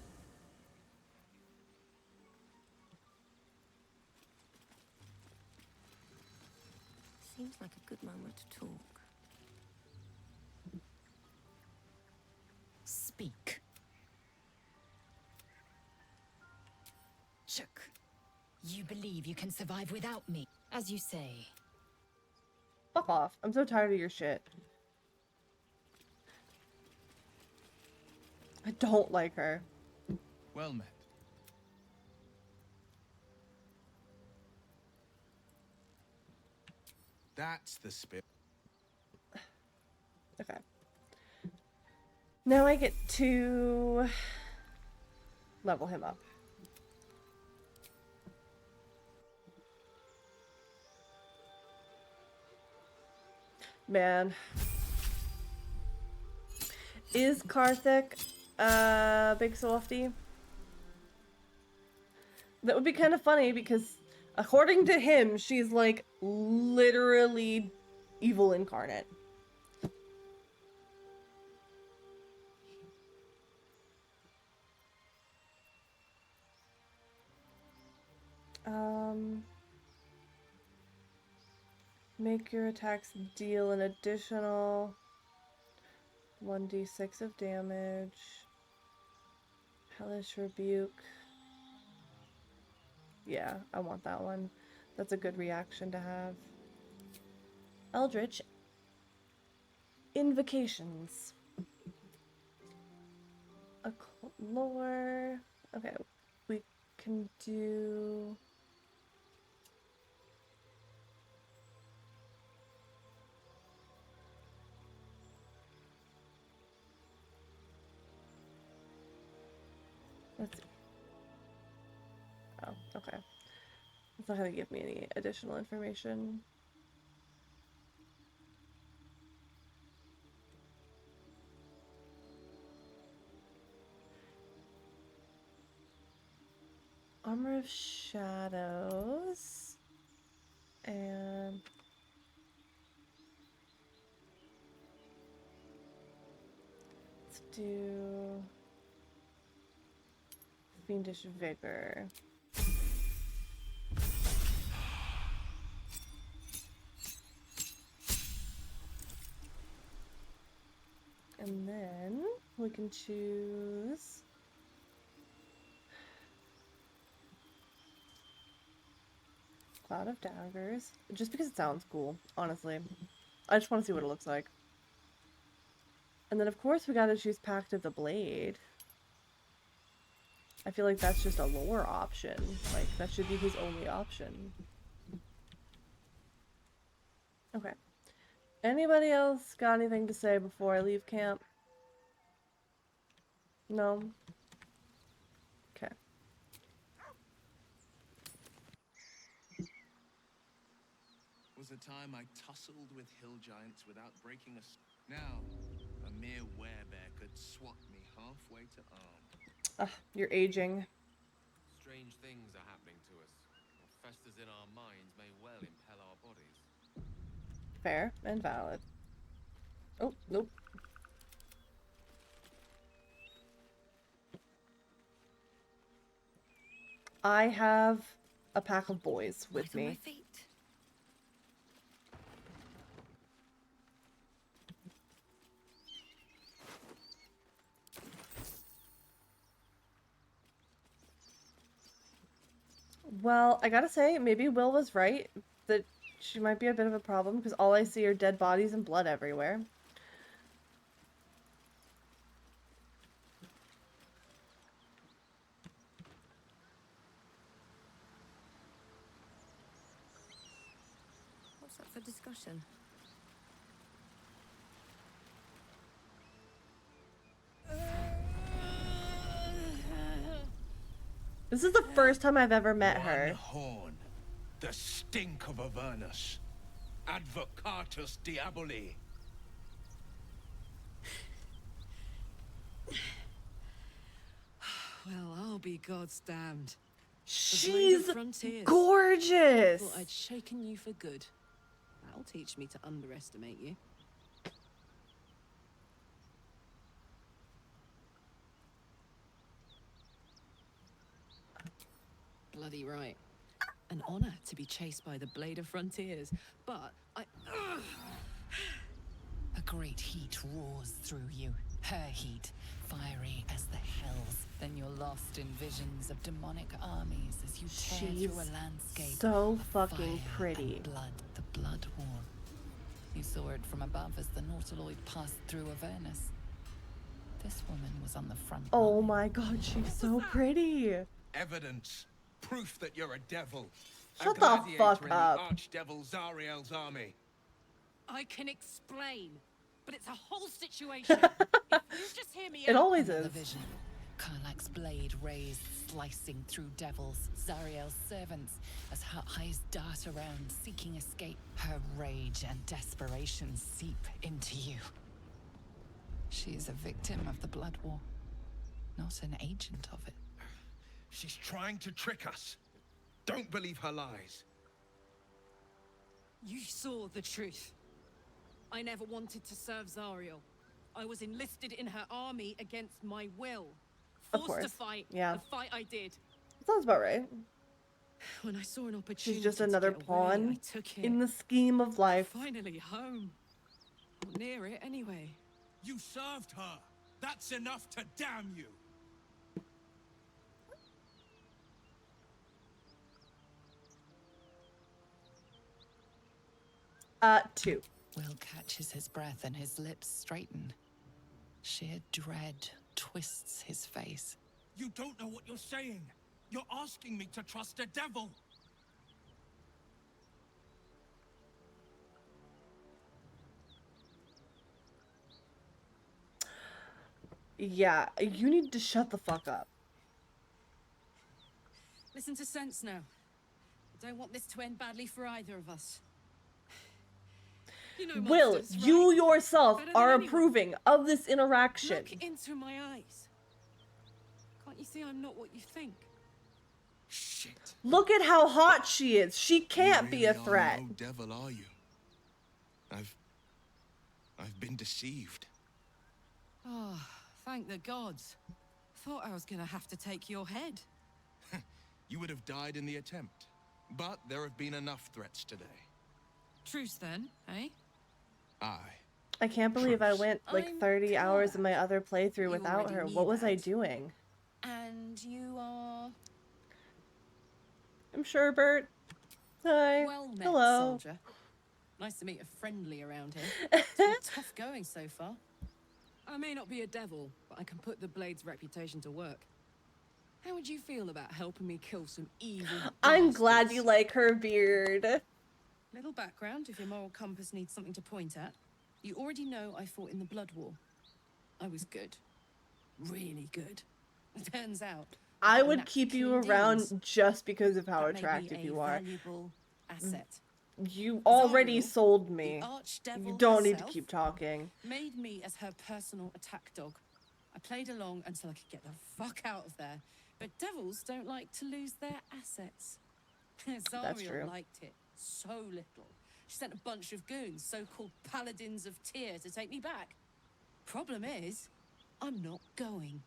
Seems like a good moment to talk. Speak. Shook. You believe you can survive without me, as you say. Fuck off. I'm so tired of your shit. I don't like her. Well met. That's the spirit. Okay. Now I get to level him up. Man. Is Karthik a big softie? That would be kind of funny because according to him, she's like literally evil incarnate. Make your attacks deal an additional 1d6 of damage. Hellish Rebuke. Yeah, I want that one. That's a good reaction to have. Eldritch Invocations. Occult Lore. Okay, we can do... Let's see. Oh, okay. It's not going to give me any additional information. Armor of Shadows. And... let's do... Fiendish Vigor. And then we can choose Cloud of Daggers, just because it sounds cool, honestly. I just want to see what it looks like. And then of course we gotta choose Pact of the Blade. I feel like that's just a lore option. Like, that should be his only option. Okay. Anybody else got anything to say before I leave camp? No? Okay. Was a time I tussled with hill giants without breaking a... Now, a mere werebear could swat me halfway to arm. You're aging. Strange things are happening to us. What festers in our minds may well impel our bodies. Fair and valid. Oh, nope. I have a pack of boys with me. Well, I gotta say, maybe Will was right that she might be a bit of a problem because all I see are dead bodies and blood everywhere. What's up for discussion? This is the first time I've ever met her. Horn, the stink of Avernus, Advocatus Diaboli. Well, I'll be God's damned. She's gorgeous! Thought I'd shaken you for good. That'll teach me to underestimate you. Bloody right. An honor to be chased by the Blade of Frontiers, but I... A great heat roars through you. Her heat, fiery as the hells. Then you're lost in visions of demonic armies as you tear She's through a landscape. so of fucking fire pretty. and blood, the blood war. You saw it from above as the Nautiloid passed through Avernus. This woman was on the front Oh line. my god, she's so pretty. Evidence. Proof that you're a devil. Shut a the gladiator fuck in the up. Archdevil Zariel's army. I can explain, but it's a whole situation. If you just hear me It out. always Another is. vision. Karlach's blade raised, slicing through devils, Zariel's servants, as her eyes dart around, seeking escape. Her rage and desperation seep into you. She is a victim of the Blood War, not an agent of it. She's trying to trick us. Don't believe her lies. You saw the truth. I never wanted to serve Zariel. I was enlisted in her army against my will. Of Forced to course. fight. Yeah. The fight I did. Sounds about right. When I saw an opportunity, She's just another to get pawn away, I took it. in the scheme of life. Finally home. Or near it, anyway. You served her. That's enough to damn you. 2. Will catches his breath and his lips straighten. Sheer dread twists his face. You don't know what you're saying. You're asking me to trust a devil. Yeah, you need to shut the fuck up. Listen to sense now. I don't want this to end badly for either of us. You know Will, monsters, right? you yourself Better than are anyone. approving of this interaction. Look into my eyes. Can't you see I'm not what you think? Shit. Look at how hot she is. She can't You be a really are threat. no devil, are you? I've been deceived. Oh, thank the gods. Thought I was gonna have to take your head. You would have died in the attempt. But there have been enough threats today. Truce then, eh? Aye. I can't believe I went like I'm 30 hours of my other playthrough You without already her. knew What was I that. doing? And you are... I'm sure, Bert. Hi. Well met, Hello. soldier. Nice to meet a friendly around here. It's been tough going so far. I may not be a devil, but I can put the Blade's reputation to work. How would you feel about helping me kill some evil I'm glad bastards? you like her beard. Little background if your moral compass needs something to point at. You already know I fought in the Blood War. I was good. Really good. It turns out I got a would knack for keep you killing around demons. just because of how That made me attractive a you are. valuable asset. You already Zariel, sold me. the archdevil You don't need to herself, keep talking. made me as her personal attack dog. I played along until I could get the fuck out of there. But devils don't like to lose their assets. That's true. Zariel liked it so little. She sent a bunch of goons, so-called paladins of Tyr, to take me back. Problem is, I'm not going.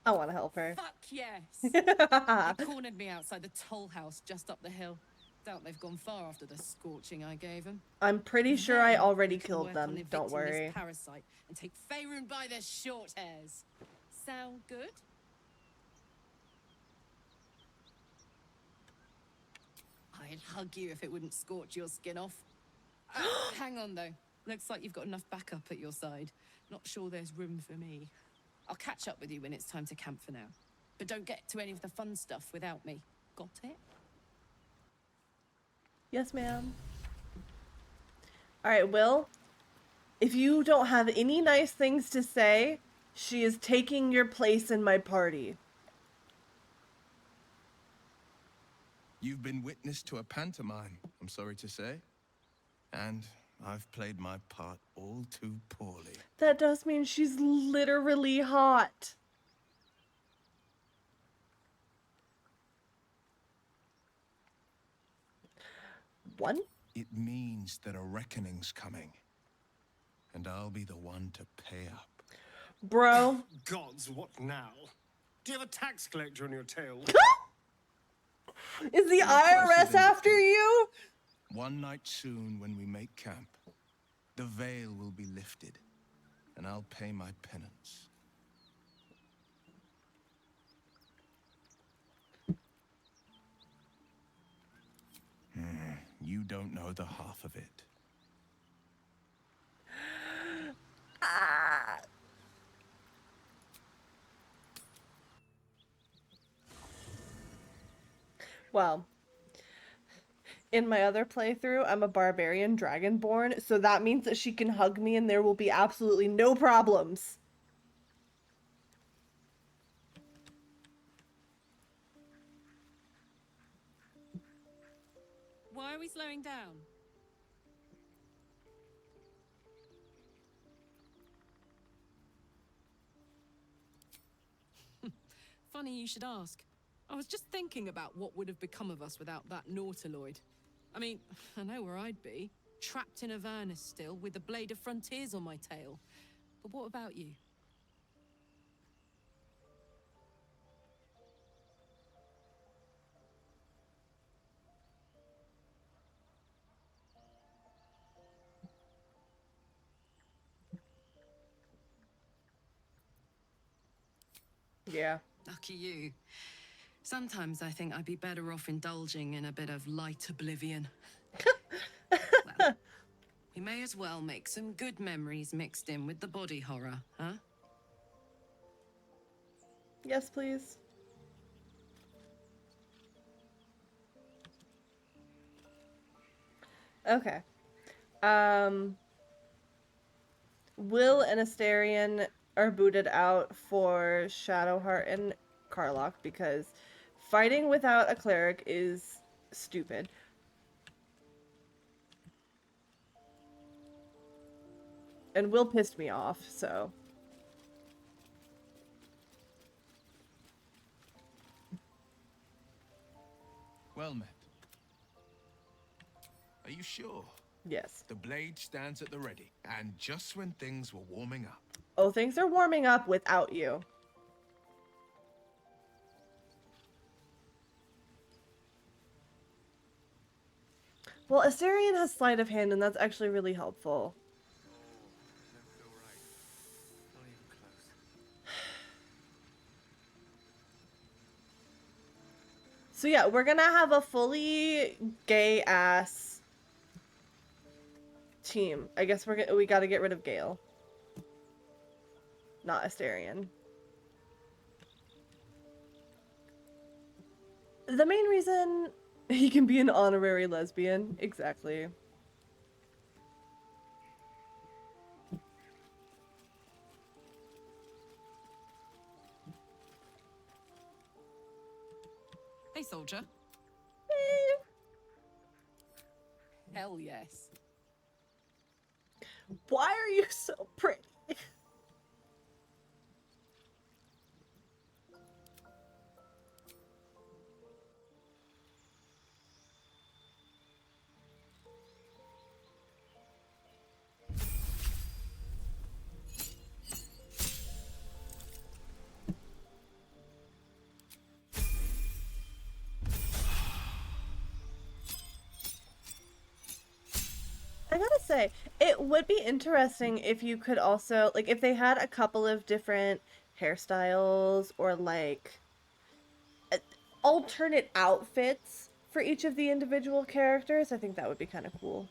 I want to help her. Fuck yes! They cornered me outside the toll house just up the hill. Doubt they've gone far after the scorching I gave them. I'm pretty sure I Then already we can killed work them. on Don't evicting this worry. parasite and take Faerun by their short hairs. Sound good? I'd hug you if it wouldn't scorch your skin off. Hang on though. Looks like you've got enough backup at your side. Not sure there's room for me. I'll catch up with you when it's time to camp for now. But don't get to any of the fun stuff without me. Got it? Yes, ma'am. Alright, Will. If you don't have any nice things to say, she is taking your place in my party. You've been witness to a pantomime, I'm sorry to say. And I've played my part all too poorly. That does mean she's literally hot. One? It means that a reckoning's coming. And I'll be the one to pay up. Bro. Gods, what now? Do you have a tax collector on your tail? Is the IRS after you? One night soon when we make camp, the veil will be lifted, and I'll pay my penance. You don't know the half of it. Ah. Well, in my other playthrough, I'm a barbarian dragonborn, so that means that she can hug me and there will be absolutely no problems. Why are we slowing down? Funny you should ask. I was just thinking about what would have become of us without that Nautiloid. I mean, I know where I'd be. Trapped in Avernus still, with the Blade of Frontiers on my tail. But what about you? Yeah. Lucky you. Sometimes I think I'd be better off indulging in a bit of light oblivion. Well, we may as well make some good memories mixed in with the body horror, huh? Yes, please. Okay. Will and Astarion are booted out for Shadowheart and Karlach because fighting without a cleric is stupid. And Will pissed me off, so. Well met. Are you sure? Yes. The blade stands at the ready, and just when things were warming up. Oh, things are warming up without you. Well, Astarion has sleight of hand, and that's actually really helpful. So yeah, we're gonna have a fully gay-ass team. I guess we gotta get rid of Gale. Not Astarion. The main reason he can be an honorary lesbian. Exactly. Hey, soldier. Hell yes. Why are you so pretty? I gotta say, it would be interesting if you could also, like, if they had a couple of different hairstyles or, like, alternate outfits for each of the individual characters. I think that would be kind of cool.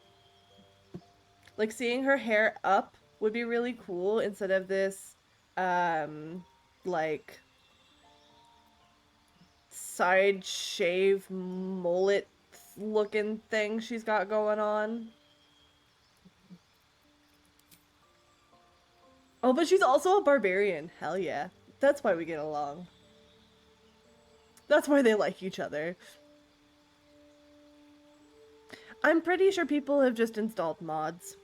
Like, seeing her hair up would be really cool instead of this, like, side shave mullet looking thing she's got going on. Oh, but she's also a barbarian. Hell yeah. That's why we get along. That's why they like each other. I'm pretty sure people have just installed mods.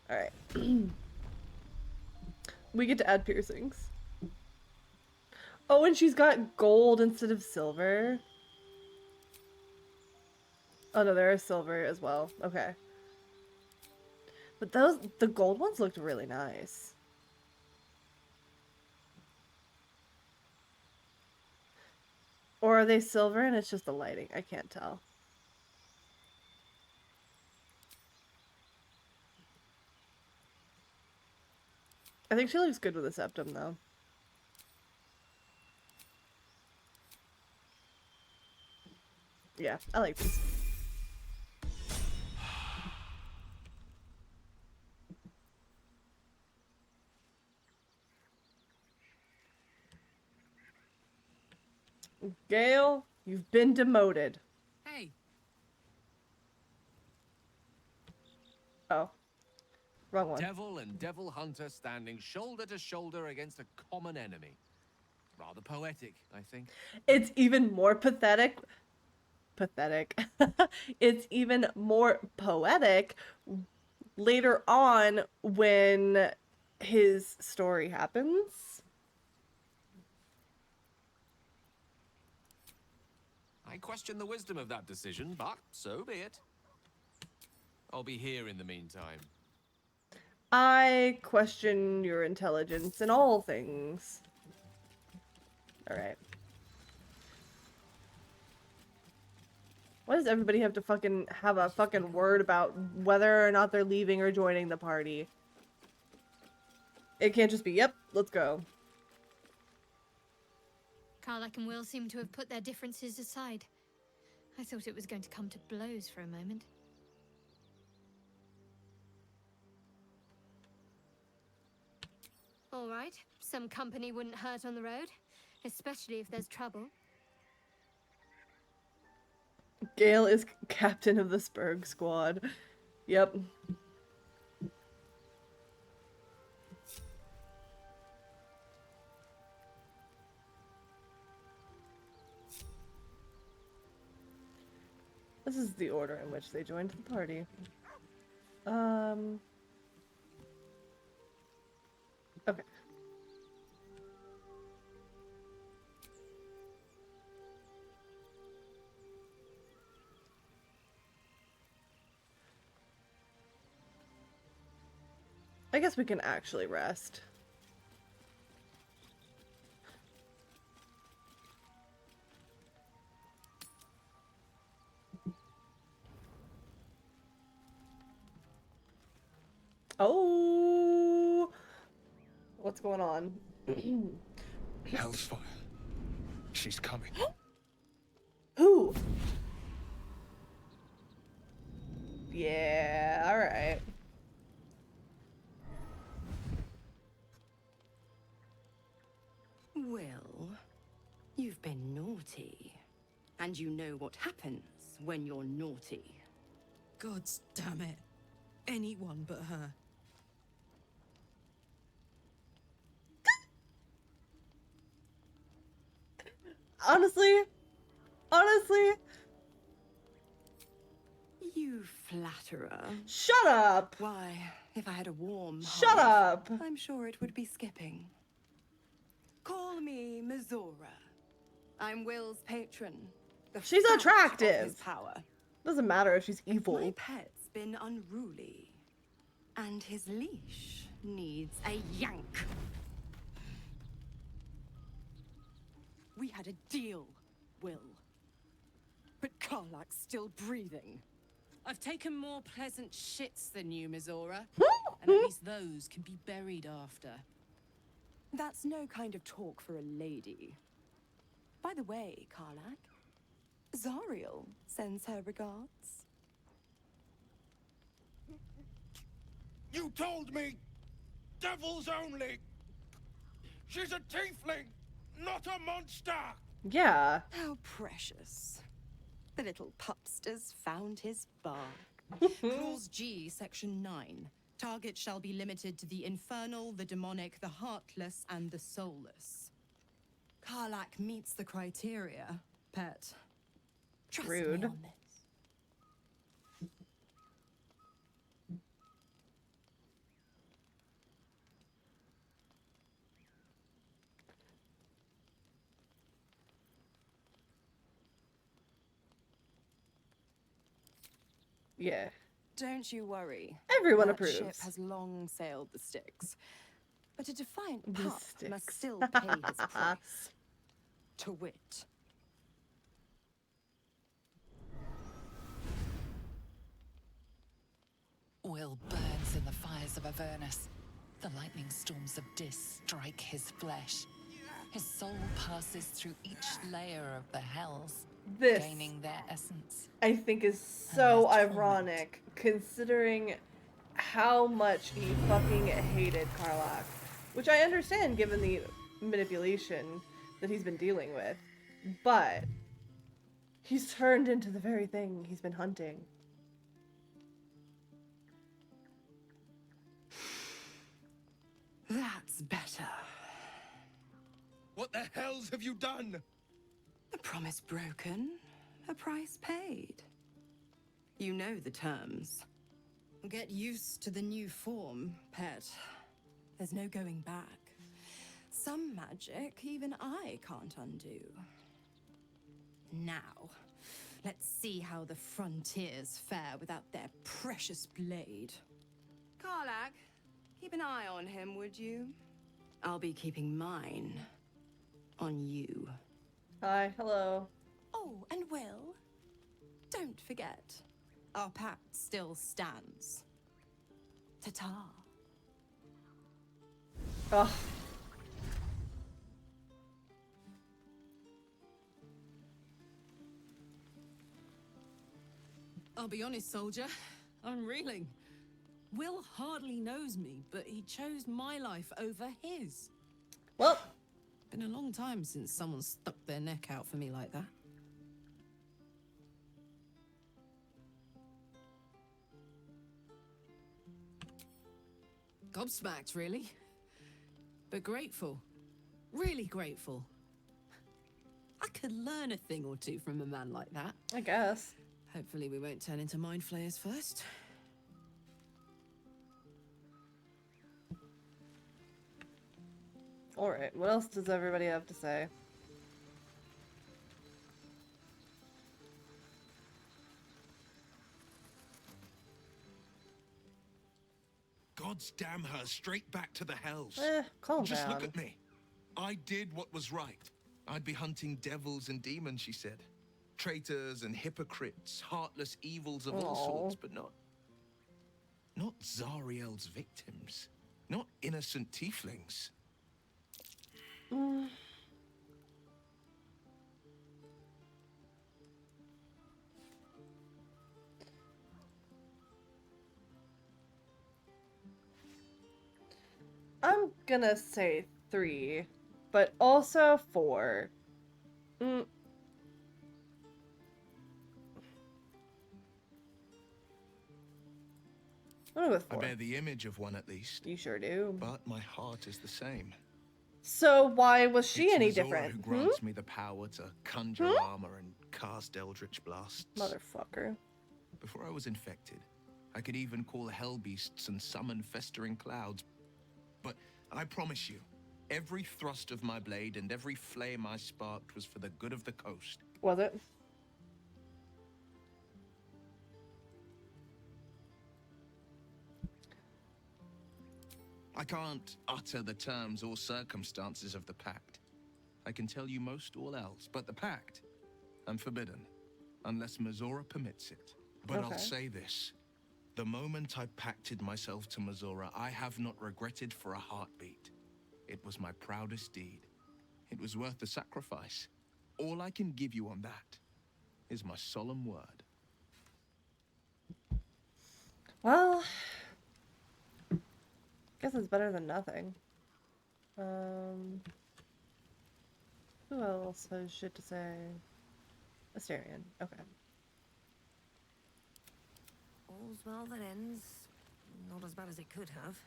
Alright. We get to add piercings. Oh, and she's got gold instead of silver. Oh no, there is silver as well. Okay. But the gold ones looked really nice. Or are they silver and it's just the lighting? I can't tell. I think she looks good with a septum, though. Yeah, I like these. Gale, you've been demoted. Hey. Oh. Wrong one. Devil and devil hunter standing shoulder to shoulder against a common enemy. Rather poetic, I think. It's even more pathetic. It's even more poetic later on when his story happens. I question the wisdom of that decision, but so be it. I'll be here in the meantime. I question your intelligence in all things. Alright. Why does everybody have to have a fucking word about whether or not they're leaving or joining the party? It can't just be, yep, let's go. Karlach and Will seem to have put their differences aside. I thought it was going to come to blows for a moment. All right, some company wouldn't hurt on the road, especially if there's trouble. Gale is captain of the Spurg squad. Yep. This is the order in which they joined the party. Okay. I guess we can actually rest. Oh, what's going on? Hellsfire. She's coming. Who? Yeah, all right. Well, you've been naughty. And you know what happens when you're naughty. Gods damn it. Anyone but her. Honestly, You flatterer. shut up. Why, if I had a warm Shut heart, up. I'm sure it would be skipping. Call me Mizora. I'm Will's patron. She's fount of attractive. his power. Doesn't matter if she's evil. My pet's been unruly. And his leash needs a yank. We had a deal, Will. But Karlach's still breathing. I've taken more pleasant shits than you, Mizora. And at least those can be buried after. That's no kind of talk for a lady. By the way, Karlach, Zariel sends her regards. You told me devils only. She's a tiefling, not a monster. Yeah. How precious. The little pupster's found his bar. Clause G, Section 9. Target shall be limited to the infernal, the demonic, the heartless, and the soulless. Karlach meets the criteria, pet. Trust Rude. me on this. Yeah. Don't you worry. Everyone That approves. ship has long sailed the Styx. But a defiant The pup Styx. must still pay his price. To wit. Will burns in the fires of Avernus. The lightning storms of Dis strike his flesh. His soul passes through each layer of the hells, This, gaining their essence. I think, is so ironic, considering how much he fucking hated Karlach. Which I understand, given the manipulation that he's been dealing with. But he's turned into the very thing he's been hunting. That's better. What the hells have you done? A promise broken, a price paid. You know the terms. Get used to the new form, pet. There's no going back. Some magic even I can't undo. Now, let's see how the frontiers fare without their precious blade. Karlach, keep an eye on him, would you? I'll be keeping mine on you. Hi, hello. Oh, and Will, don't forget, our pact still stands. Ta-ta. Ugh. I'll be honest, soldier. I'm reeling. Will hardly knows me, but he chose my life over his. Well, been a long time since someone stuck their neck out for me like that. Gobsmacked, really. But grateful. Really grateful. I could learn a thing or two from a man like that. I guess. Hopefully we won't turn into mind flayers first. Alright, what else does everybody have to say? God's damn her, straight back to the hells. Calm Just down. look at me. I did what was right. I'd be hunting devils and demons, she said. Traitors and hypocrites, heartless evils of all sorts, but not Zariel's victims. Not innocent tieflings. I'm gonna say 3, but also 4. I'm gonna go with 4. I bear the image of one at least. You sure do. But my heart is the same. So why was she It's any Azora different? who grants me the power to conjure armor and cast eldritch blasts. Motherfucker. Before I was infected, I could even call hell beasts and summon festering clouds. But I promise you, every thrust of my blade and every flame I sparked was for the good of the coast. Was it? I can't utter the terms or circumstances of the pact. I can tell you most all else, but the pact, I'm forbidden, unless Mazora permits it. But I'll say this. The moment I pacted myself to Mazora, I have not regretted for a heartbeat. It was my proudest deed. It was worth the sacrifice. All I can give you on that is my solemn word. Well, guess it's better than nothing. Who else has shit to say? Asterion. Okay. All's well that ends. Not as bad as it could have.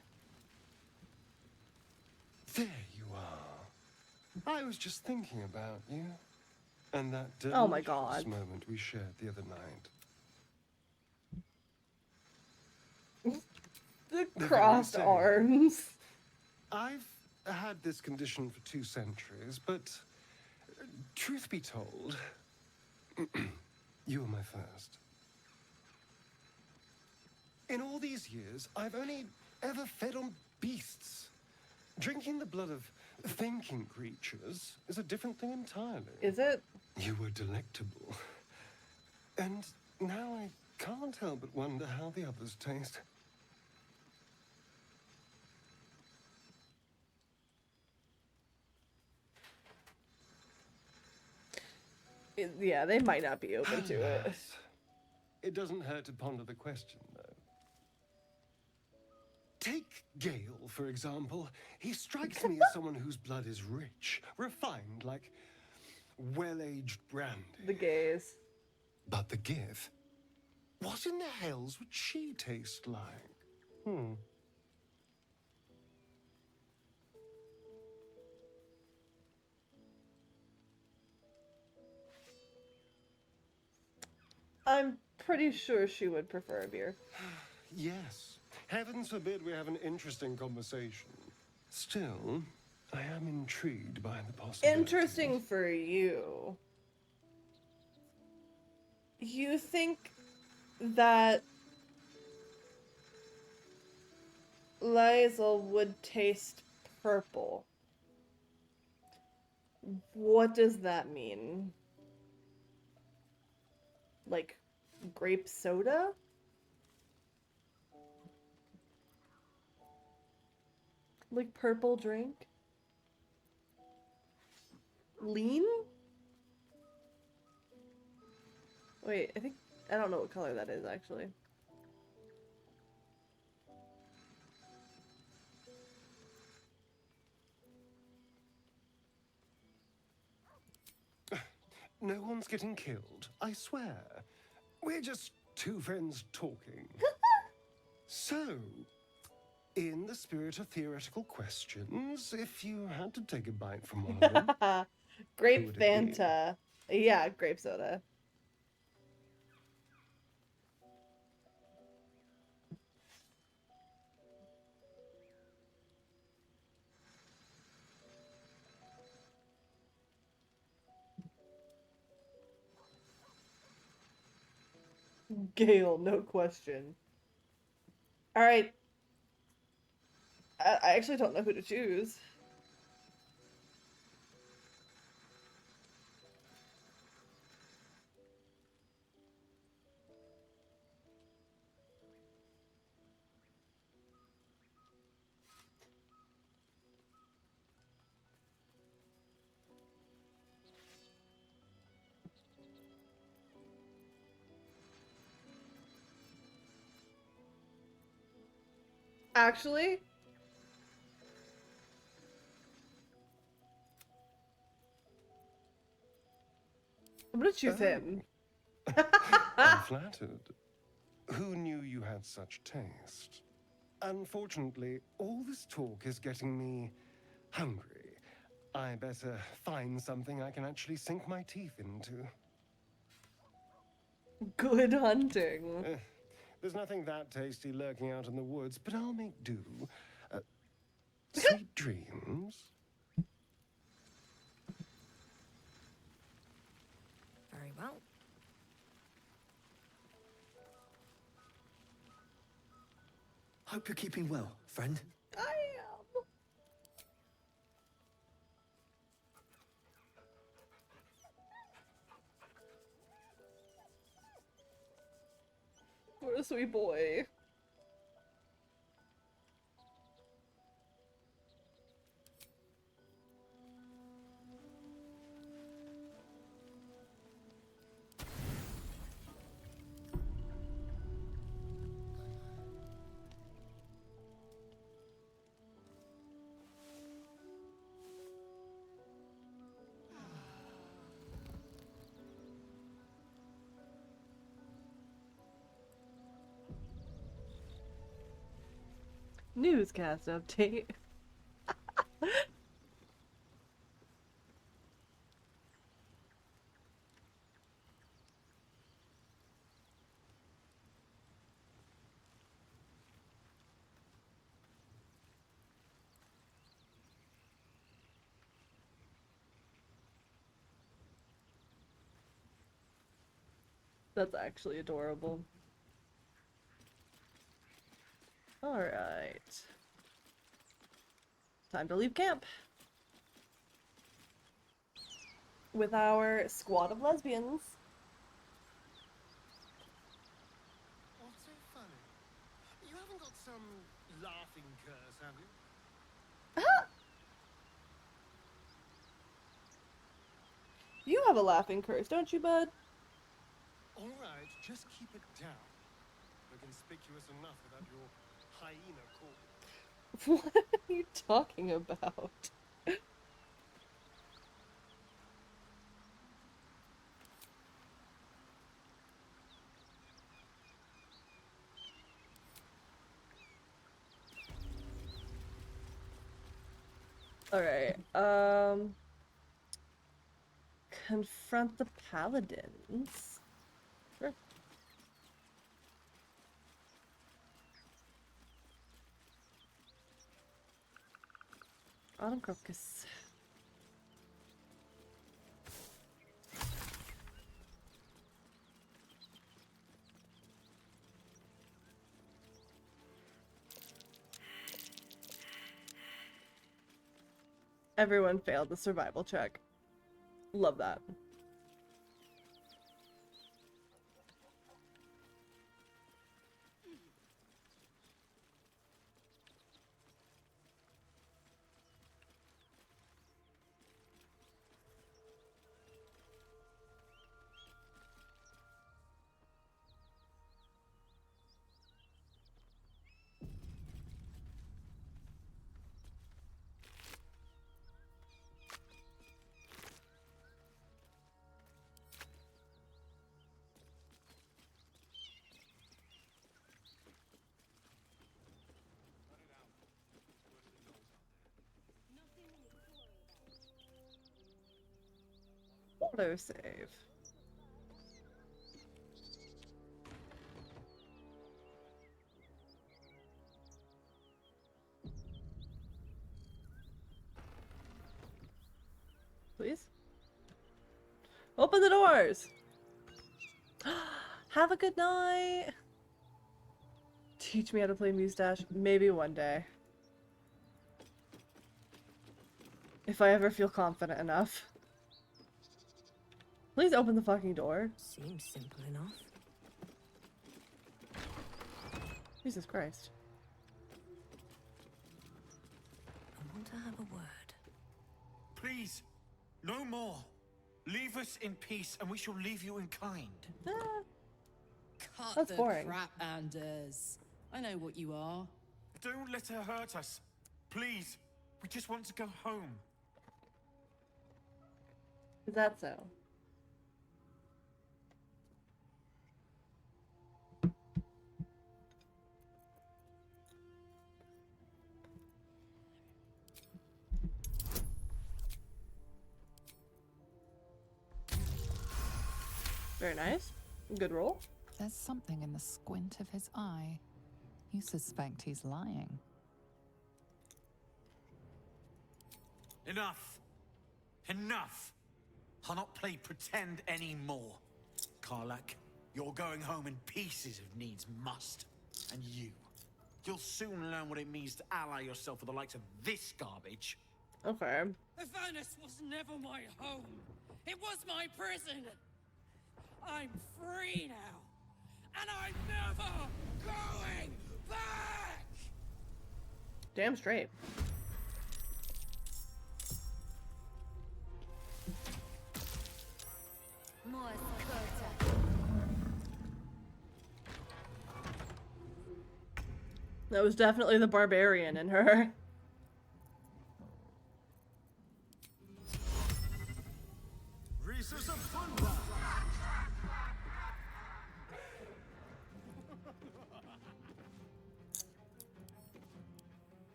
There you are. I was just thinking about you. And that Oh my God. moment we shared the other night. The crossed same. arms. I've had this condition for 2 centuries, but truth be told, you were my first. In all these years, I've only ever fed on beasts. Drinking the blood of thinking creatures is a different thing entirely. Is it? You were delectable. And now I can't help but wonder how the others taste. Yeah, they might not be open to it. Alas, it doesn't hurt to ponder the question, though. Take Gale, for example. He strikes me as someone whose blood is rich, refined, like well-aged brandy. The gays. But the Gith? What in the hells would she taste like? I'm pretty sure she would prefer a beer. Yes. Heavens forbid we have an interesting conversation. Still, I am intrigued by the possibility. Interesting for you. You think that Liesel would taste purple? What does that mean? Like grape soda? Like purple drink? Lean? Wait, I don't know what color that is actually. No one's getting killed, I swear. We're just two friends talking. So, in the spirit of theoretical questions, if you had to take a bite from one of them... Grape Fanta. Yeah, grape soda. Gale, no question. Alright. I actually don't know who to choose. Actually, I'm gonna choose him. I'm flattered. Who knew you had such taste? Unfortunately, all this talk is getting me hungry. I better find something I can actually sink my teeth into. Good hunting. There's nothing that tasty lurking out in the woods, but I'll make do. Sweet dreams. Very well. Hope you're keeping well, friend. I am. What a sweet boy. Newscast update. That's actually adorable. Alright. Time to leave camp. With our squad of lesbians. What's so funny? You haven't got some laughing curse, have you? You have have a laughing curse, don't you, bud? All right, just keep it down. We're conspicuous enough without your hyena call. What are you talking about? Alright, confront the paladins. Sure. Autumn crocus. Everyone failed the survival check. Love that. Autosave. Please? Open the doors! Have a good night! Teach me how to play Mustache. Maybe one day. If I ever feel confident enough. Please open the fucking door. Seems simple enough. Jesus Christ. I want to have a word. Please, no more. Leave us in peace, and we shall leave you in kind. Cut That's the boring. crap, Anders. I know what you are. Don't let her hurt us. Please, we just want to go home. Is that so? Very nice. Good roll. There's something in the squint of his eye. You suspect he's lying. Enough. Enough. I'll not play pretend anymore. Karlak, you're going home in pieces if needs must. And you'll soon learn what it means to ally yourself with the likes of this garbage. Okay. Avernus was never my home. It was my prison. I'm free now. And I'm never going back! Damn straight. More Skirta. That was definitely the barbarian in her. Reeses of thunder!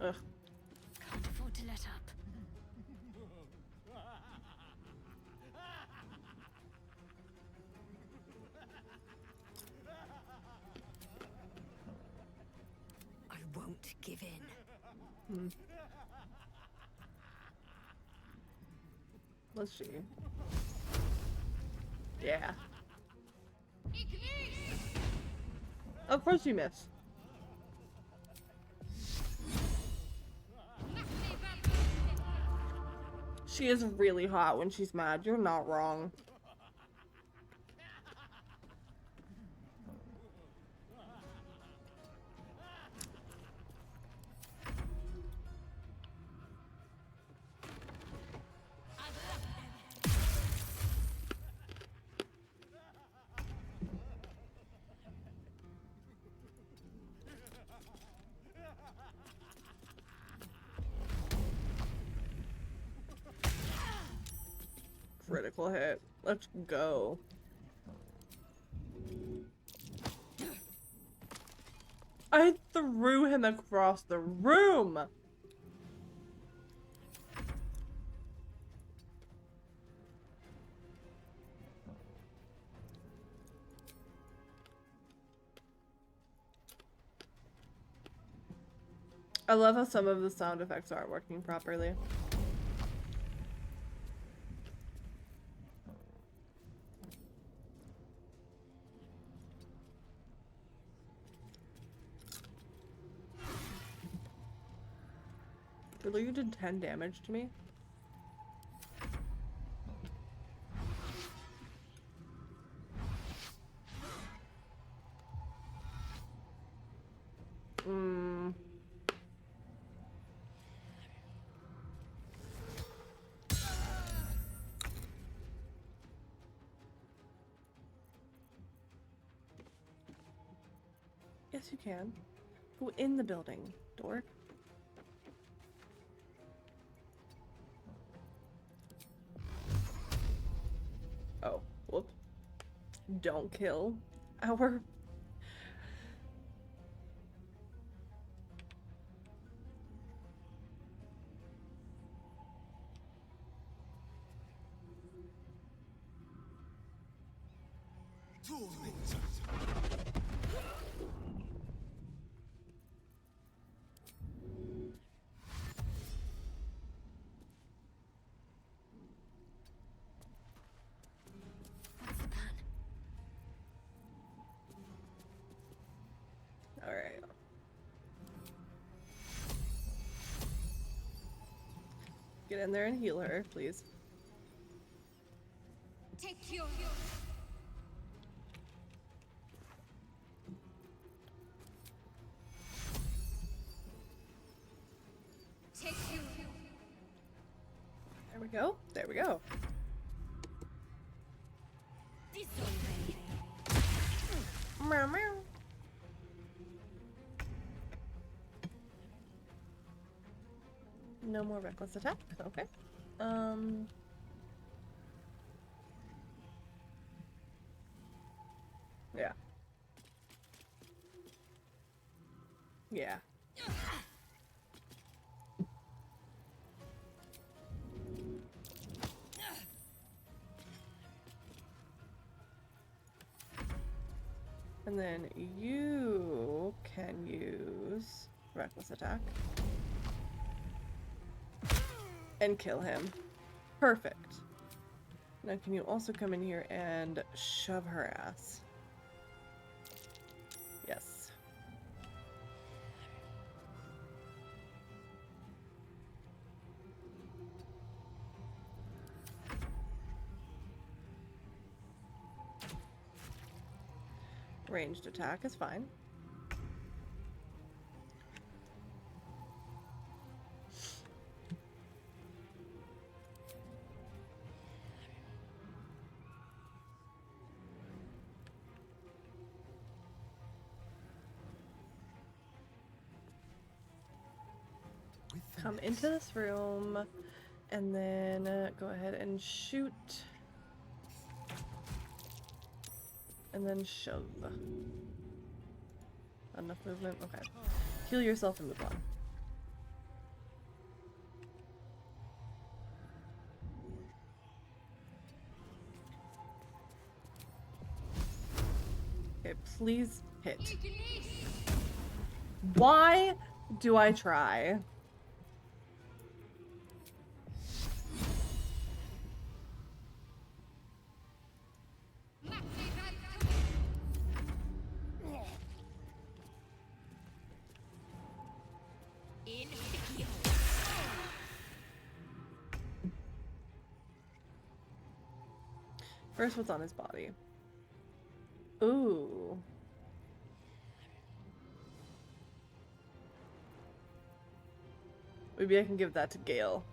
Ugh. Can't afford to let up. I won't give in. Hmm. Let's see. Yeah. Of course you miss. She is really hot when she's mad. You're not wrong. critical hit. Let's go. I threw him across the room. I love how some of the sound effects aren't working properly. Really, you did 10 damage to me? Yes, you can. Go in the building, dork. Oh, whoop. Don't kill our... Alright. Get in there and heal her, please. Take your... Take you. There we go. There we go. Meow, meow. No more reckless attack. Okay. Yeah. Yeah. And then you can use reckless attack. And kill him. Perfect. Now can you also come in here and shove her ass? Yes. Ranged attack is fine. Come into this room and then go ahead and shoot. And then shove. Enough movement? Okay. Heal yourself and move on. Okay, please hit. Why do I try? First, what's on his body? Ooh. Maybe I can give that to Gale.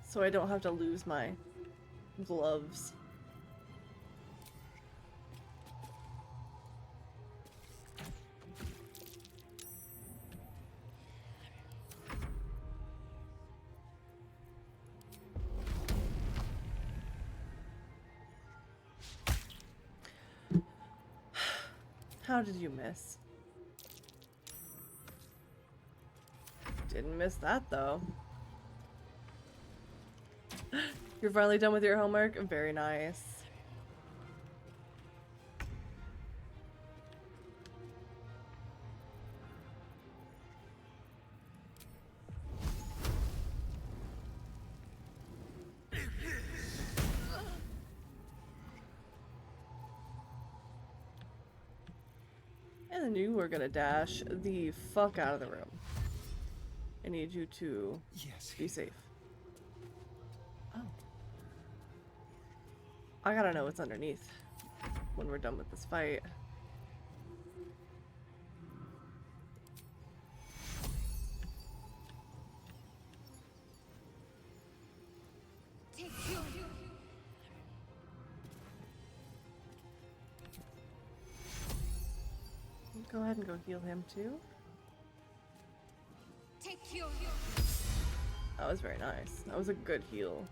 So I don't have to lose my gloves. How did you miss? Didn't miss that though. You're finally done with your homework? Very nice. And then you are gonna dash the fuck out of the room. I need you to be safe. Oh. I gotta know what's underneath when we're done with this fight. Go ahead and go heal him too. That was very nice. That was a good heal.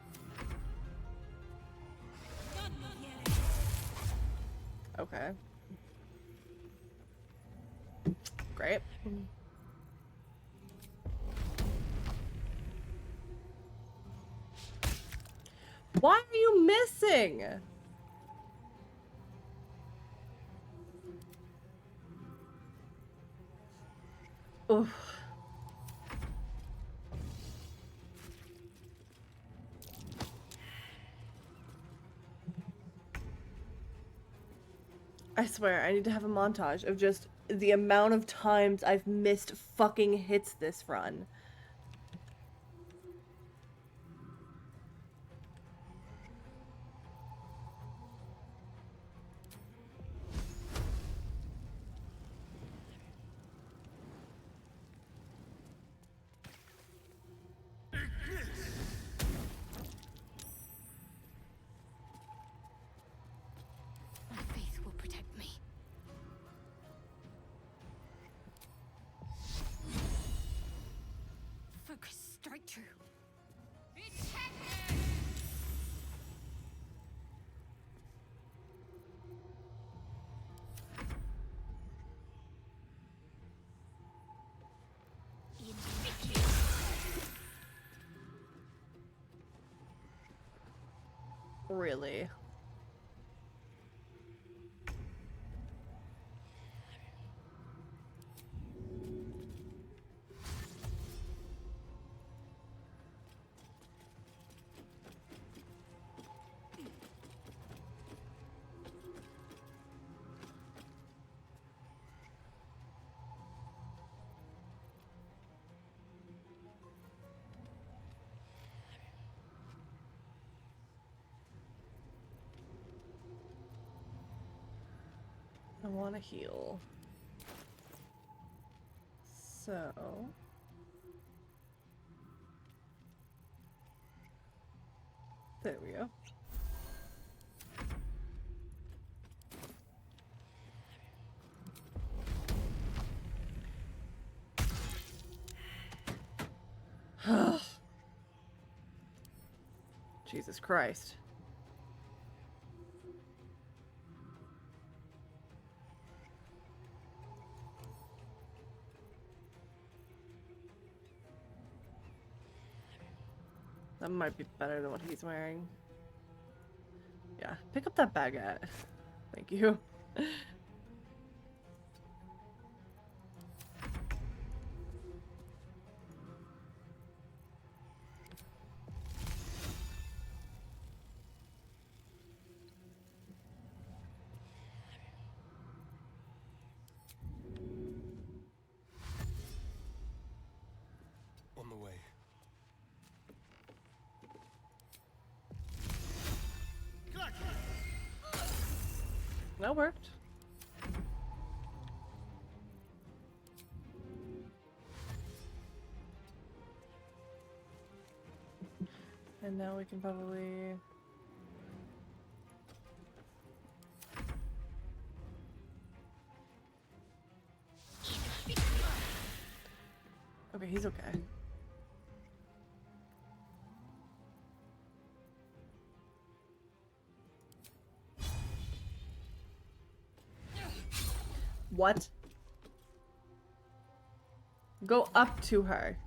Okay. Great. Why are you missing? Oof. I swear, I need to have a montage of just the amount of times I've missed fucking hits this run. My faith will protect me. Focus, strike true. Really? I want to heal. So... there we go. Jesus Christ. That might be better than what he's wearing. Yeah, pick up that baguette. Thank you. On the way. That worked. And now we can probably... okay, he's okay. What? Go up to her.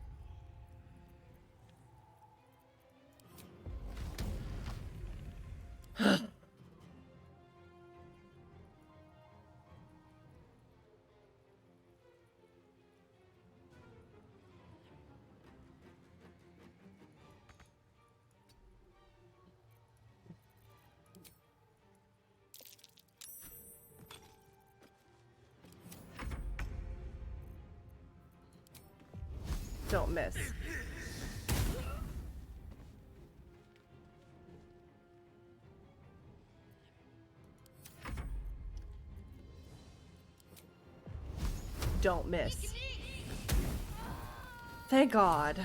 Don't miss. Don't miss. Thank God.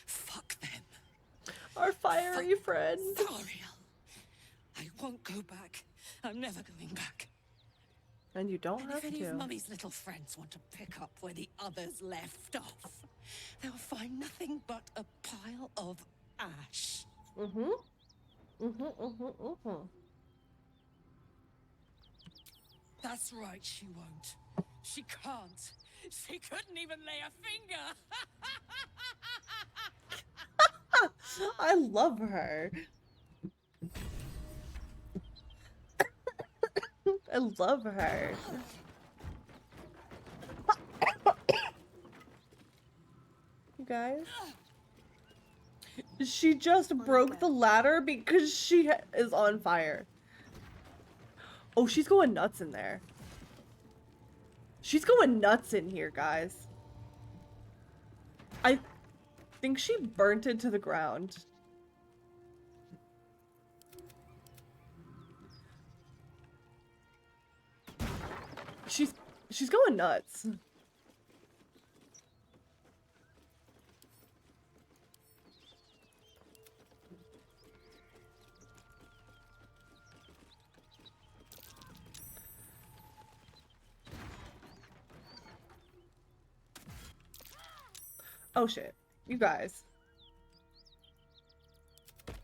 Fuck them. Our fiery friend. Zariel. I won't go back. I'm never going back. And you don't And have if any to. of Mummy's little friends want to pick up where the others left off, they'll find nothing but a pile of ash. That's right, she won't. She can't. She couldn't even lay a finger. I love her. I love her. You guys? She just broke the ladder because she is on fire. Oh, she's going nuts in there. She's going nuts in here, guys. I think she burnt it to the ground. She's going nuts. Oh shit. You guys. On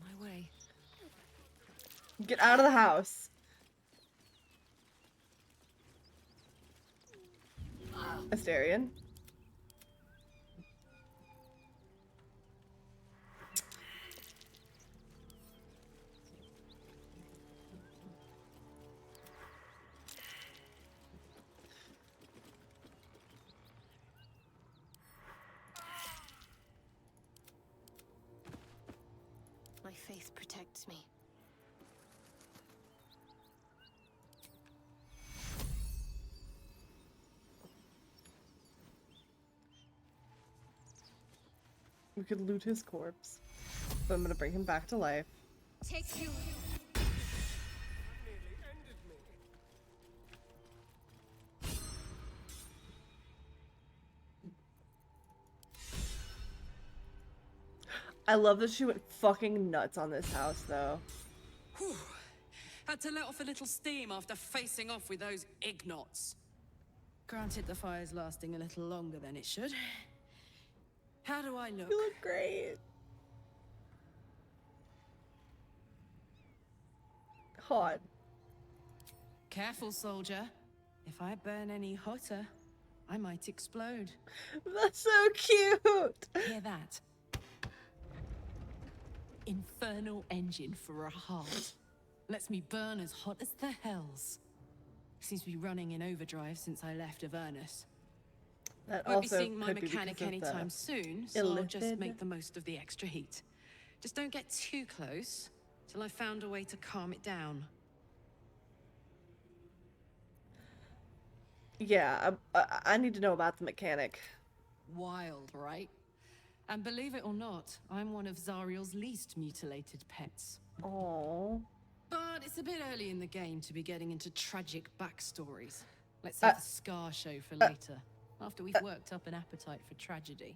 my way. Get out of the house. Asterion. My faith protects me. We could loot his corpse. But I'm gonna bring him back to life. Take two. I love that she went fucking nuts on this house, though. Whew. Had to let off a little steam after facing off with those ignots. Granted, the fire's lasting a little longer than it should. How do I look? You look great. Hot. Careful, soldier. If I burn any hotter, I might explode. That's so cute. Hear that? Infernal engine for a heart. Lets me burn as hot as the hells. Seems to be running in overdrive since I left Avernus. That Won't be also seeing my could be mechanic because of the anytime soon, so I'll just illithid. make the most of the extra heat. Just don't get too close till I've found a way to calm it down. Yeah, I need to know about the mechanic. Wild, right? And believe it or not, I'm one of Zariel's least mutilated pets. Oh. But it's a bit early in the game to be getting into tragic backstories. Let's save the scar show for later, after we've worked up an appetite for tragedy.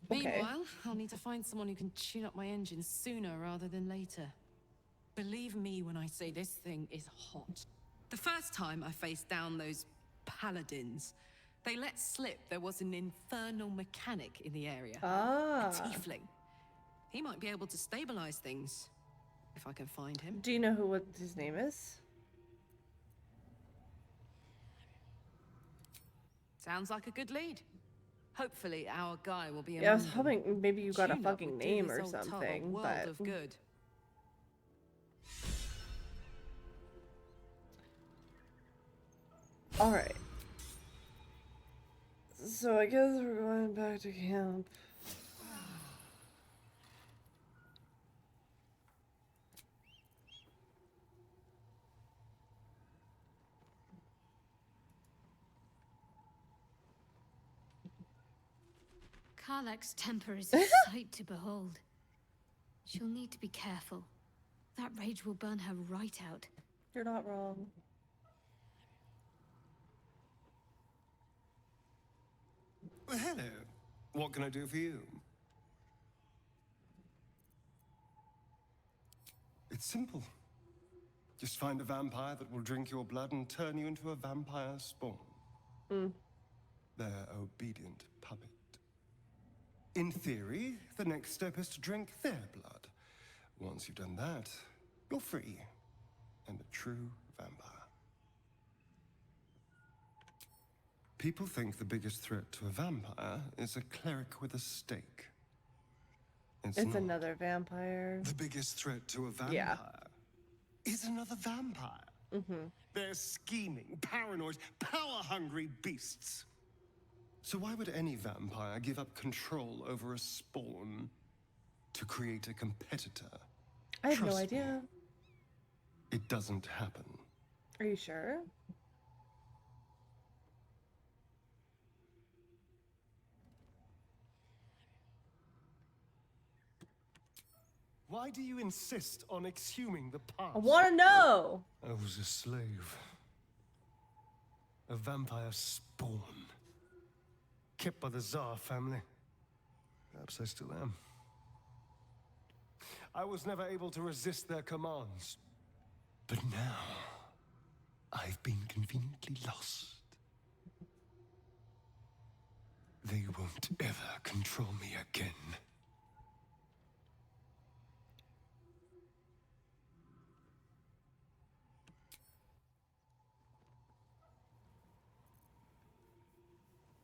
Okay. Meanwhile, I'll need to find someone who can tune up my engine sooner rather than later. Believe me when I say this thing is hot. The first time I faced down those paladins, they let slip there was an infernal mechanic in the area. Ah. A tiefling. He might be able to stabilize things. if I can find him. Do you know what his name is? Sounds like a good lead. Hopefully our guy will be Yeah, I was among them. hoping maybe you got a Tune up fucking would do name this or old tub a something, world but... of good. Alright. So I guess we're going back to camp. Karlak's temper is a sight to behold. She'll need to be careful. That rage will burn her right out. You're not wrong. Well, hello. What can I do for you? It's simple. Just find a vampire that will drink your blood and turn you into a vampire spawn. Their obedient puppet. In theory, the next step is to drink their blood. Once you've done that, you're free and a true vampire. People think the biggest threat to a vampire is a cleric with a stake. It's not. Another vampire. The biggest threat to a vampire is another vampire. They're scheming, paranoid, power-hungry beasts. So why would any vampire give up control over a spawn to create a competitor? I have no Trust me, idea. it doesn't happen. Are you sure? Why do you insist on exhuming the past? I want to know! I was a slave. A vampire spawn. Kept by the Tsar family. Perhaps I still am. I was never able to resist their commands. But now, I've been conveniently lost. They won't ever control me again.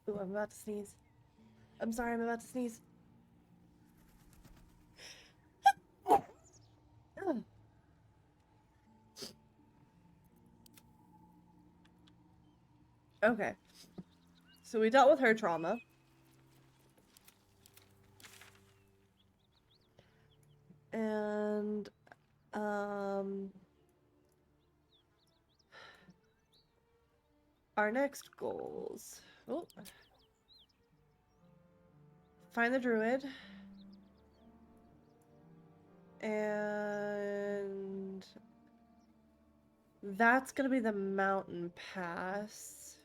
Ooh, I'm about to sneeze. I'm sorry, I'm about to sneeze. Okay. So we dealt with her trauma. And, our next goals. Oh. Find the druid. And that's gonna be the mountain pass.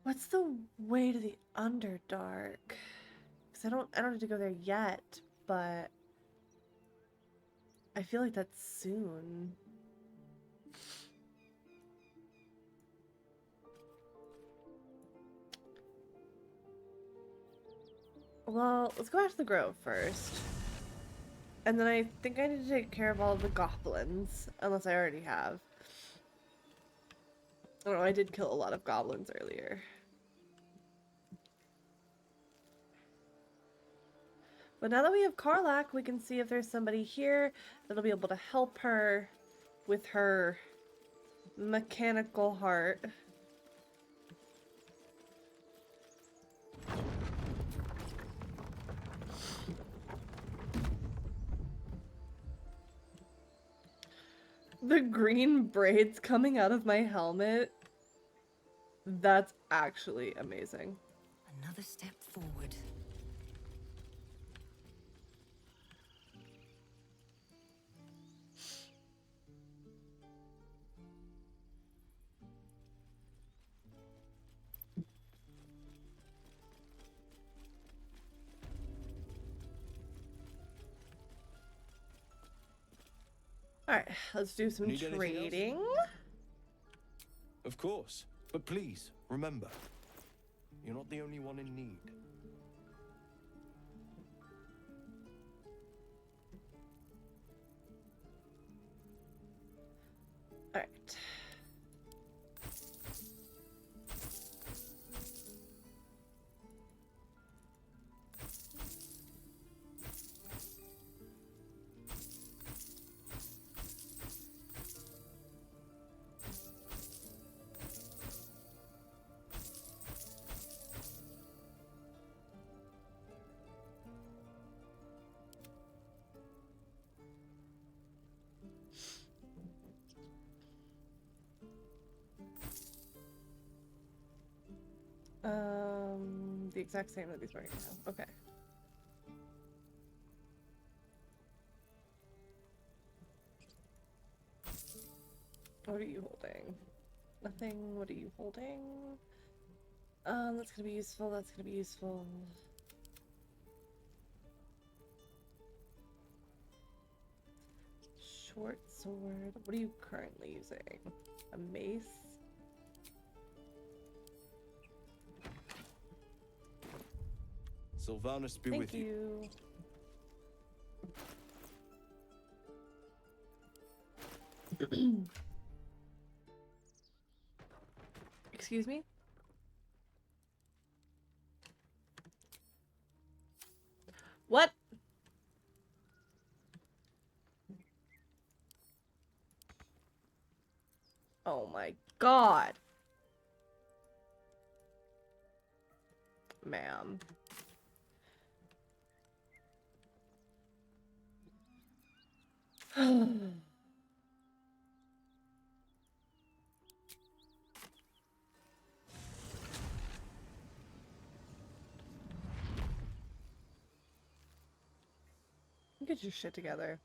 What's the way to the Underdark? Because I don't need to go there yet, but I feel like that's soon. Well, let's go back to the Grove first. And then I think I need to take care of all the goblins, unless I already have. I don't know, I did kill a lot of goblins earlier. But now that we have Karlak, we can see if there's somebody here that'll be able to help her with her mechanical heart. The green braids coming out of my helmet. That's actually amazing. Another step forward. Alright, let's do some Need anything else? trading. Of course. But please, remember, You're not the only one in need. All right. The exact same that he's wearing now. Okay. What are you holding? Nothing. What are you holding? That's gonna be useful. That's gonna be useful. Short sword. What are you currently using? A mace? Sylvanus be Thank with you. Excuse me? What? Oh my god. Ma'am. Get your shit together.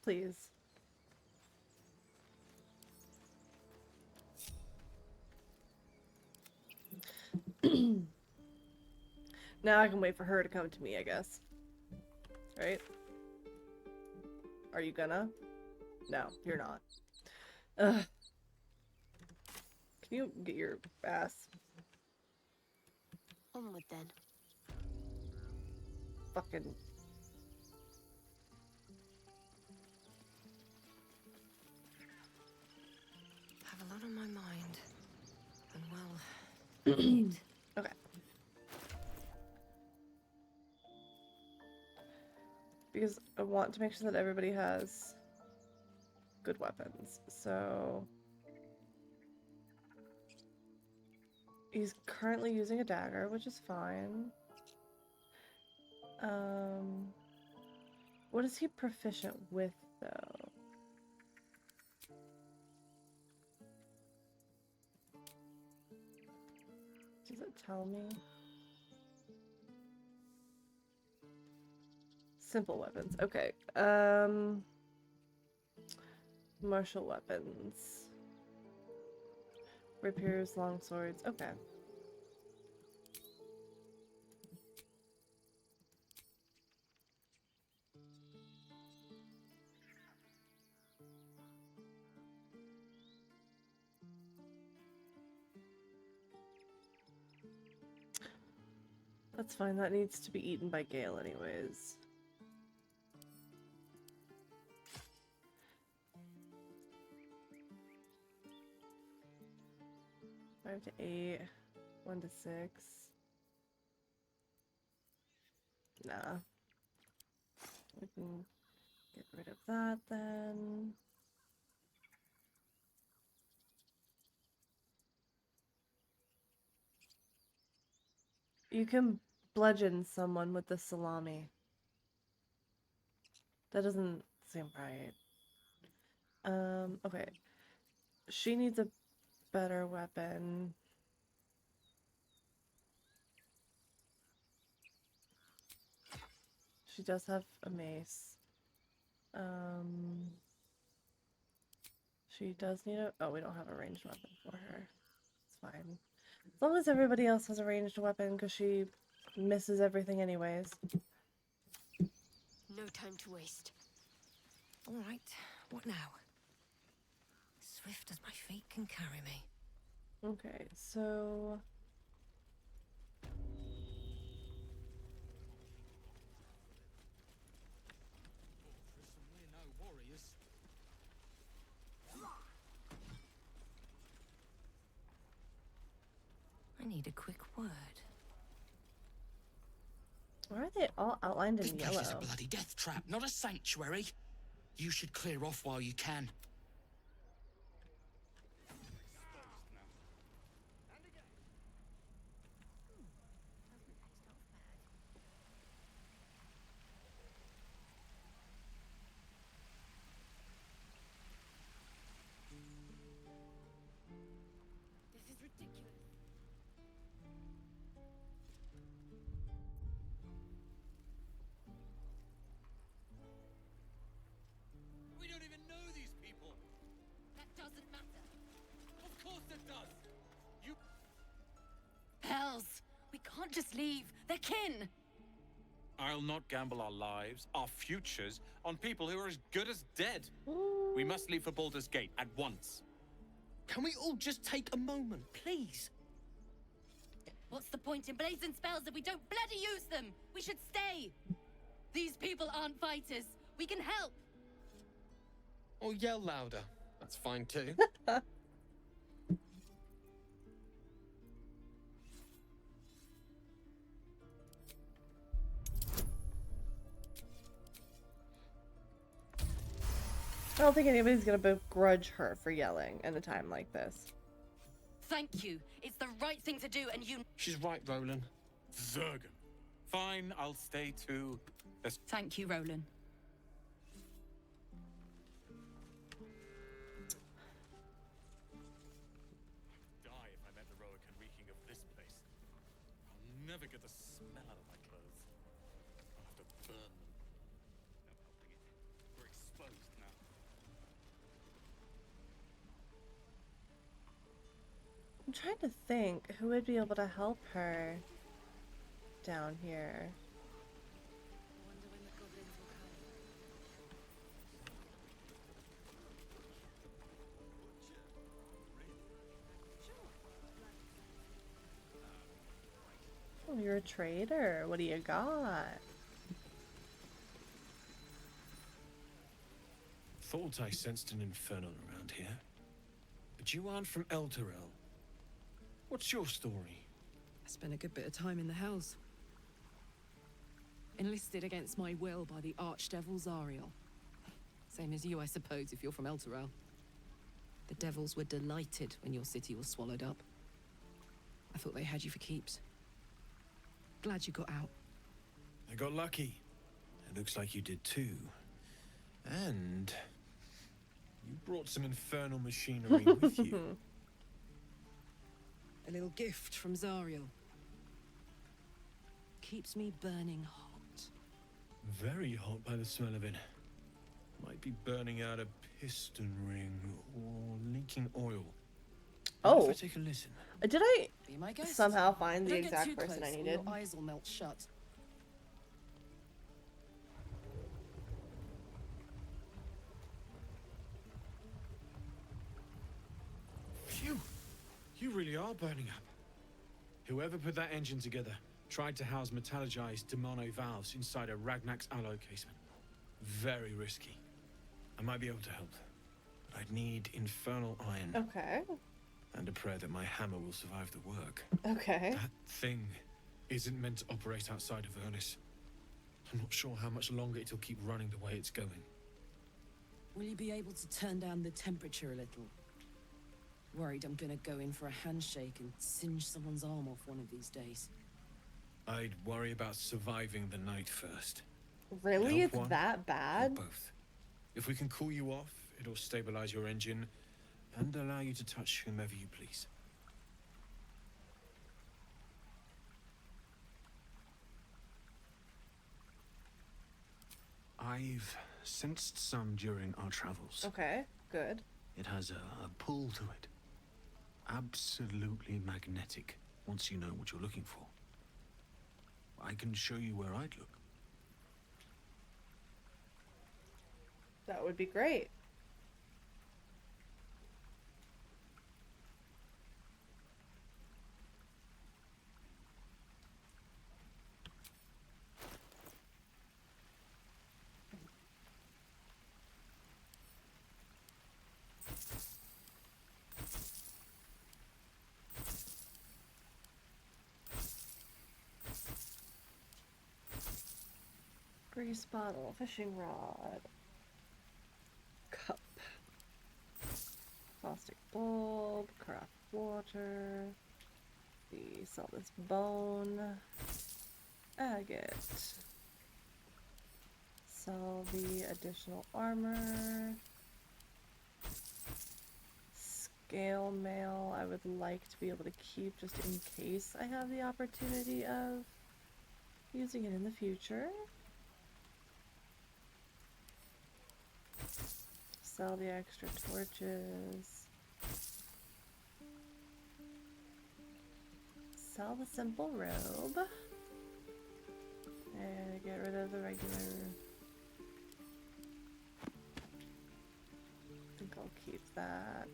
Please. Now I can wait for her to come to me, I guess. Right? Are you gonna? No, you're not. Ugh. Can you get your ass? Onward then. Fucking. Have a lot on my mind. And well, Okay. Because I want to make sure that everybody has good weapons. So he's currently using a dagger, which is fine. What is he proficient with though? Does it tell me? Simple weapons. Okay. Martial weapons. Rapiers, long swords. Okay. That's fine. That needs to be eaten by Gale anyways. Five to 8. 1 to 6. Nah. We can get rid of that then. You can bludgeon someone with the salami. That doesn't seem right. Okay. She needs a better weapon. She does have a mace. She does need a... Oh, we don't have a ranged weapon for her. It's fine. As long as everybody else has a ranged weapon, because she misses everything anyways. No time to waste. All right, what now? Swift as my feet can carry me. Okay, so We're no warriors. I need a quick word. why are they all outlined in This place yellow? is a bloody death trap, not a sanctuary. You should clear off while you can. This is ridiculous. We don't even know these people. That doesn't matter. Of course it does. You. Hells! We can't just leave. They're kin! I'll not gamble our lives, our futures, on people who are as good as dead. We must leave for Baldur's Gate at once. Can we all just take a moment, please? What's the point in blazing spells if we don't bloody use them? We should stay! These people aren't fighters. We can help! Or yell louder. That's fine too. I don't think anybody's gonna begrudge her for yelling in a time like this. Thank you. It's the right thing to do, and you... She's right, Roland. Zergan. Fine, I'll stay too. Thank you, Roland. Die if I met the Roakan reeking of this place. I'll never get the smell out of my clothes. I'll have to burn them. No helping it. We're exposed now. I'm trying to think who would be able to help her down here. Oh, you're a trader. What do you got? Thought I sensed an infernal around here. But you aren't from Elturel. What's your story? I spent a good bit of time in the Hells. Enlisted against my will by the Archdevil Zariel. Same as you, I suppose, if you're from Elturel. The devils were delighted when your city was swallowed up. I thought they had you for keeps. Glad you got out. I got lucky. It looks like you did too. And you brought some infernal machinery with you. A little gift from Zariel. Keeps me burning hot. Very hot by the smell of it. Might be burning out a piston ring or leaking oil. Oh. If I take a listen. Did I Be my guest. somehow find the Don't get exact too person close, I or needed? Your eyes will melt shut. Phew! You really are burning up. Whoever put that engine together tried to house metallurgized demono valves inside a Ragnak's alloy casement. Very risky. I might be able to help, but I'd need infernal iron. Okay. And a prayer that my hammer will survive the work. Okay. That thing isn't meant to operate outside of Ernest. I'm not sure how much longer it'll keep running the way it's going. Will you be able to turn down the temperature a little? Worried I'm gonna go in for a handshake and singe someone's arm off one of these days. I'd worry about surviving the night first. Really? Help It's one that or bad? both. If we can cool you off, it'll stabilize your engine and allow you to touch whomever you please. I've sensed some during our travels. Okay, good. It has a pull to it. Absolutely magnetic, once you know what you're looking for. I can show you where I'd look. That would be great. Grease bottle, fishing rod, cup, plastic bulb, craft water, sell this bone, agate, sell the additional armor, scale mail I would like to be able to keep just in case I have the opportunity of using it in the future. Sell the extra torches. Sell the simple robe. And get rid of the regular. I think I'll keep that.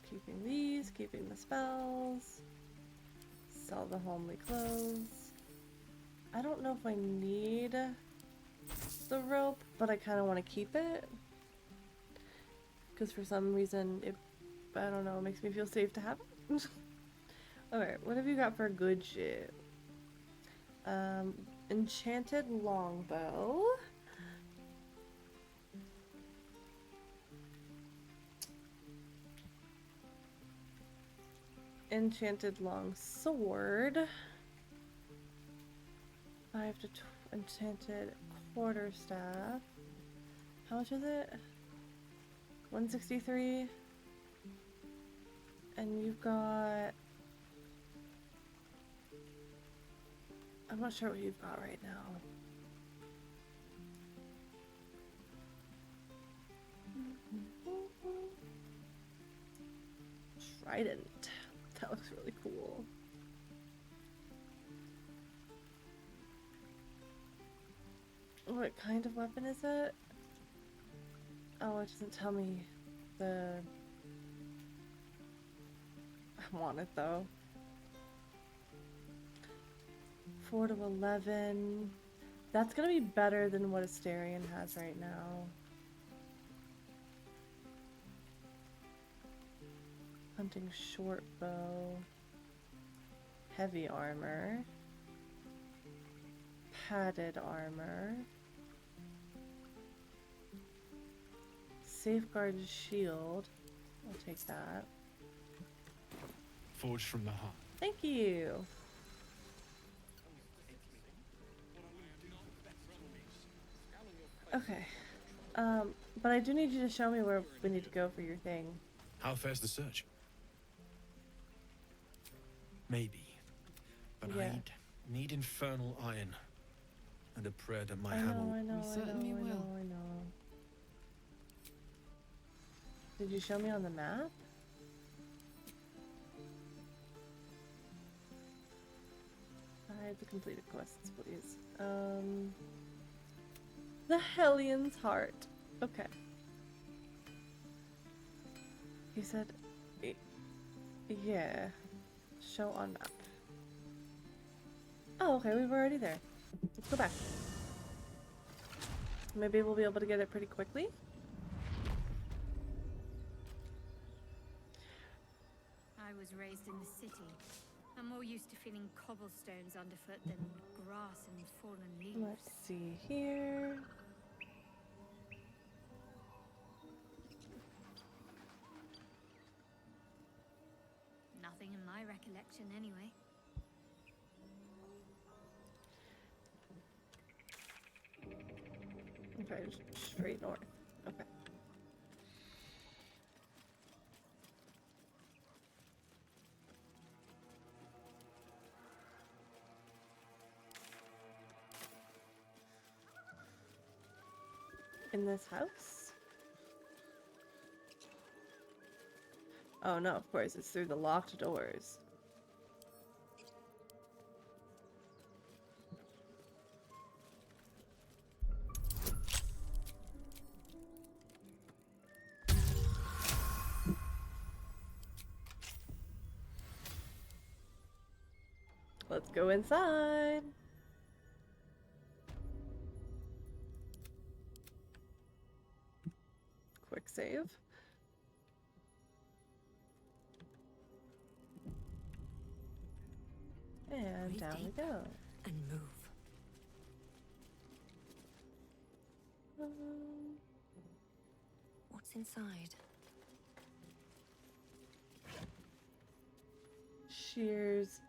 Keeping these, keeping the spells. Sell the homely clothes. I don't know if I need the rope, but I kind of want to keep it. Because for some reason, I don't know, it makes me feel safe to have it. Alright, what have you got for good shit? Enchanted longbow. Enchanted long sword. 5 to enchanted quarterstaff. How much is it? 163. And you've got... I'm not sure what you've got right now. Trident. That looks really cool. What kind of weapon is it? Oh, it doesn't tell me the... I want it though. 4 to 11. That's gonna be better than what Asterion has right now. Hunting short bow. Heavy armor. Padded armor. Safeguarded shield. I'll take that. Forged from the heart. Thank you. Okay. But I do need you to show me where we need to go for your thing. How fares the search? Maybe. But Yeah. I'd need infernal iron. And a prayer that my I hammer... know, I know. Did you show me on the map? Hide the completed quests, please. The Hellion's Heart. Okay. He said, yeah. Show on map. Oh, okay, we were already there. Let's go back. Maybe we'll be able to get it pretty quickly. I was raised in the city. I'm more used to feeling cobblestones underfoot than grass and fallen leaves. Let's see here. Nothing in my recollection, anyway. Okay, straight north. Okay. In this house? Oh no, of course, it's through the locked doors. Let's go inside. Quick save. And Breathe down we deep go. and move. What's inside? Shears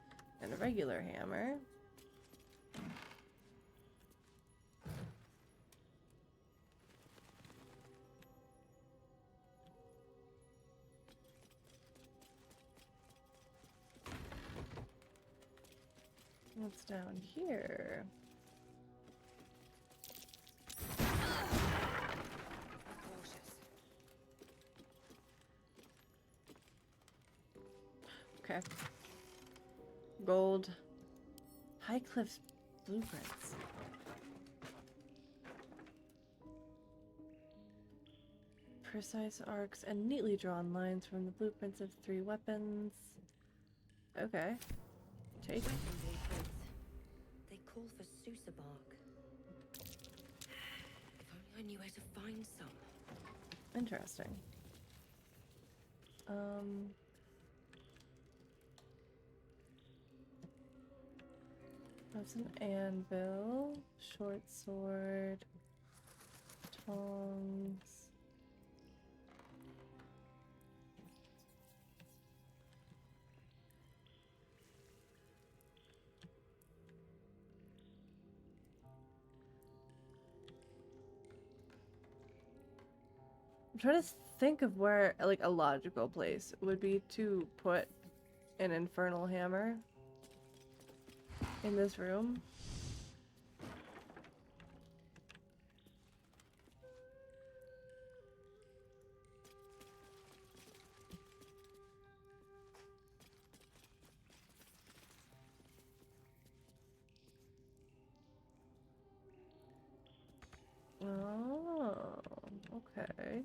and a regular hammer. What's down here? Okay. Gold. High Cliffs blueprints. Precise arcs and neatly drawn lines from the blueprints of 3 weapons. Okay. Take it. They call for Sousa bark. If only I knew where to find some. Interesting. That's an anvil, short sword, tongs. I'm trying to think of where, like, a logical place would be to put an infernal hammer in this room. Oh, okay.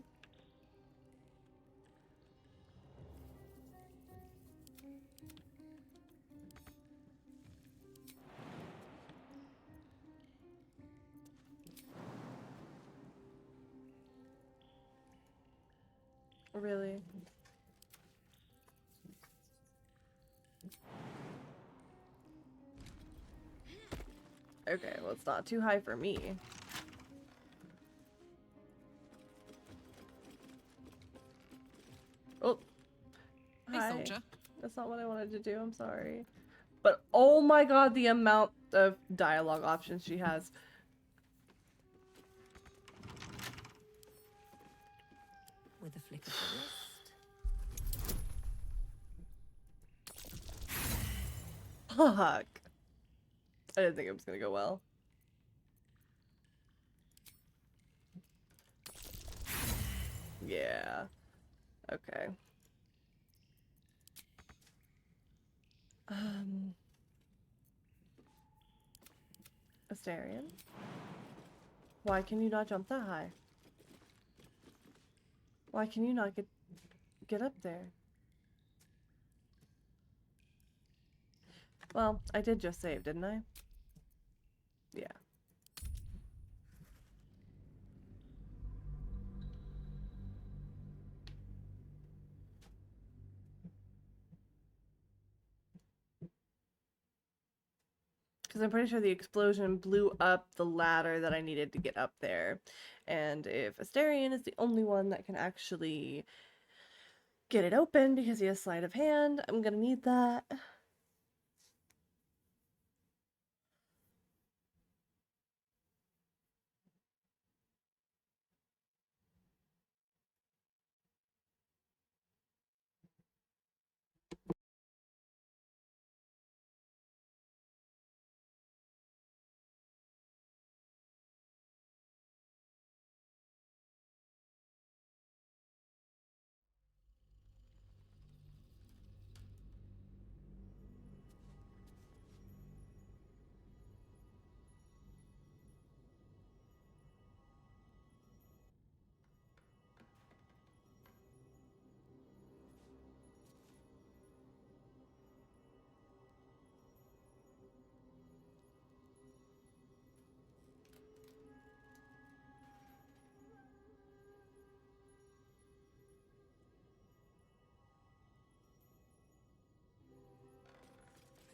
Really? Okay, well, it's not too high for me. Oh. Hey, Hi. soldier. That's not what I wanted to do, I'm sorry. But oh my god, the amount of dialogue options she has. With a flick of the wrist. Fuck. I didn't think it was gonna go well. Yeah. Okay. Astarion? Why can you not jump that high? Why can you not get up there? Well, I did just save, didn't I? Yeah. Because I'm pretty sure the explosion blew up the ladder that I needed to get up there. And if Astarion is the only one that can actually get it open because he has sleight of hand, I'm gonna need that.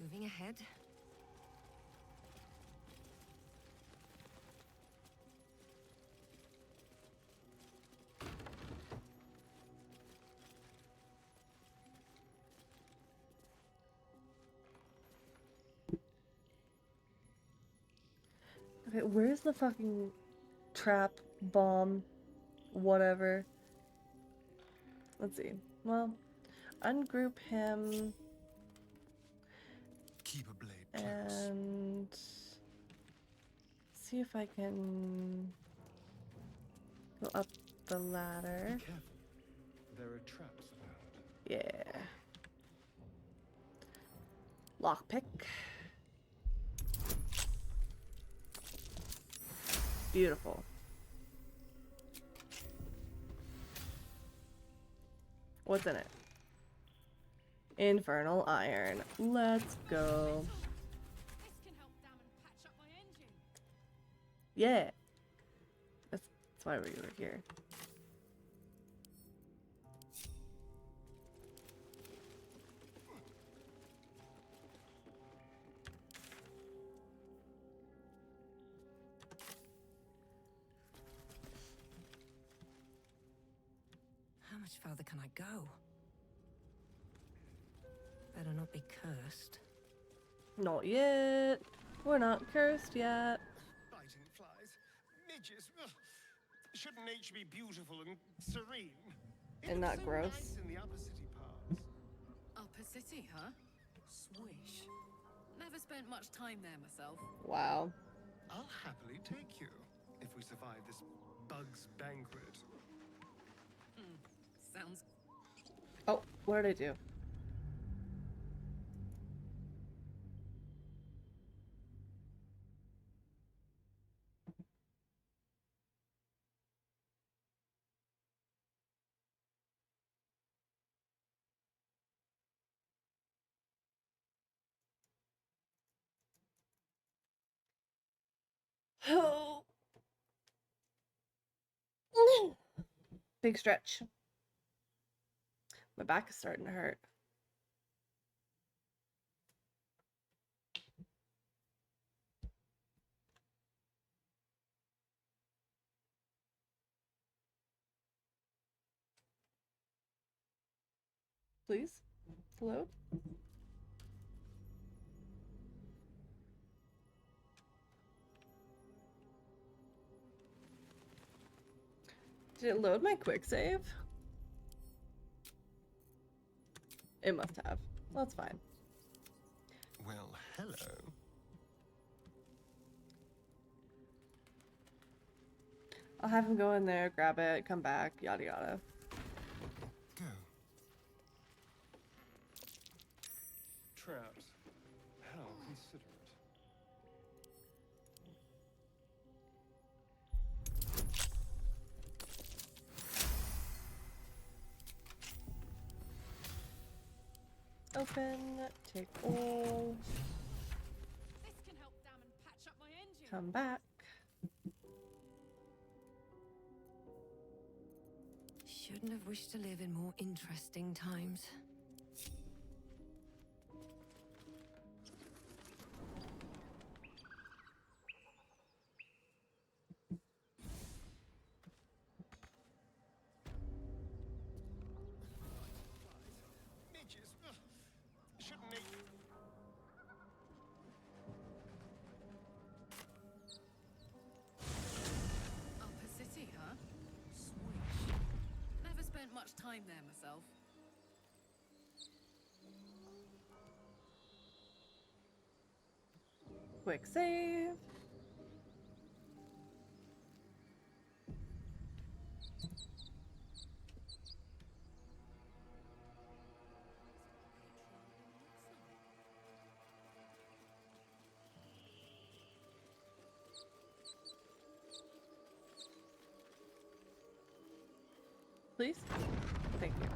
Moving ahead. Okay, where's the fucking trap, bomb, whatever? Let's see. Well, ungroup him. Keep a blade close. And see if I can go up the ladder. Be careful. There are traps about. Yeah. Lockpick. Beautiful. What's in it? Infernal iron. Let's go. Yeah. That's why we were here. How much further can I go? Better not be cursed. Not yet. We're not cursed yet. Biting flies. Midges. Ugh. Shouldn't nature be beautiful and serene? And not gross. Nice in the upper city parts. Upper City, huh? Swish. Never spent much time there myself. Wow. I'll happily take you if we survive this bug's banquet. Sounds... Oh, what did I do? Oh. Big stretch. My back is starting to hurt. Please? Hello? Did it load my quick save? It must have. That's fine. Well, hello. I'll have him go in there, grab it, come back, yada yada. Go. Traps. How considerate. Open, take all, This can help damn and patch up my engine. come back. Shouldn't have wished to live in more interesting times. Midges. Ugh. Shouldn't nature... Upper City, huh? Swish. Never spent much time there myself. Quick save. Please? Thank you.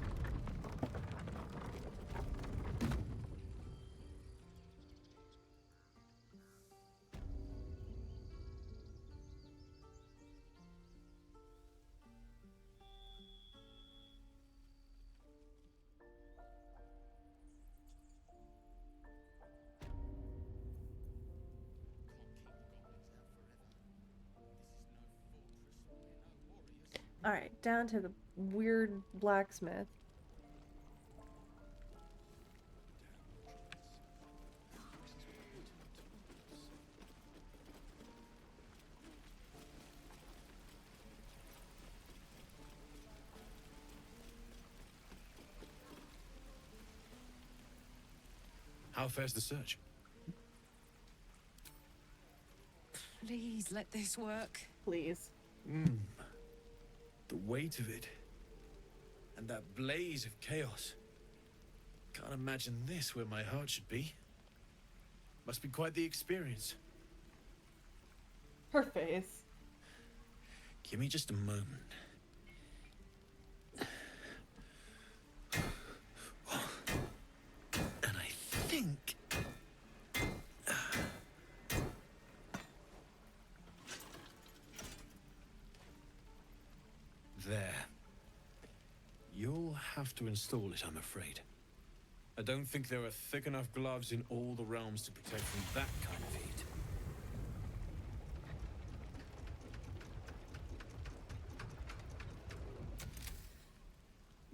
Alright, down to the weird blacksmith. How fares the search? Please let this work. Please. The weight of it. And that blaze of chaos. Can't imagine this where my heart should be. Must be quite the experience. Her face. Give me just a moment. And I think... There. You'll have to install it, I'm afraid. I don't think there are thick enough gloves in all the realms to protect from that kind of heat.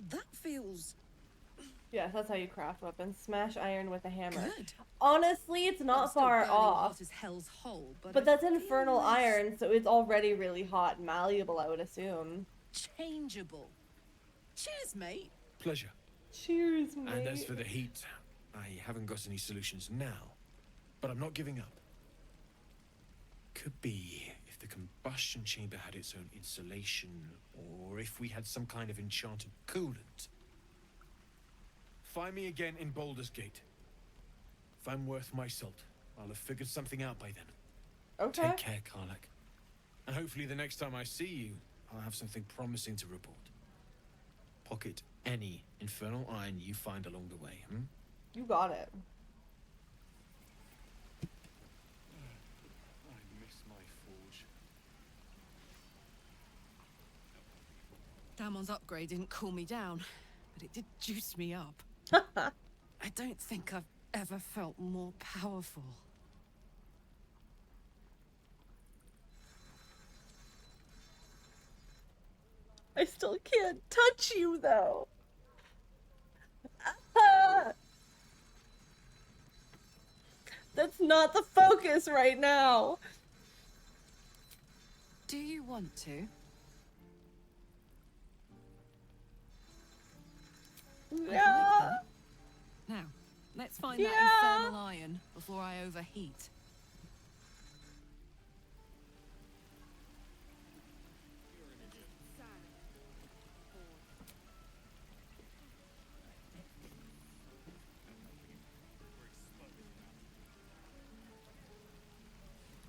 That feels Yes, that's how you craft weapons. Smash iron with a hammer. good. Honestly, it's I'm not still far burning off. hot as hell's hole, but But I that's feel infernal less iron, so it's already really hot and malleable, I would assume. changeable. Cheers, mate. Pleasure. Cheers, mate. And as for the heat, I haven't got any solutions now. But I'm not giving up. Could be if the combustion chamber had its own insulation, or if we had some kind of enchanted coolant. Find me again in Baldur's Gate. If I'm worth my salt, I'll have figured something out by then. Okay. Take care, Karlak. And hopefully the next time I see you, I'll have something promising to report. Pocket any infernal iron you find along the way, You got it. I miss my forge. Damon's upgrade didn't cool me down, but it did juice me up. I don't think I've ever felt more powerful. I still can't touch you, though. That's not the focus right now. Do you want to? Yeah. Now, let's find Yeah. that infernal iron before I overheat.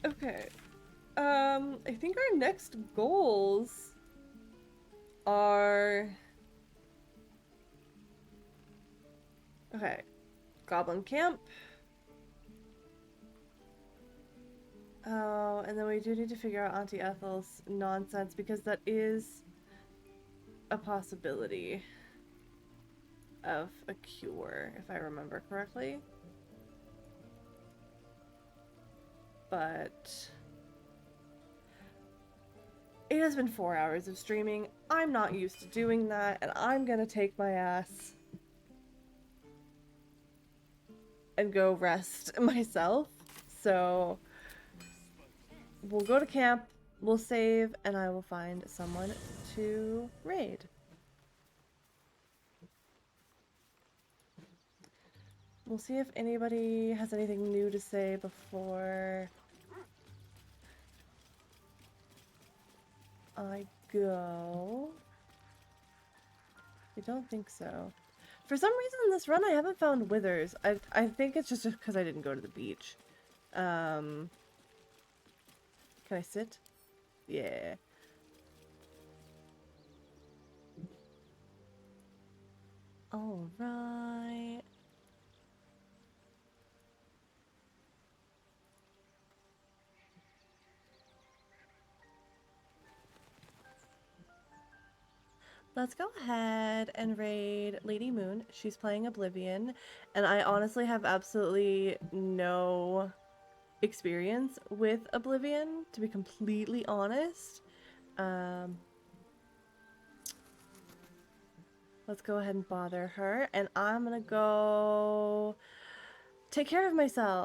Okay. I think our next goals are... Okay. Goblin Camp. Oh, and then we do need to figure out Auntie Ethel's nonsense because that is a possibility of a cure, if I remember correctly. But it has been 4 hours of streaming. I'm not used to doing that, and I'm gonna take my ass and go rest myself. So we'll go to camp, we'll save, and I will find someone to raid. We'll see if anybody has anything new to say before I go. I don't think so. For some reason in this run I haven't found withers. I think it's just because I didn't go to the beach. Can I sit? Yeah. All right. Let's go ahead and raid Lady Moon. She's playing Oblivion, and I honestly have absolutely no experience with Oblivion, to be completely honest. Let's go ahead and bother her. And I'm gonna go take care of myself.